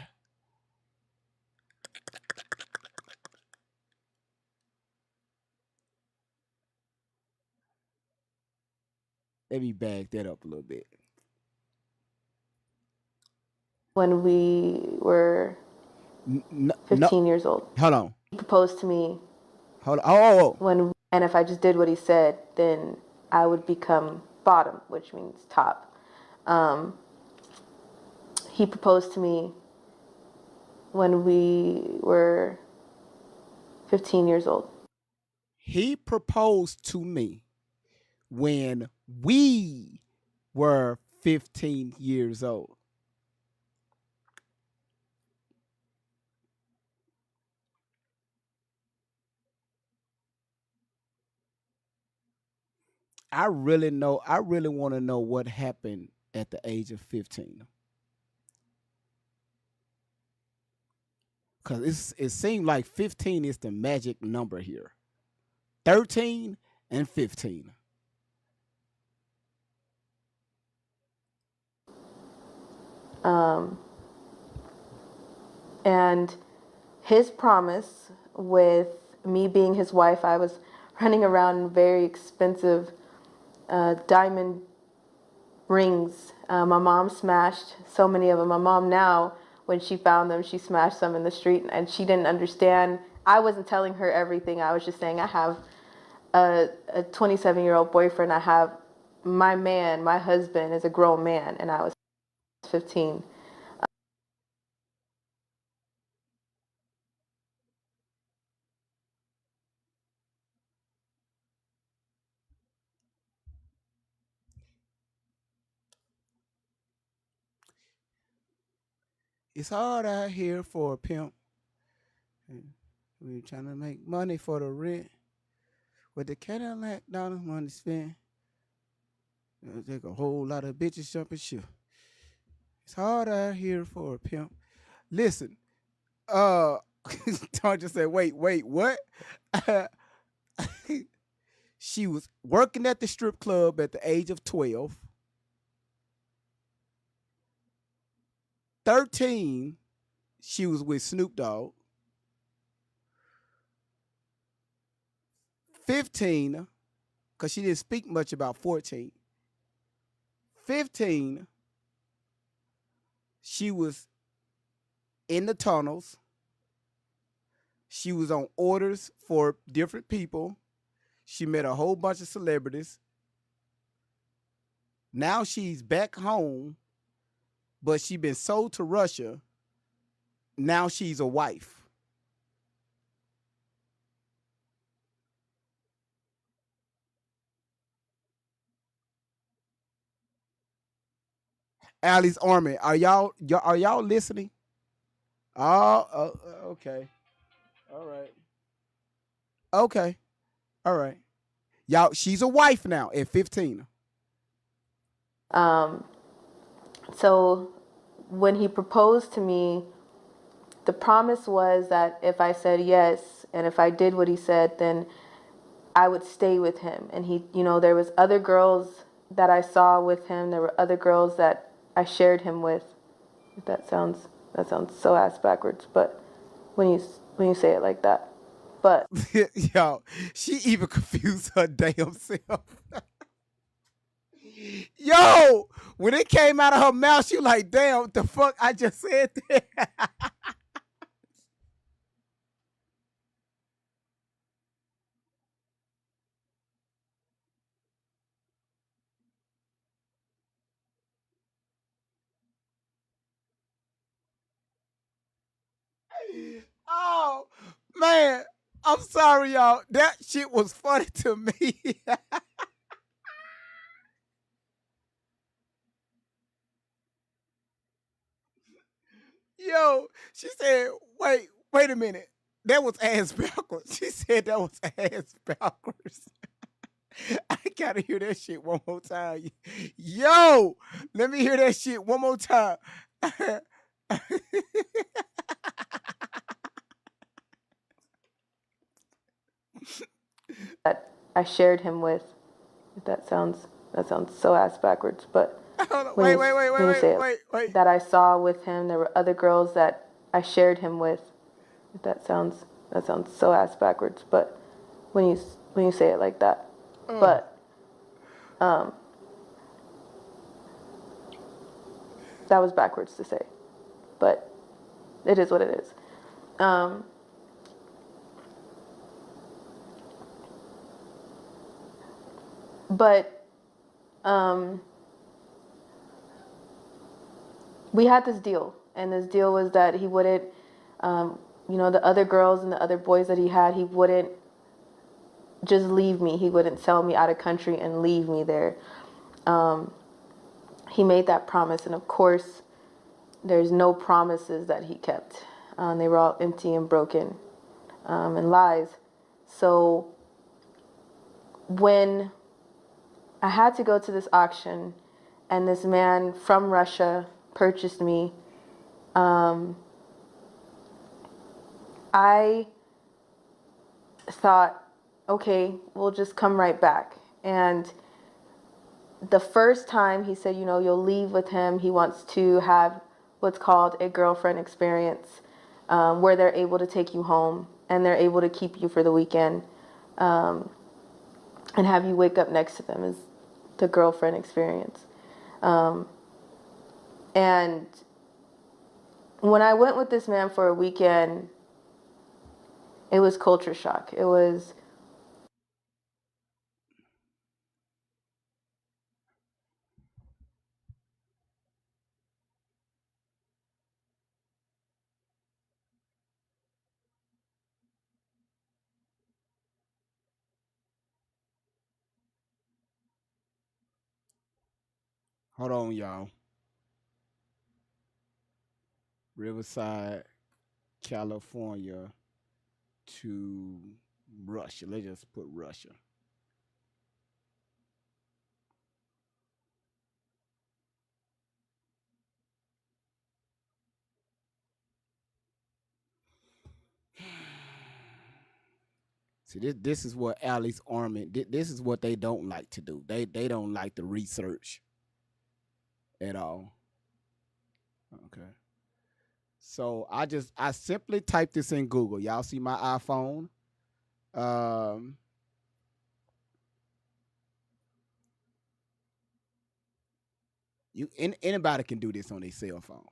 Let me back that up a little bit. When we were 15 years old. Hold on. He proposed to me. Hold on. And if I just did what he said, then I would become bottom, which means top. He proposed to me when we were 15 years old. He proposed to me when we were 15 years old. I really want to know what happened at the age of 15. Because it seemed like 15 is the magic number here. 13 and 15. And his promise with me being his wife, I was running around in very expensive diamond rings. My mom smashed so many of them. My mom now, when she found them, she smashed some in the street, and she didn't understand. I wasn't telling her everything. I was just saying I have a 27-year-old boyfriend. I have my man, my husband is a grown man, and I was 15. It's hard out here for a pimp. We're trying to make money for the rent. With the Cadillac dollars money spent, it'll take a whole lot of bitches jumping ship. It's hard out here for a pimp. Listen, Tom just said, wait, what? She was working at the strip club at the age of 12. 13, she was with Snoop Dogg. 15, because she didn't speak much about 14. 15, she was in the tunnels. She was on orders for different people. She met a whole bunch of celebrities. Now she's back home, but she's been sold to Russia. Now she's a wife. Allie's Army, are y'all listening? Oh, okay. All right. Okay. All right. Y'all, she's a wife now at 15. So when he proposed to me, the promise was that if I said yes and if I did what he said, then I would stay with him. And he, there was other girls that I saw with him. There were other girls that I shared him with. That sounds so ass backwards, but when you say it like that. But yo, she even confused her damn self. Yo, when it came out of her mouth, she like, damn, what the fuck I just said that. Oh man, I'm sorry, y'all. That shit was funny to me. Yo, she said, wait a minute. That was ass backwards. She said that was ass backwards. I gotta hear that shit one more time. Yo, let me hear that shit one more time. that I shared him with. That sounds so ass backwards, but wait. That I saw with him, there were other girls that I shared him with. That sounds so ass backwards, but when you say it like that. But that was backwards to say. But it is what it is. We had this deal, and this deal was that he wouldn't, the other girls and the other boys that he had, he wouldn't just leave me. He wouldn't sell me out of country and leave me there. He made that promise, and of course, there's no promises that he kept. They were all empty and broken and lies. So when I had to go to this auction, and this man from Russia purchased me. I thought, okay, we'll just come right back. And the first time he said, you'll leave with him. He wants to have what's called a girlfriend experience, where they're able to take you home and they're able to keep you for the weekend, and have you wake up next to them is the girlfriend experience. And when I went with this man for a weekend, it was culture shock. It was Hold on, y'all. Riverside, California to Russia. Let's just put Russia. See, this is what Alice Army. This is what they don't like to do. They don't like to research at all. Okay. So I simply typed this in Google. Y'all see my iPhone. Anybody can do this on their cell phone.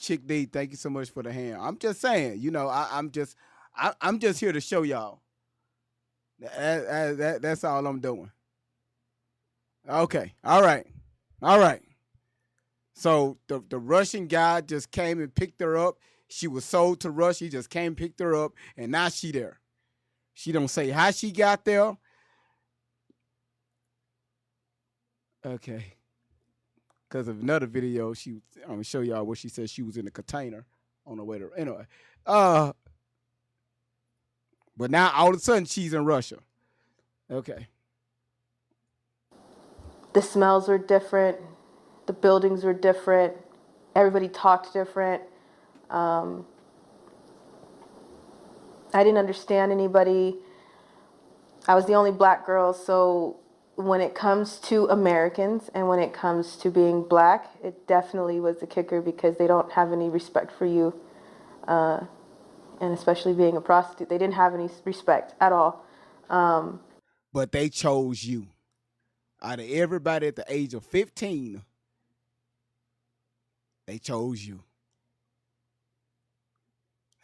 Chick D, thank you so much for the hand. I'm just saying, I'm just here to show y'all. That's all I'm doing. Okay. All right. So the Russian guy just came and picked her up. She was sold to Russia. He just came, picked her up, and now she there. She don't say how she got there. Okay. Because of another video, I'm gonna show y'all where she said she was in a container on the way to. Anyway, but now all of a sudden she's in Russia. Okay. the smells were different, the buildings were different, everybody talked different. I didn't understand anybody. I was the only black girl, so when it comes to Americans and when it comes to being black, it definitely was the kicker because they don't have any respect for you, and especially being a prostitute. They didn't have any respect at all. But they chose you. Out of everybody at the age of 15, they chose you.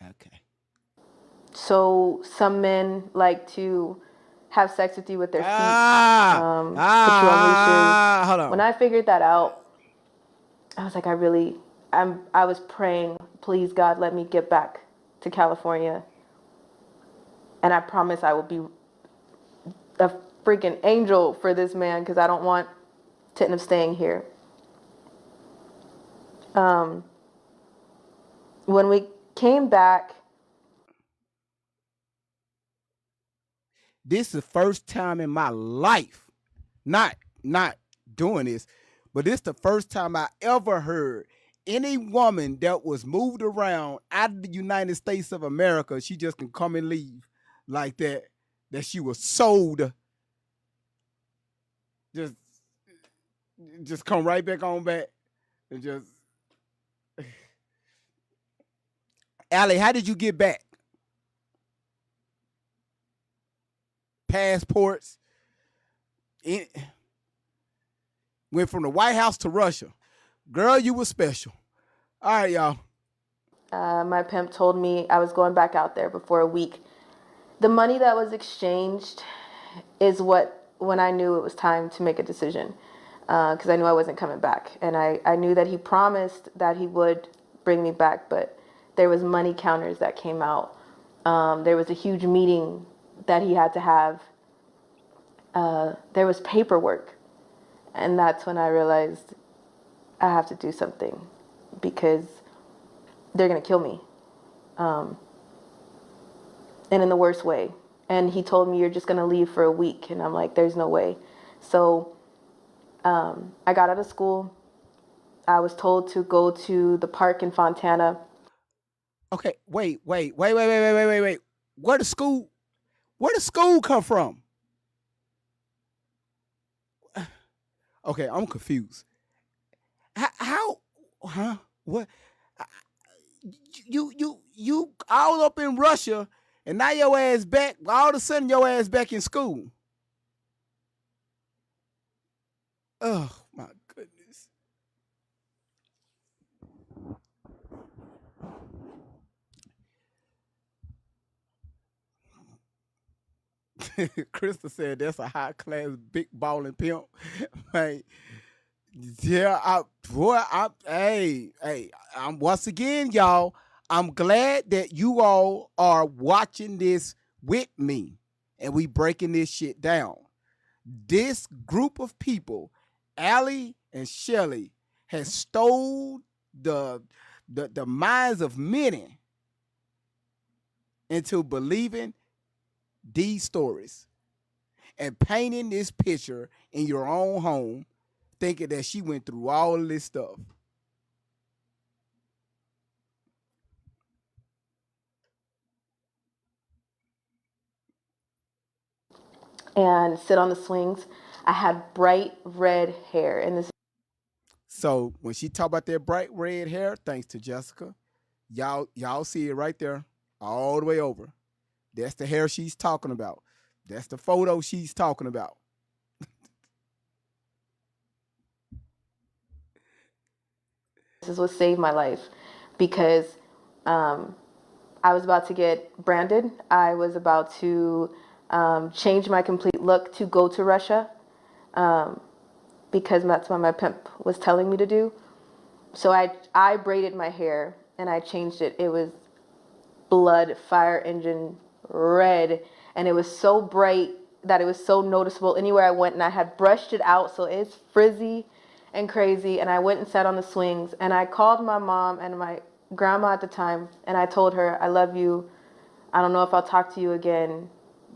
Okay. So some men like to have sex with you with their feet, put you on leashes. Hold on. When I figured that out, I was like, I was praying, please God, let me get back to California. And I promise I will be a freaking angel for this man because I don't want to end up staying here. When we came back, this is the first time in my life, not doing this, but this is the first time I ever heard any woman that was moved around out of the United States of America, she just can come and leave like that she was sold. Just come right back on back and just. Allie, how did you get back? Passports. Went from the White House to Russia. Girl, you were special. All right, y'all. My pimp told me I was going back out there before a week. The money that was exchanged is when I knew it was time to make a decision, because I knew I wasn't coming back. And I knew that he promised that he would bring me back, but there was money counters that came out. There was a huge meeting that he had to have, there was paperwork. And that's when I realized I have to do something because they're going to kill me. And in the worst way. And he told me, you're just going to leave for a week. And I'm like, there's no way. So I got out of school. I was told to go to the park in Fontana. Okay, wait. Where the school come from? Okay, I'm confused. How huh? What? You all up in Russia, and now your ass back. All of a sudden, your ass back in school. Oh my goodness. Krista said that's a high class big balling pimp. Man, yeah, I'm once again, y'all. I'm glad that you all are watching this with me, and we breaking this shit down. This group of people, Allie and Shelly, has stole the minds of many into believing these stories and painting this picture in your own home, thinking that she went through all of this stuff. And sit on the swings. I had bright red hair. And this. So when she talk about that bright red hair, thanks to Jessica, y'all see it right there, all the way over. That's the hair she's talking about. That's the photo she's talking about. This is what saved my life because I was about to get branded. I was about to change my complete look to go to Russia because that's what my pimp was telling me to do. So I braided my hair and I changed it. It was blood fire engine red, and it was so bright that it was so noticeable anywhere I went, and I had brushed it out so it's frizzy and crazy. And I went and sat on the swings, and I called my mom and my grandma at the time, and I told her, I love you. I don't know if I'll talk to you again,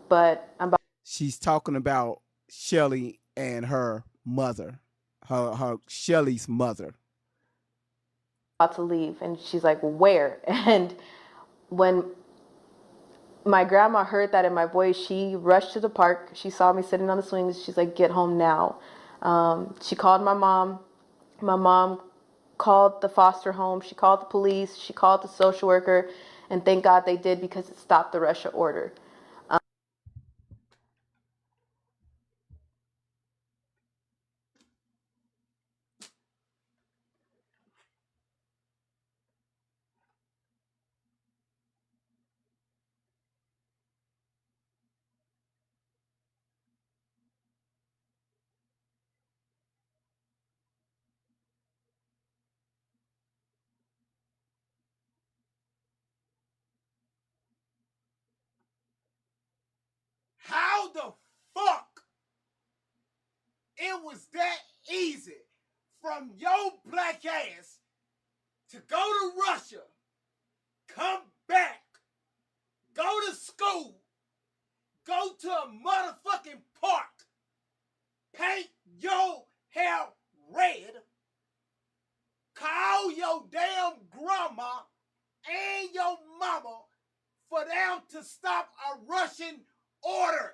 but I'm about. She's talking about Shelly and her mother, her Shelly's mother. About to leave. And she's like, where? And when my grandma heard that in my voice, she rushed to the park. She saw me sitting on the swings. She's like, get home now. She called my mom. My mom called the foster home. She called the police. She called the social worker. And thank God they did because it stopped the Russia order. How the fuck it was that easy from your black ass to go to Russia, come back, go to school, go to a motherfucking park, paint your hair red, call your damn grandma and your mama for them to stop a Russian order?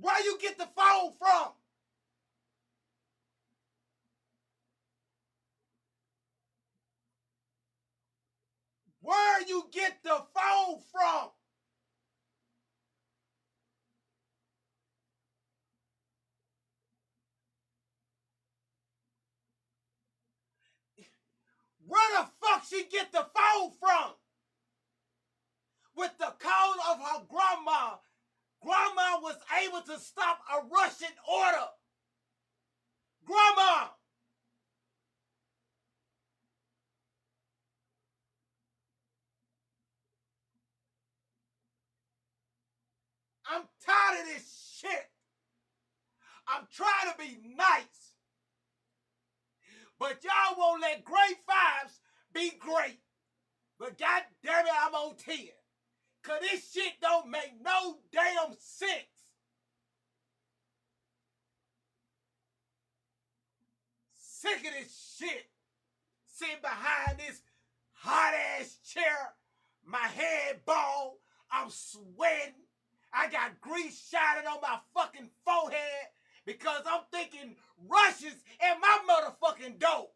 Where you get the phone from? Where you get the phone from? Where the fuck she get the phone from? With the call of her grandma, grandma was able to stop a Russian order. Grandma! I'm tired of this shit. I'm trying to be nice. But y'all won't let grade 5s be great. But god damn it, I'm on 10. Cause this shit don't make no damn sense. Sick of this shit. Sitting behind this hot ass chair. My head bald. I'm sweating. I got grease shining on my fucking forehead because I'm thinking Russians at my motherfucking door.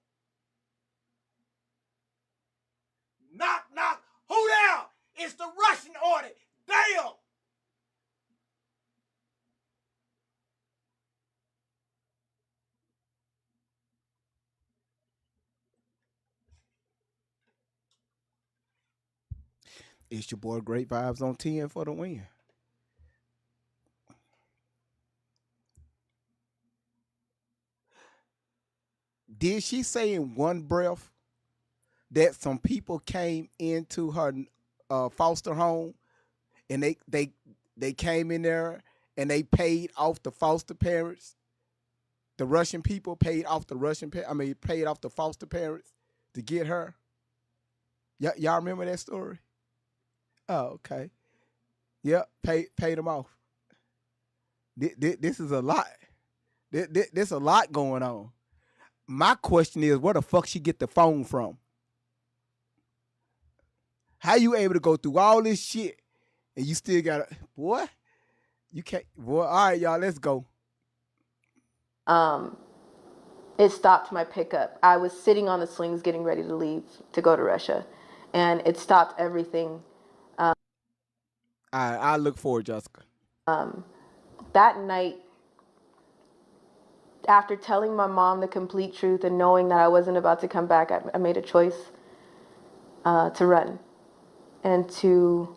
Knock, knock. Who there? It's the Russian order. Damn. It's your boy Great Vibes on 10 for the win. Did she say in one breath that some people came into her foster home and they came in there and they paid off the foster parents? The Russian people paid off the paid off the foster parents to get her. Y'all remember that story? Oh, okay. Yep, paid them off. This is a lot. There's a lot going on. My question is, where the fuck she get the phone from? How you able to go through all this shit and you still got boy? You can't. Boy, all right, y'all, let's go. It stopped my pickup. I was sitting on the slings getting ready to leave to go to Russia, and it stopped everything. All right, I look forward, Jessica. That night, after telling my mom the complete truth and knowing that I wasn't about to come back, I made a choice to run and to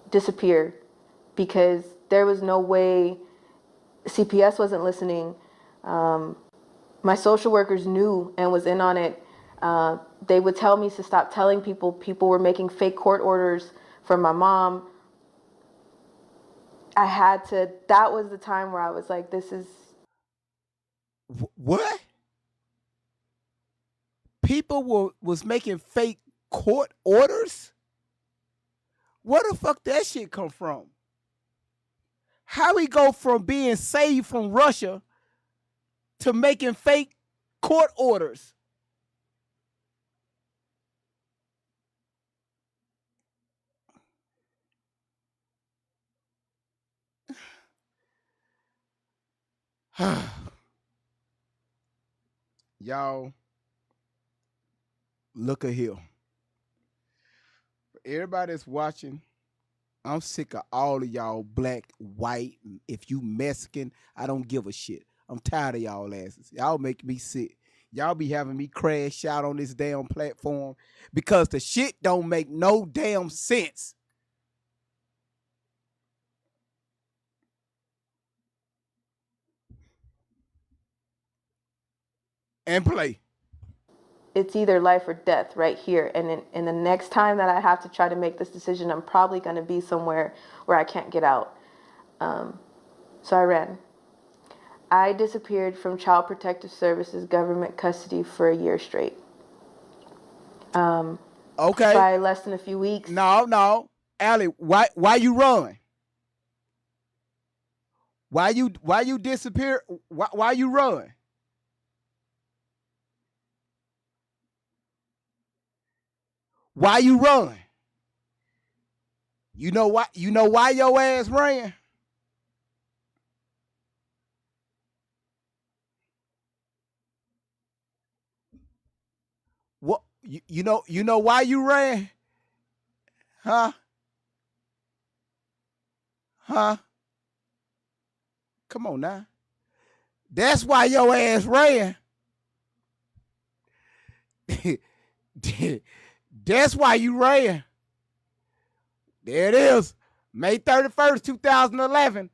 disappear because there was no way. CPS wasn't listening. My social workers knew and was in on it. They would tell me to stop telling people. People were making fake court orders for my mom. I had to, that was the time where I was like, this is... What? People was making fake court orders? Where the fuck that shit come from? How we go from being saved from Russia to making fake court orders? Y'all, look at here. For everybody that's watching, I'm sick of all of y'all black, white. If you Mexican, I don't give a shit. I'm tired of y'all asses. Y'all make me sick. Y'all be having me crash out on this damn platform because the shit don't make no damn sense. And play. It's either life or death right here. And in the next time that I have to try to make this decision, I'm probably going to be somewhere where I can't get out. So I ran. I disappeared from Child Protective Services government custody for a year straight. Okay. By less than a few weeks. No. Allie, why you run? Why you disappear? Why you run? Why you run? You know why your ass ran? What you know why you ran? Huh? Come on now. That's why your ass ran. That's why you ran. There it is. May 31st, 2011.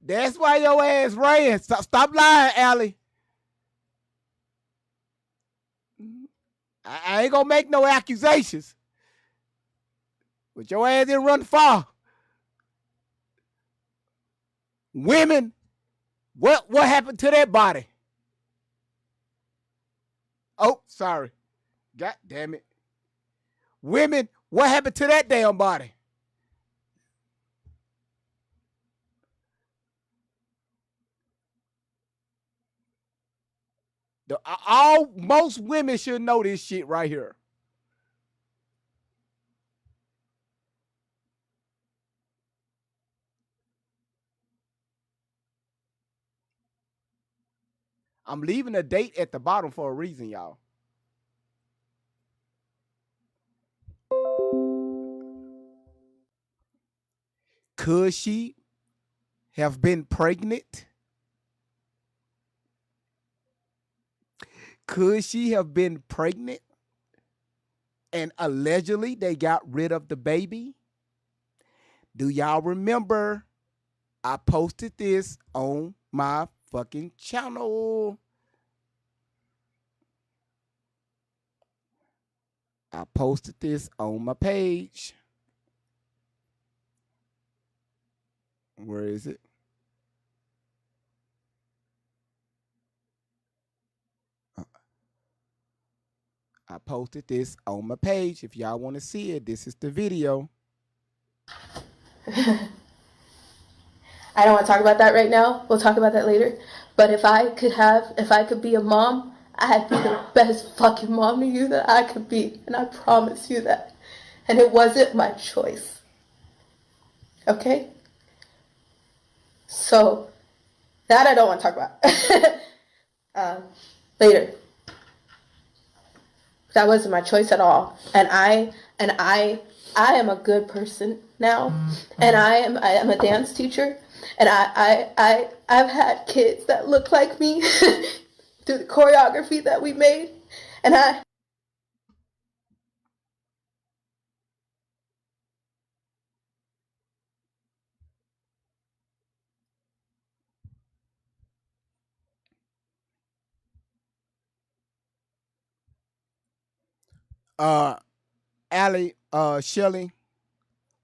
That's why your ass ran. Stop lying, Allie. I ain't gonna make no accusations. But your ass didn't run far. Women, what happened to that body? Oh, sorry. God damn it. Women, what happened to that damn body? Most women should know this shit right here. I'm leaving a date at the bottom for a reason, y'all. Could she have been pregnant? Could she have been pregnant and allegedly they got rid of the baby? Do y'all remember I posted this on my fucking channel? I posted this on my page. Where is it? I posted this on my page. If y'all want to see it, this is the video. I don't want to talk about that right now. We'll talk about that later. But if I could be a mom, I'd be the best fucking mom to you that I could be. And I promise you that. And it wasn't my choice. Okay? So, that I don't want to talk about. Later. That wasn't my choice at all. And I am a good person now. And I am a dance teacher. And I've had kids that look like me through the choreography that we made. And Allie, Shelly.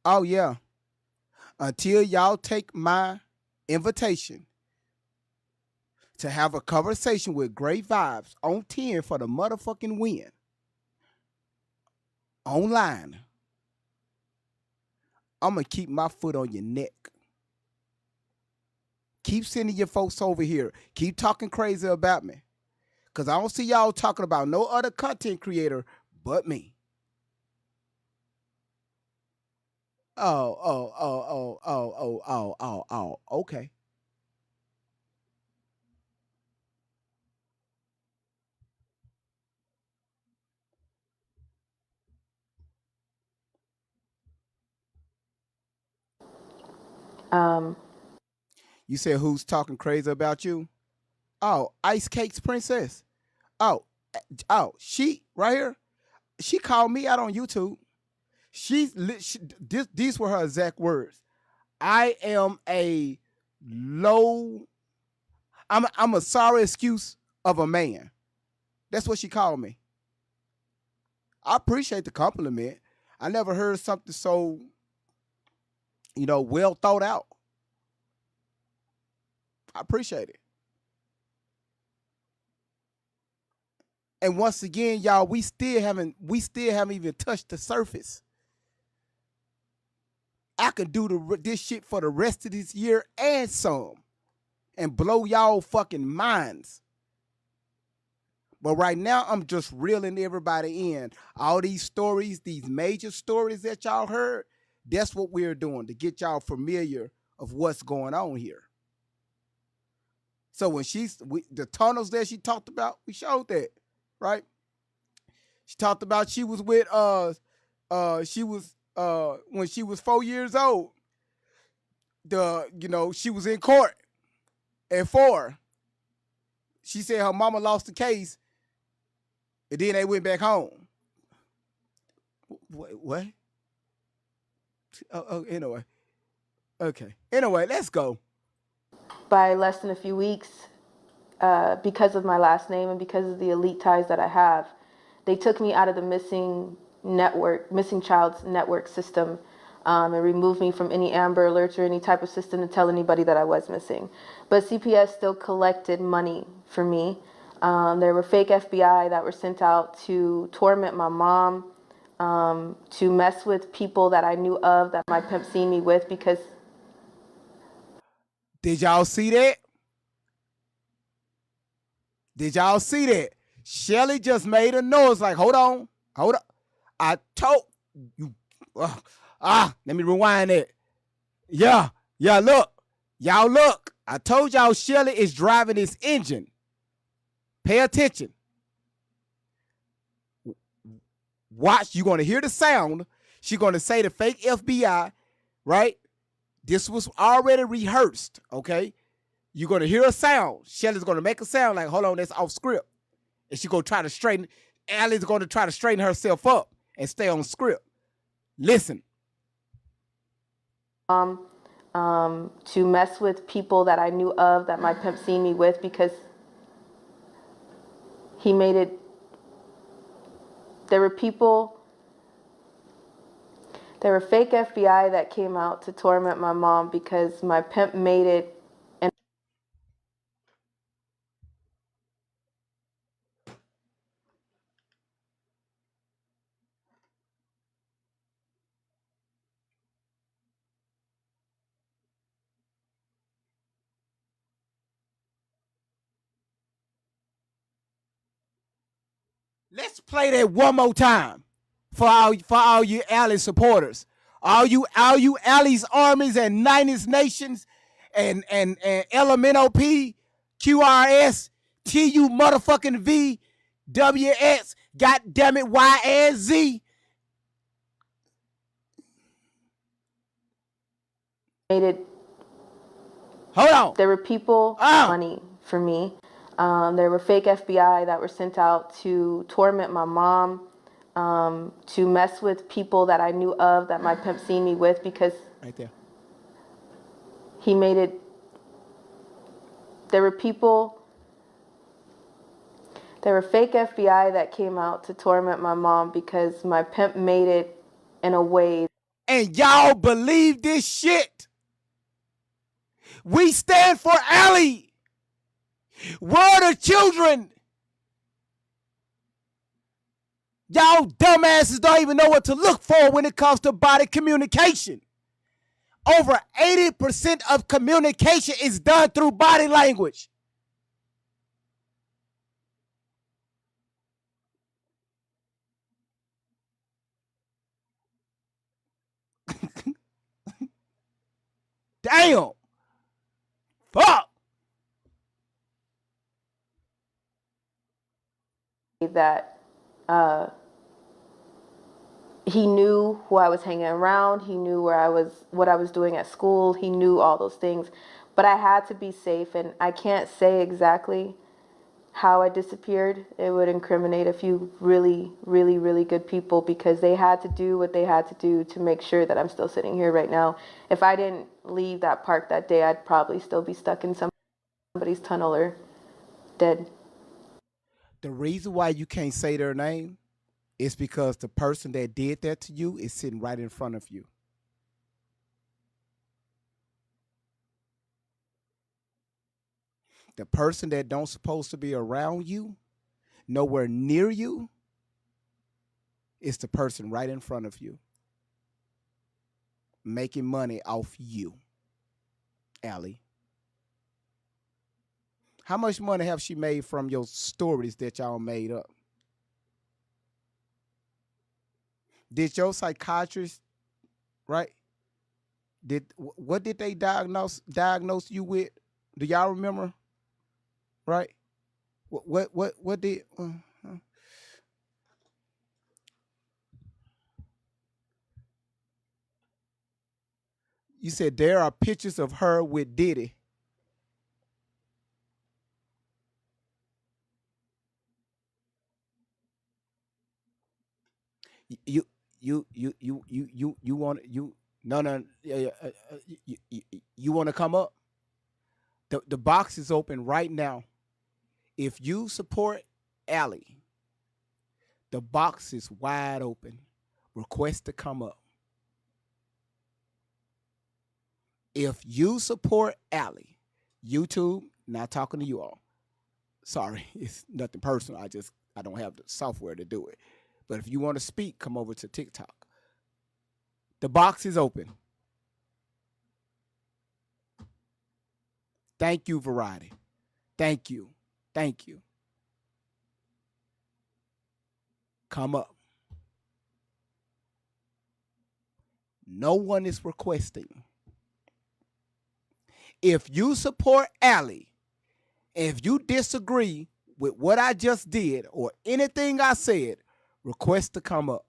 Oh yeah. Until y'all take my invitation to have a conversation with Great Vibes on 10 for the motherfucking win. Online. I'm going to keep my foot on your neck. Keep sending your folks over here. Keep talking crazy about me. Because I don't see y'all talking about no other content creator but me. Oh, okay. You said who's talking crazy about you? Oh, Ice Cakes Princess. Oh, she right here. She called me out on YouTube. These were her exact words. I am a low. I'm a sorry excuse of a man. That's what she called me. I appreciate the compliment. I never heard something so, well thought out. I appreciate it. And once again, y'all, we still haven't even touched the surface. I can do this shit for the rest of this year and some, and blow y'all fucking minds. But right now, I'm just reeling everybody in. All these stories, these major stories that y'all heard, that's what we're doing to get y'all familiar of what's going on here. So when the tunnels that she talked about, we showed that, right? She talked about she was with when she was 4 years old. She was in court at 4. She said her mama lost the case, and then they went back home. What? Oh, anyway. Okay. Anyway, let's go. by less than a few weeks, because of my last name and because of the elite ties that I have, they took me out of the missing child's network system and removed me from any Amber Alerts or any type of system to tell anybody that I was missing. But CPS still collected money for me. There were fake FBI that were sent out to torment my mom, to mess with people that I knew of that my pimp seen me with because... Did y'all see that? Did y'all see that? Shelly just made a noise like, hold on. I told you. Let me rewind it. Yeah, look. Y'all look. I told y'all Shelly is driving this engine. Pay attention. Watch, you're going to hear the sound. She's going to say the fake FBI, right? This was already rehearsed, okay? You're going to hear a sound. Shelly's going to make a sound like, hold on, that's off script. And she's going to try to straighten, Allie's going to try to straighten herself up and stay on script. Listen. To mess with people that I knew of that my pimp seen me with because he made it... There were fake FBI that came out to torment my mom because my pimp made it. And let's play that one more time for all you Allie supporters. All you Allie's armies and 90s nations and LMNOP, QRS, TU motherfucking V, WX, goddammit, Y and Z. made it... Hold on. There were people money for me. There were fake FBI that were sent out to torment my mom, to mess with people that I knew of that my pimp seen me with because right there. He made it... There were fake FBI that came out to torment my mom because my pimp made it in a way. And y'all believe this shit? We stand for Allie. We're the children. Y'all dumbasses don't even know what to look for when it comes to body communication. Over 80% of communication is done through body language. Damn. Fuck. That he knew who I was hanging around. He knew what I was doing at school. He knew all those things. But I had to be safe, and I can't say exactly how I disappeared. It would incriminate a few really, really, really good people because they had to do what they had to do to make sure that I'm still sitting here right now. If I didn't leave that park that day, I'd probably still be stuck in somebody's tunnel or dead. The reason why you can't say their name is because the person that did that to you is sitting right in front of you. The person that don't supposed to be around you, nowhere near you, is the person right in front of you, making money off you, Allie. How much money have she made from your stories that y'all made up? Did your psychiatrist, right? What did they diagnose you with? Do y'all remember? Right? What did? You said there are pictures of her with Diddy. You want you no you want to come up? The box is open right now. If you support Allie, the box is wide open. Request to come up. If you support Allie, YouTube, not talking to you all. Sorry, it's nothing personal. I don't have the software to do it. But if you want to speak, come over to TikTok. The box is open. Thank you, Variety. Thank you. Thank you. Come up. No one is requesting. If you support Allie, if you disagree with what I just did or anything I said, request to come up.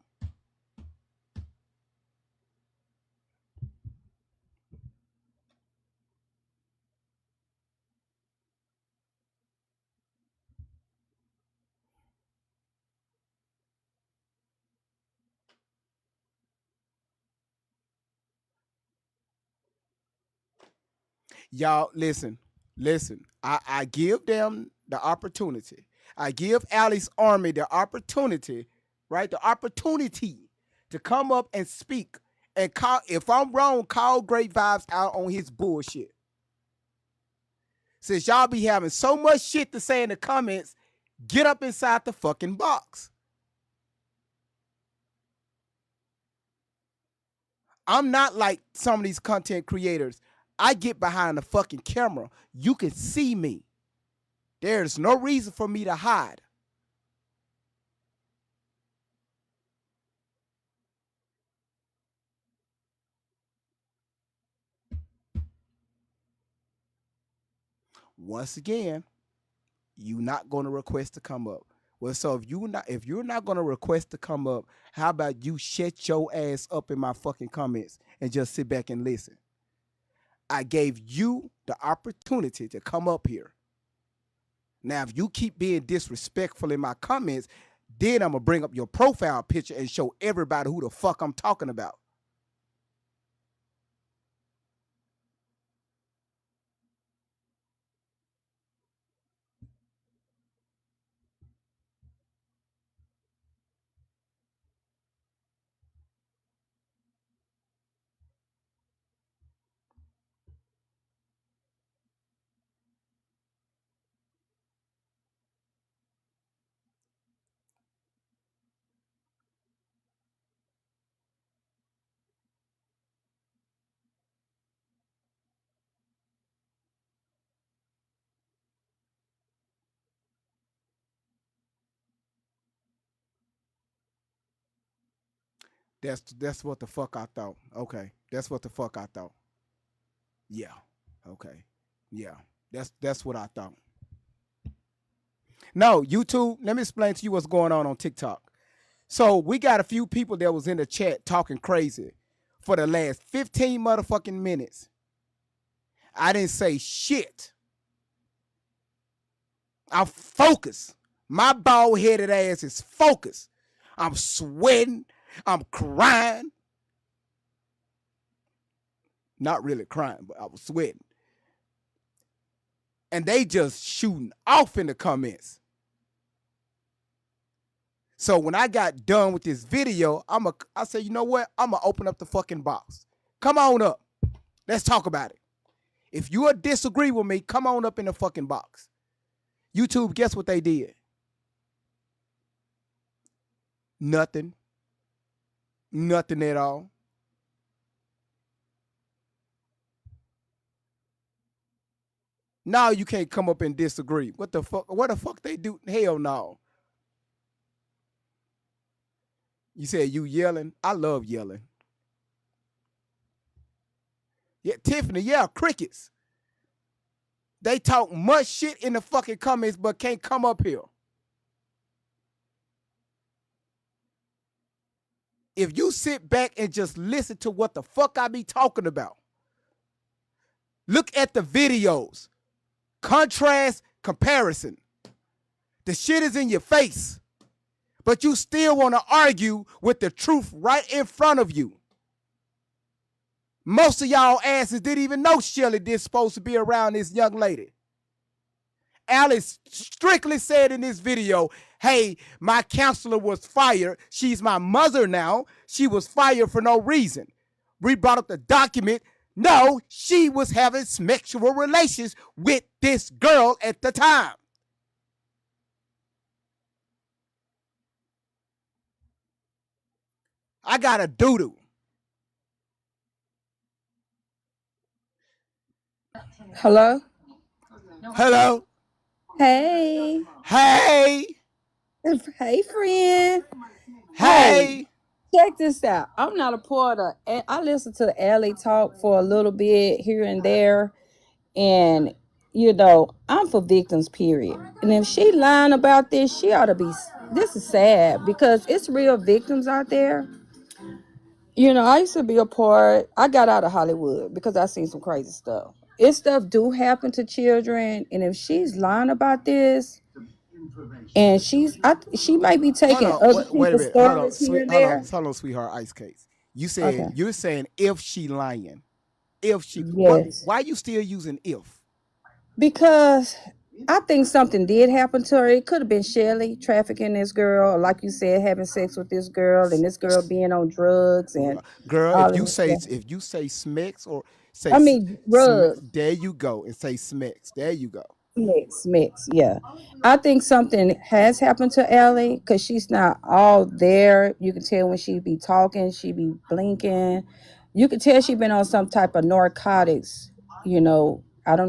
Y'all, listen. I give them the opportunity. I give Allie's army the opportunity, right? The opportunity to come up and speak and call. If I'm wrong, call Great Vibes out on his bullshit. Since y'all be having so much shit to say in the comments, get up inside the fucking box. I'm not like some of these content creators. I get behind the fucking camera. You can see me. There's no reason for me to hide. Once again, you're not going to request to come up. Well, so if you're not going to request to come up, how about you shut your ass up in my fucking comments and just sit back and listen? I gave you the opportunity to come up here. Now, if you keep being disrespectful in my comments, then I'm going to bring up your profile picture and show everybody who the fuck I'm talking about. That's what the fuck I thought. Okay. That's what the fuck I thought. Yeah. Okay. Yeah. That's what I thought. No, YouTube, let me explain to you what's going on TikTok. So we got a few people that was in the chat talking crazy for the last 15 motherfucking minutes. I didn't say shit. I'm focused. My bald-headed ass is focused. I'm sweating. I'm crying. Not really crying, but I was sweating. And they just shooting off in the comments. So when I got done with this video, I said, you know what? I'm going to open up the fucking box. Come on up. Let's talk about it. If you disagree with me, come on up in the fucking box. YouTube, guess what they did? Nothing. Nothing at all. Now you can't come up and disagree. What the fuck? What the fuck they do? Hell no. You said you yelling? I love yelling. Yeah, Tiffany, yeah, crickets. They talk much shit in the fucking comments, but can't come up here. If you sit back and just listen to what the fuck I be talking about, look at the videos. Contrast, comparison. The shit is in your face, but you still want to argue with the truth right in front of you. Most of y'all asses didn't even know Shelly this supposed to be around this young lady. Alice strictly said in this video, hey, my counselor was fired. She's my mother now. She was fired for no reason. We brought up the document No, she was having sexual relations with this girl at the time. I got a doodoo. Hello? Hello? Hey. Hey. Hey, friend. Hey. Check this out. I'm not a porter. I listen to Allie talk for a little bit here and there. And, I'm for victims, period. And if she lying about this, she ought to be. This is sad because it's real victims out there. I used to be a part. I got out of Hollywood because I seen some crazy stuff. This stuff do happen to children. And if she's lying about this, and she might be taking other Wait a people's minute. Hold on, stories here and there. hold on, sweetheart. Ice case. Okay. You're saying if she lying, if she Yes. why you still using if? Because I think something did happen to her. It could have been Shelly trafficking this girl, or like you said, having sex with this girl, and this girl being on drugs and Girl, all if of you this say stuff. Smix or say I mean, Smix, drugs. there you go, and say Smix. There you go. Mix, yeah. I think something has happened to Ellie because she's not all there. You can tell when she be talking, she be blinking. You can tell she been on some type of narcotics. I don't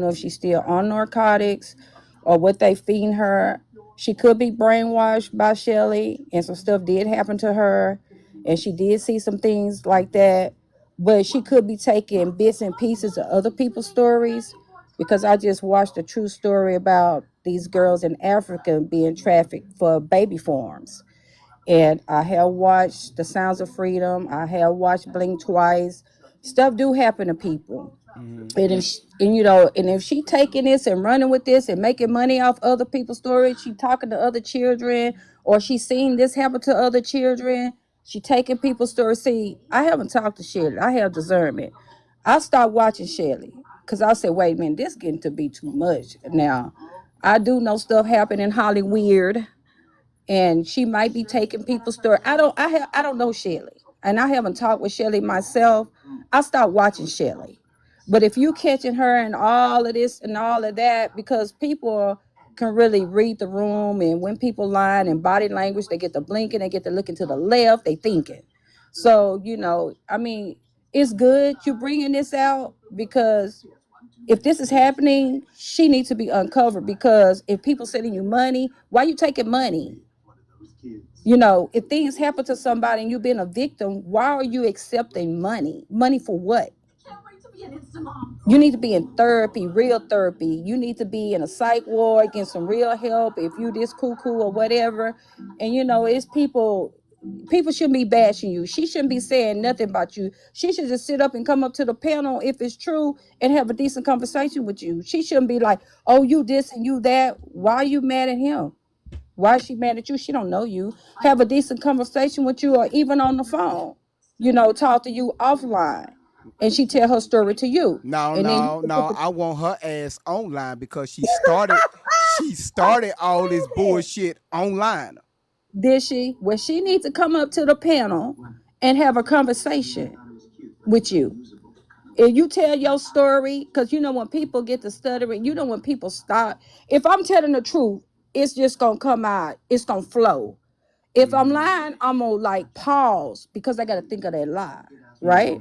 know if she's still on narcotics or what they feeding her. She could be brainwashed by Shelly, and some stuff did happen to her, and she did see some things like that. But she could be taking bits and pieces of other people's stories because I just watched a true story about these girls in Africa being trafficked for baby forms. And I have watched The Sounds of Freedom. I have watched Blink Twice. Stuff do happen to people. And if she taking this and running with this and making money off other people's stories, she talking to other children, or she seen this happen to other children. She taking people's stories. See, I haven't talked to Shelly. I have discernment. I stopped watching Shelly because I said, wait a minute, this getting to be too much. Now, I do know stuff happen in Hollywood, and she might be taking people's story. I don't know Shelly, and I haven't talked with Shelly myself. I stopped watching Shelly. But if you catching her and all of this and all of that, because people can really read the room, and when people lying and body language, they get to blinking, they get to looking to the left, they thinking. So I mean, it's good you bringing this out because if this is happening, she needs to be uncovered. Because if people sending you money, why you taking money? If things happen to somebody and you've been a victim, why are you accepting money? Money for what? You need to be in therapy, real therapy. You need to be in a psych ward, getting some real help if you this cuckoo or whatever. And it's people shouldn't be bashing you. She shouldn't be saying nothing about you. She should just sit up and come up to the panel if it's true and have a decent conversation with you. She shouldn't be like, oh, you this and you that. Why are you mad at him? Why is she mad at you? She don't know you. Have a decent conversation with you, or even on the phone. Talk to you offline, and she tell her story to you. No, And then no, no. I want her ass online because she started all this bullshit online. did she? Well, she needs to come up to the panel and have a conversation with you. If you tell your story, because when people get to stuttering, when people stop. If I'm telling the truth, it's just gonna come out. It's gonna flow. If I'm lying, I'm gonna pause because I gotta think of that lie, right?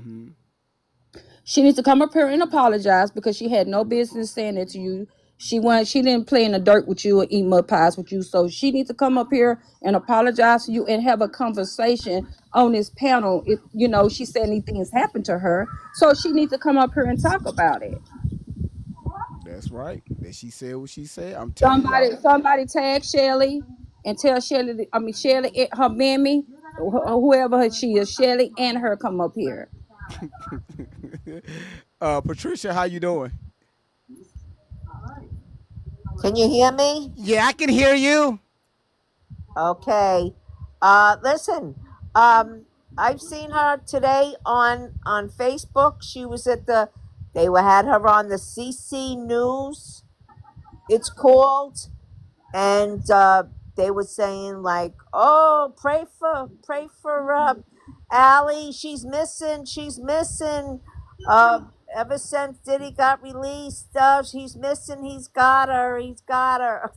She needs to come up here and apologize because she had no business saying it to you. She didn't play in the dirt with you or eat mud pies with you. So she needs to come up here and apologize to you and have a conversation on this panel. If she said anything has happened to her. So she needs to come up here and talk about it. That's right. That she said what she said. I'm telling y'all. Somebody tag Shelly and tell Shelly, Shelly, her mammy, whoever she is, Shelly and her come up here. Patricia, how you doing? Can you hear me? Yeah, I can hear you. Okay. Listen, I've seen her today on Facebook. She was at had her on the CC News. It's called, and they were saying like, "Oh, pray for Allie. She's missing. She's missing." ever since Diddy got released, she's missing. He's got her. He's got her.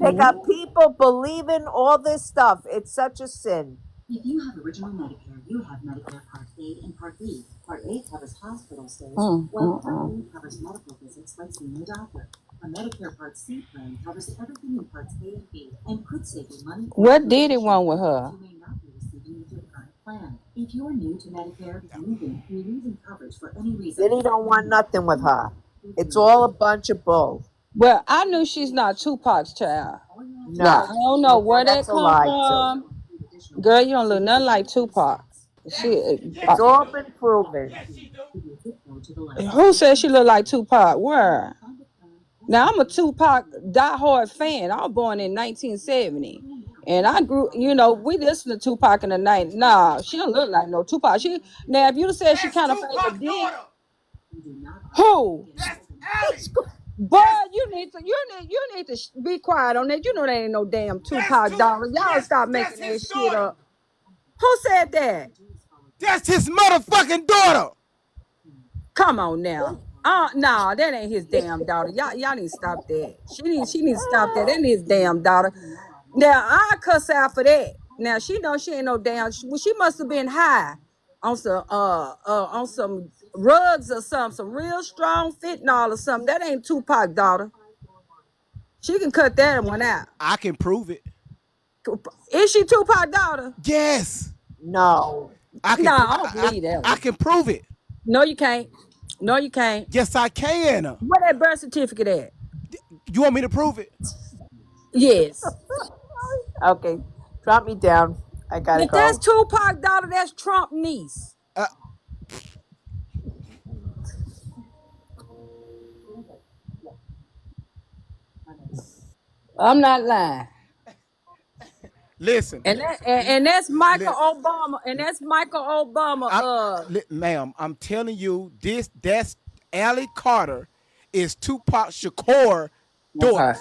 They got people believing all this stuff. It's such a sin. If you have original Medicare, you have Medicare Part A and Part B. Part A covers hospital stays, while Part B covers medical visits like seeing a doctor. A Medicare Part C plan covers everything in Parts A and B and could save you money. What did it want with her? You may not be receiving with your current plan. If you're new to Medicare, you're losing coverage for any reason. Diddy don't want nothing with her. It's all a bunch of bull. Well, I knew she's not Tupac's child. No, I don't know where that that's a come lie, from. Girl, you don't look nothing like Tupac. It's all been proven. Who said she looked like Tupac? Where? Now, I'm a Tupac diehard fan. I was born in 1970. And I grew, we listened to Tupac in the night. Nah, she don't look like no Tupac. Now, if you said she kind of favored D, who? Boy, you need to be quiet on that. You know that ain't no damn Tupac dollar. Y'all stop making that shit up. Who said that? That's his motherfucking daughter. Come on now. No, that ain't his damn daughter. Y'all need to stop that. She needs to stop that. That ain't his damn daughter. Now I cuss out for that. Now she know she ain't no damn. She must have been high on some rugs or something, some real strong fentanyl or something. That ain't Tupac daughter. She can cut that one out. I can prove it. Is she Tupac daughter? Yes. No. I don't believe that one. I can prove it. No, you can't. No, you can't. Yes, I can. Where that birth certificate at? You want me to prove it? Yes. Okay. Drop me down. I gotta go. That's Tupac daughter, that's Trump niece. I'm not lying. Listen. And that's Michael Obama. And that's Michael Obama. Ma'am, I'm telling you, that's Allie Carter is Tupac Shakur's daughter. Okay.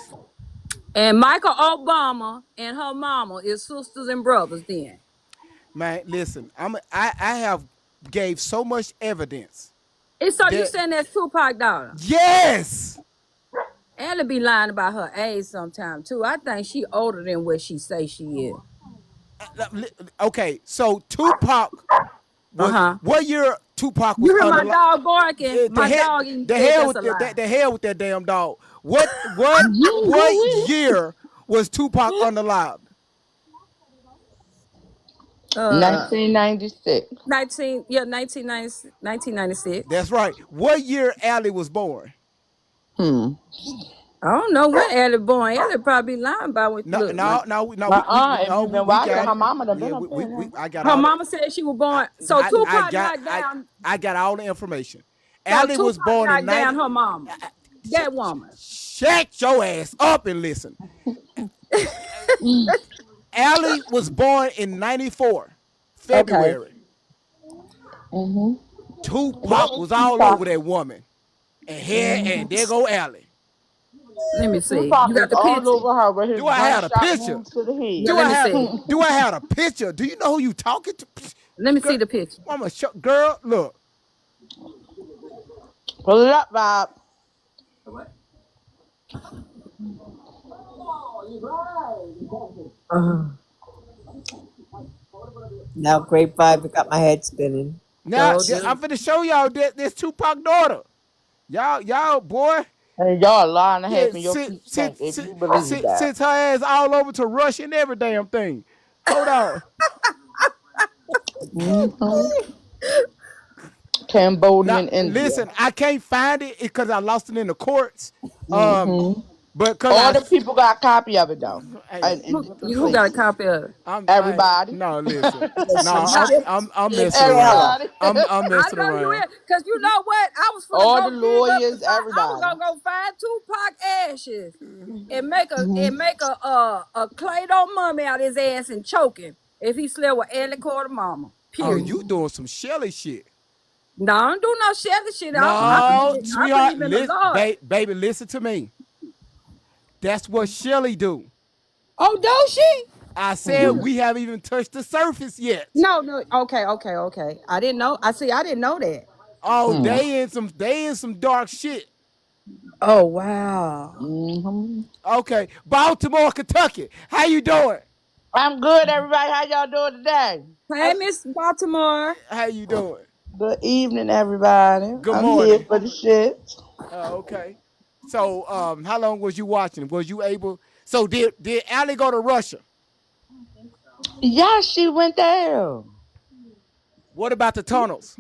And Michael Obama and her mama is sisters and brothers then. Man, listen, I have gave so much evidence. And so you saying that's Tupac daughter? Yes. Allie be lying about her age sometime too. I think she older than what she say she is. Okay, so Tupac was what year Tupac was? You hear my dog barking? My dog the hell with that damn dog. What year was Tupac unalive? 1996. 1996. That's right. What year Allie was born? I don't know when Allie born. Allie probably lying about what. No. If you've been watching, her mama done been up there. Her mama said she was born. So Tupac got down. I got all the information. So Allie was born in down her mama. That woman. Shut your ass up and listen. Allie was born in 94, February. Okay. Tupac was all over that woman. And there go Allie. Let me see. You got the picture. Over her with his Do I have a picture? Do I have a picture? Do you know who you talking to? Let me see the picture. Mama, girl, look. Pull it up, Bob. Now, great vibe. It got my head spinning. Now, I'm finna show y'all this Tupac daughter. Y'all, boy. And y'all lying to half in your feet if you believe that. Since her ass all over to Russia and every damn thing. Hold on. Cambodian India. Listen, I can't find it because I lost it in the courts. But all the people got a copy of it though. Who got a copy of it? Everybody. No, listen. I'm messing around. I'm messing around. Because you know what? I was all the lawyers, everybody. I was gonna go find Tupac ashes and make a Clay-Doh mummy out his ass and choke him if he slept with Allie Carter mama. Period. Oh, you doing some Shelly shit. No, I don't do no Shelly shit. No, sweetheart, baby, listen to me. That's what Shelly do. Oh, does she? I said we haven't even touched the surface yet. No. Okay. I didn't know. I didn't know that. Oh, they in some dark shit. Oh wow. Okay, Baltimore, Kentucky. How you doing? I'm good, everybody. How y'all doing today? Hey, Miss Baltimore. How you doing? Good evening, everybody. Good I'm here morning. for the shit. Okay. So, how long was you watching? Was you able? So did Allie go to Russia? Yeah, she went there. What about the tunnels?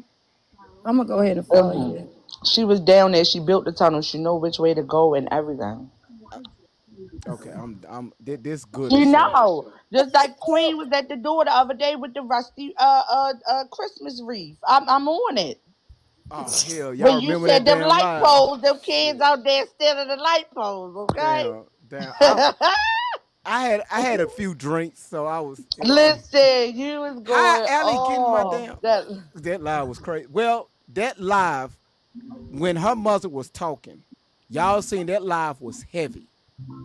I'm gonna go ahead and follow you. She was down there. She built the tunnel. She know which way to go and everything. Okay, this good You as show. know, just like Queen was at the door the other day with the rusty Christmas wreath. I'm on it. Oh hell, y'all When you remember that said them damn light live? poles, them kids out there stealing the light poles, okay? Damn. I had a few drinks, so I was. Listen, you was How going, Allie getting my oh, damn? That live was crazy. Well, that live when her mother was talking, y'all seen that live was heavy.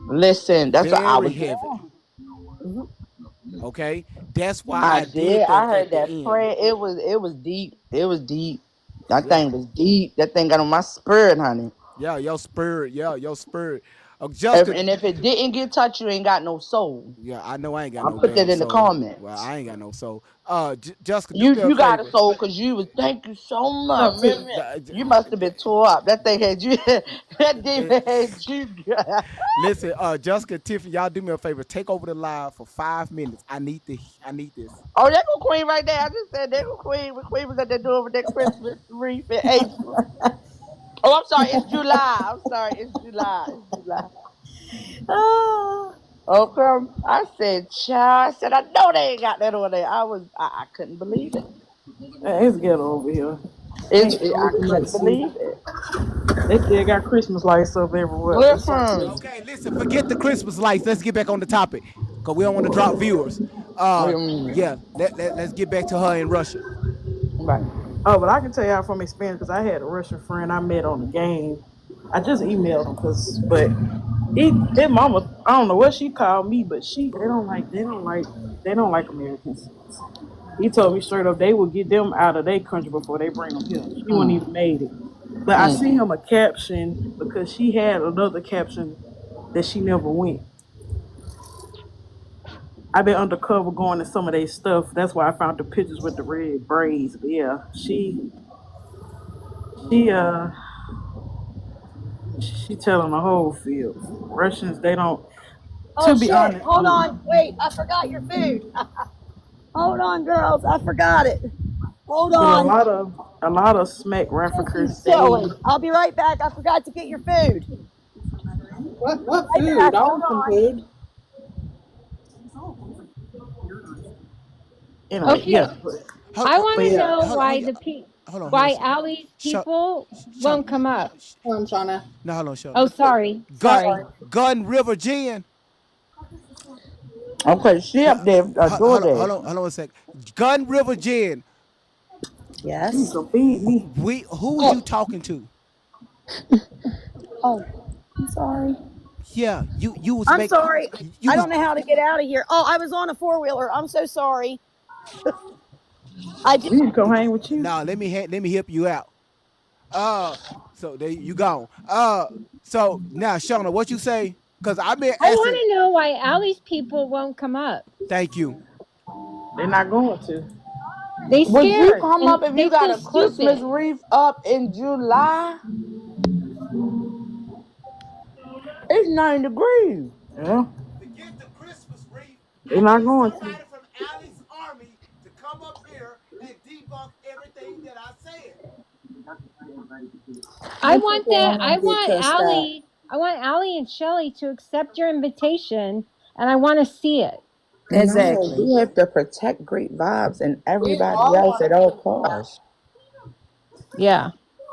Listen, that's what I Very was heavy. doing. Okay, that's why I I did did. I that heard at the that end. prayer. It was deep. It was deep. That Yeah. thing was deep. That thing got on my spirit, honey. Yeah, your spirit. Yeah, your spirit. Jessica. And if it didn't get touched, you ain't got no soul. Yeah, I know I ain't got I'll no put that damn in the soul. comments. Well, I ain't got no soul. Jessica, do me a You got a favor. soul because you was. Thank you so much. Love too. You must have been tore up. That thing had you. That demon had you. Listen, Jessica, Tiffany, y'all do me a favor. Take over the live for 5 minutes. I need this. Oh, there go Queen right there. I just said there go Queen. When Queen was at the door with that Christmas wreath in April. Oh, I'm sorry. It's July. I'm sorry. It's July. Okay. I said, child. I said, I know they ain't got that on there. I couldn't believe it. It's ghetto over here. I couldn't believe it. They still got Christmas lights up everywhere. Listen. Okay, listen, forget the Christmas lights. Let's get back on the topic because we don't want to drop viewers. Yeah, let's get back to her in Russia. Right. Oh, but I can tell y'all from experience because I had a Russian friend I met on the game. I just emailed him their mama, I don't know what she called me, but they don't like Americans. He told me straight up they would get them out of their country before they bring them here. She wouldn't even made it. But I sent him a caption because she had another caption that she never went. I've been undercover going to some of their stuff. That's why I found the pictures with the red braids. But yeah, she telling the whole field. Russians, they don't. Oh To be shit! honest, Hold on, wait! I forgot your food. Hold on, girls, I forgot it. Hold but on. a lot of smack Thank you, Raffikers, Shelly. I'll be right back. I forgot to get your food. What Right food? back. I Hold want some on. food. Anyway, Okay, yeah. I want to know why why Hold on. Allie's people won't come up. Hold on, Shauna. No, hold on, Sean. Oh, sorry. Gun River Gin. Okay, she up there, Hold DoorDash. on a sec. Gun River Gin. Yes. So feed me. Who was you talking to? Oh, I'm sorry. Yeah, you was I'm sorry. I was don't know how to get out of here. Oh, I was on a 4-wheeler. I'm so sorry. I did. We can come hang with you. No, let me help you out. So there you go. So now, Shauna, what you say? Because I've been I want asking. to know why Allie's people won't come up. Thank you. They're not going to. They Would you scared come and up if they you got feel a Christmas stupid. wreath up in July? It's 9 degrees. Yeah. Forget the Christmas wreath. They're not going to. Somebody from Allie's army to come up here and debunk everything that I said. I want that. I want Allie and Shelly to accept your invitation, and I want to see it. No, we have to protect great vibes and everybody else at all costs. Yeah.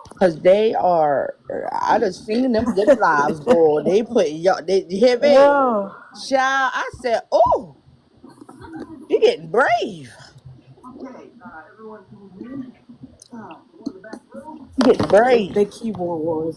Because they are, I just seen them lives go. They put, y'all, you hear me? Yeah. Child, I said, oh, you getting brave. Get brave. They keyboard warriors.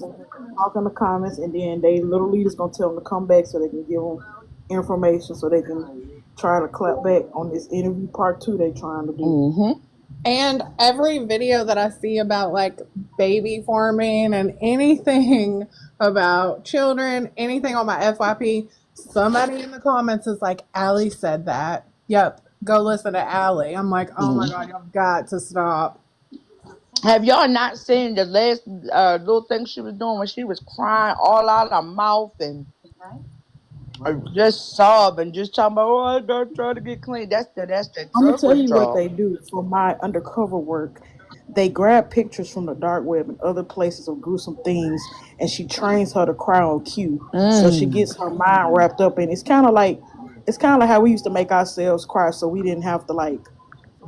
Talk in the comments, and then they little leaders gonna tell them to come back so they can give them information so they can try to clap back on this interview part 2 they trying to do. And every video that I see about like baby forming and anything about children, anything on my FYP, somebody in the comments is like, Allie said that. Yep, go listen to Allie. I'm like, oh my God, you've got to stop. Have y'all not seen the last little thing she was doing when she was crying all out her mouth and just sobbing, just talking about, oh, I'm not trying to get clean. That's the I'm gonna drug tell you what withdrawal. they do for my undercover work. They grab pictures from the dark web and other places of gruesome things, and she trains her to cry on cue. So she gets her mind wrapped up in. It's kind of like how we used to make ourselves cry, so we didn't have to like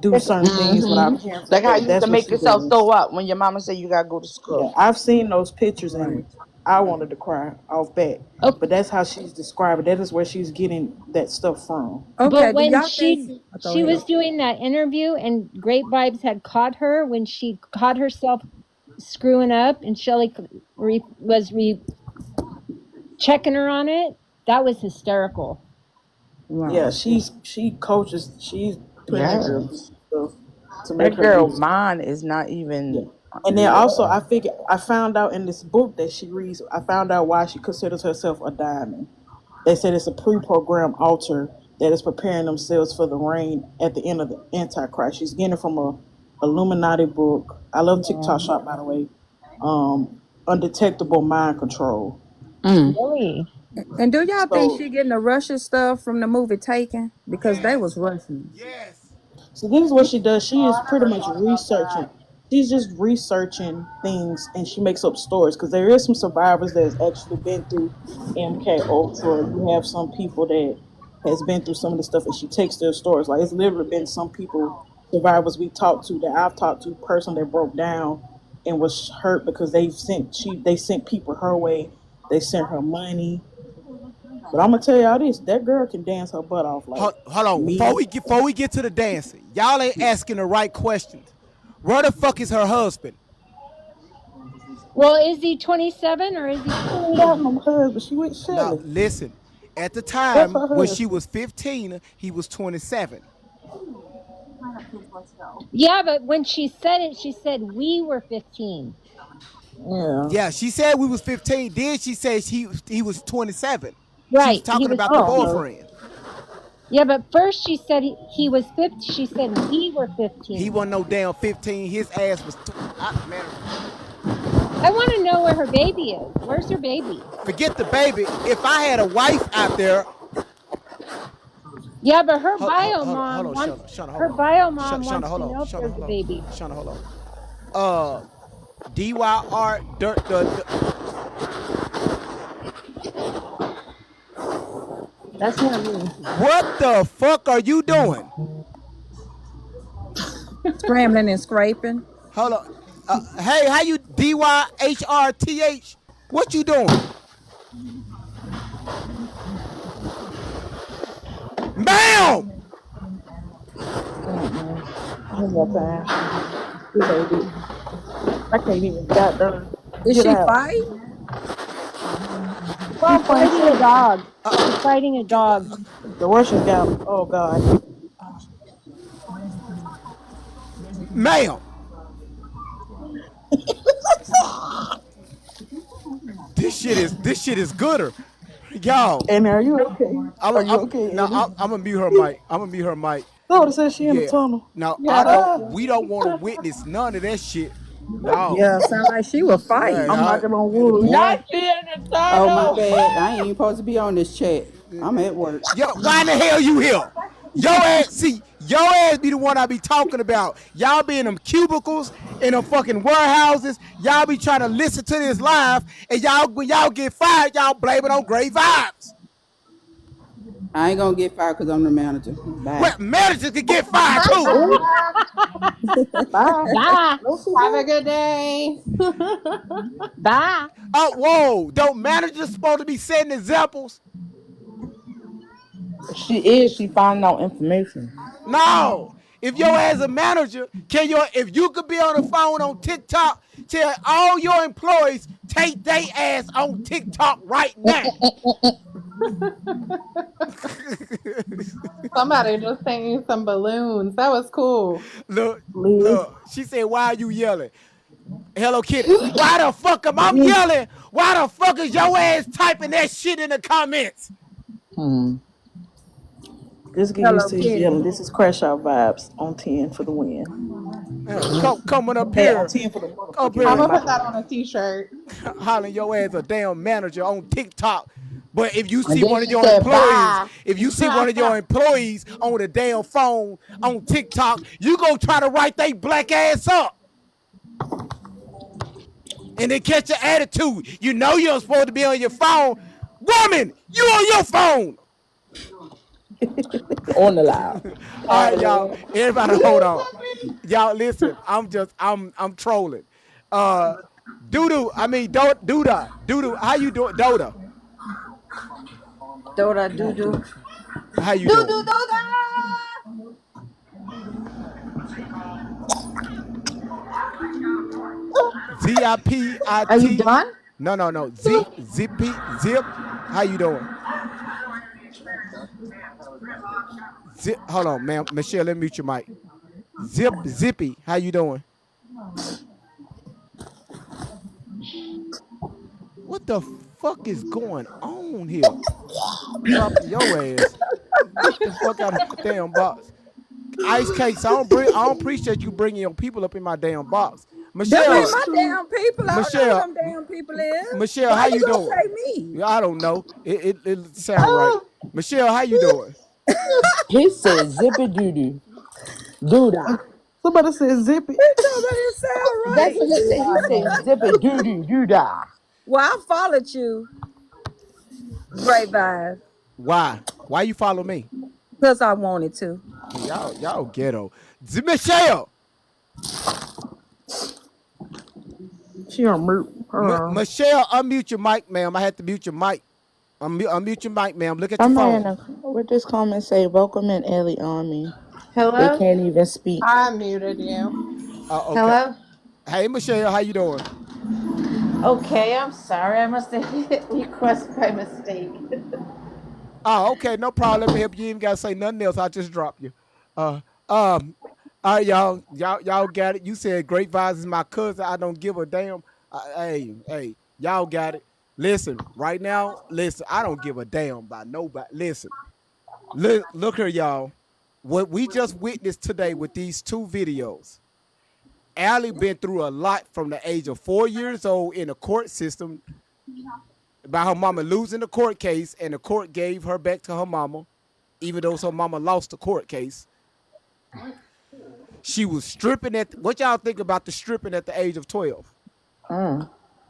do certain things with our parents. Like how you used That's to what make she yourself does. throw up when your mama said you gotta go to Yeah, school. I've seen those pictures and I wanted to cry off bat. But that's how she's describing. That is where she's getting that stuff from. But Do when y'all think she was doing that interview and Great Vibes had caught her when she caught herself screwing up and Shelly was checking her on it, that was hysterical. Yeah, she coaches. She's putting that girl through Yes. stuff to make That her do girl this. mind is not even. And then also, I found out in this book that she reads. I found out why she considers herself a diamond. They said it's a pre-programmed altar that is preparing themselves for the reign at the end of the Antichrist. She's getting it from a Illuminati book. I love TikTok Shop, by the way. Undetectable mind control. Really? And do y'all think So, she getting the Russian stuff from the movie Taken? Because they was Russians. so this is what she does. She is pretty much researching. She's just researching things, and she makes up stories because there is some survivors that has actually been through MK Ultra. You have some people that has been through some of the stuff, and she takes their stories. Like it's literally been some people, survivors we talked to that I've talked to, person that broke down and was hurt because they sent people her way. They sent her money. But I'm gonna tell y'all this: that girl can dance her butt off. Like Hold on. me. Before we get to the dancing, y'all ain't asking the right questions. Where the fuck is her husband? Well, is he 27 or is he 15? No husband. She with Shelly. Now listen. At the That's time her when she husband. was 15, he was 27. Yeah, but when she said it, she said we were 15. Yeah, she said we was 15. Then she said he was 27. She was Right. He talking was about the 15. boyfriend. Yeah, but first she said he was 50. She said we were 15. He wasn't no damn 15. His ass was. I want to know where her baby is. Where's her baby? Forget the baby. If I had a wife out there. Yeah, but her bio Hold mom on, wants Shauna, hold her on. bio mom Shauna, wants hold to on. know if there's a baby. Shauna, hold on. DYR That's not me. What the fuck are you doing? Scrambling and scraping. Hold on. Hey, how you DYHRTH? What you doing? Bam! I can't even got done. Is she fight? Well, fighting a dog. She's fighting a dog. The Russian guy. Oh God. Ma'am. This shit is gooder. Y'all. And are you okay? Are you okay? No, I'm gonna mute her mic. No, it says she in the tunnel. No, Yeah. we don't want to witness none of that shit. No. Yeah, sound like she was fighting. I'm knocking on wood. Not she in the Oh, my tunnel. bad. I ain't even supposed to be on this chat. I'm at work. Yo, why in the hell you here? Your ass be the one I be talking about. Y'all be in them cubicles, in them fucking warehouses. Y'all be trying to listen to this live, and when y'all get fired, y'all blame it on Great Vibes. I ain't gonna get fired because I'm the manager. Bye. Well, managers can get fired too. Bye. Have a good day. Bye. Oh, whoa. Don't managers supposed to be setting examples? She is. She finding out information. No. If you're as a manager, if you could be on the phone on TikTok, tell all your employees take their ass on TikTok right now. Somebody just sent you some balloons. That was cool. Look. She said, "Why are you yelling?" Hello Kitty. Why the fuck am I yelling? Why the fuck is your ass typing that shit in the comments? Just get used Hello to his Kitty. yelling. This is crash out vibes on 10 for the win. Coming up Hey, on here. 10 for the Up motherfucking I'm here win, gonna by put the way. that on a t-shirt. hollering your ass a damn manager on TikTok. But if you And see then one of she your said, employees, bye. if you see one of your employees on the damn phone on TikTok, you go try to write they black ass up. And then catch your attitude. You know you're supposed to be on your phone. Woman, you on your phone. On the loud. All right, y'all. Everybody hold on. Y'all listen. I'm trolling. Doodoo, how you doing? Doda. Dora doo doo. How you Do doing? do do da. Are you ZIPIT. done? No. Zip. How you doing? Hold on, ma'am. Michelle, let me mute your mic. Zippy. How you doing? What the fuck is going on here? Dropping your ass. Get the fuck out of my damn box. Ice cakes. I don't appreciate you bringing your people up in my damn box. Them ain't Michelle. my damn people. I don't know who Michelle. them damn people is. Michelle, how Why you you gonna doing? say me? I don't know. It sound right. Michelle, how you doing? He said, zippy doo doo. Doo dah. Somebody said zip it. Bitch, that sound That's right. what he said. He said, zippy doo doo doo dah. Well, I followed you, Great Vibes, Why? Why you follow me? because I wanted to. Y'all ghetto. Michelle. She on mute. Michelle, unmute your mic, ma'am. I had to mute your mic. Unmute your mic, ma'am. Look at your Somebody phone. with this comment say, welcome in Ellie Army. They Hello? can't even speak. I muted you. Okay. Hello? Hey, Michelle, how you doing? Okay, I'm sorry. I must have hit request by mistake. Oh, okay, no problem. Let me help you. You ain't gotta say nothing else. I'll just drop you. All right, y'all got it. You said Great Vibes is my cousin. I don't give a damn. Hey, y'all got it. Listen, right now, I don't give a damn about nobody. Listen, look here, y'all. What we just witnessed today with these two videos. Allie been through a lot from the age of 4 years old in the court system about her mama losing the court case, and the court gave her back to her mama, even though her mama lost the court case. She was stripping at. What y'all think about the stripping at the age of 12? I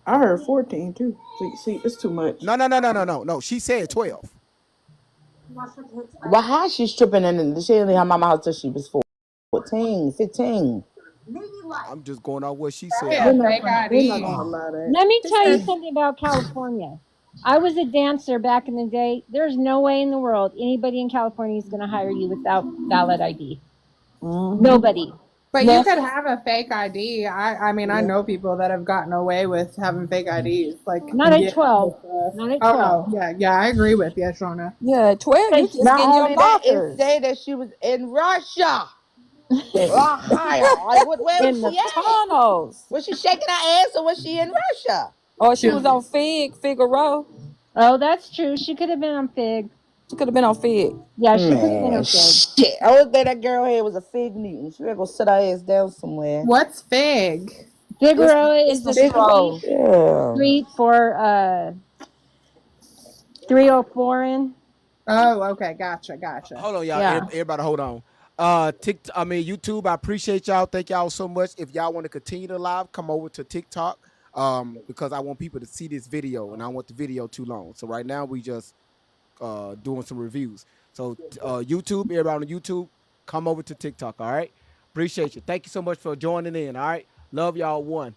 heard 14 too. See, it's too much. No. She said 12. Well, how she stripping in? She didn't leave her mama house till she was 14, 15. I'm just going off what she Probably said. a We're not, fake we're not ID. gonna allow that. Let me tell you something about California. I was a dancer back in the day. There's no way in the world anybody in California is going to hire you without valid ID. Nobody. But you Yes. could have a fake ID. I mean, I know people that have gotten away with having fake IDs. Like, Not and at getting 12. away with, Not at oh 12. no, yeah, I agree with you, Shona. Yeah, 12, you just Not getting your only that, it markers. said that she was in Russia. Ohio. Like, where was In the she at? tunnels. Was she shaking her ass or was she in Russia? Or she was on Figaro. Oh, that's true. She could have been on Fig. She could have been on Fig. Yeah, she could have been Man, on Fig. shit. I was there. That girl had was a fig Newton. She better go sit her ass down somewhere. What's Fig? Figueroa It's is the the stroll. street for 304 in. Oh, okay, gotcha. Hold on, y'all. Yeah. Everybody, hold on. YouTube. I appreciate y'all. Thank y'all so much. If y'all want to continue the live, come over to TikTok. Because I want people to see this video, and I don't want the video too long. So right now we just doing some reviews. So YouTube, everybody on YouTube, come over to TikTok. All right. Appreciate you. Thank you so much for joining in. All right. Love y'all. One.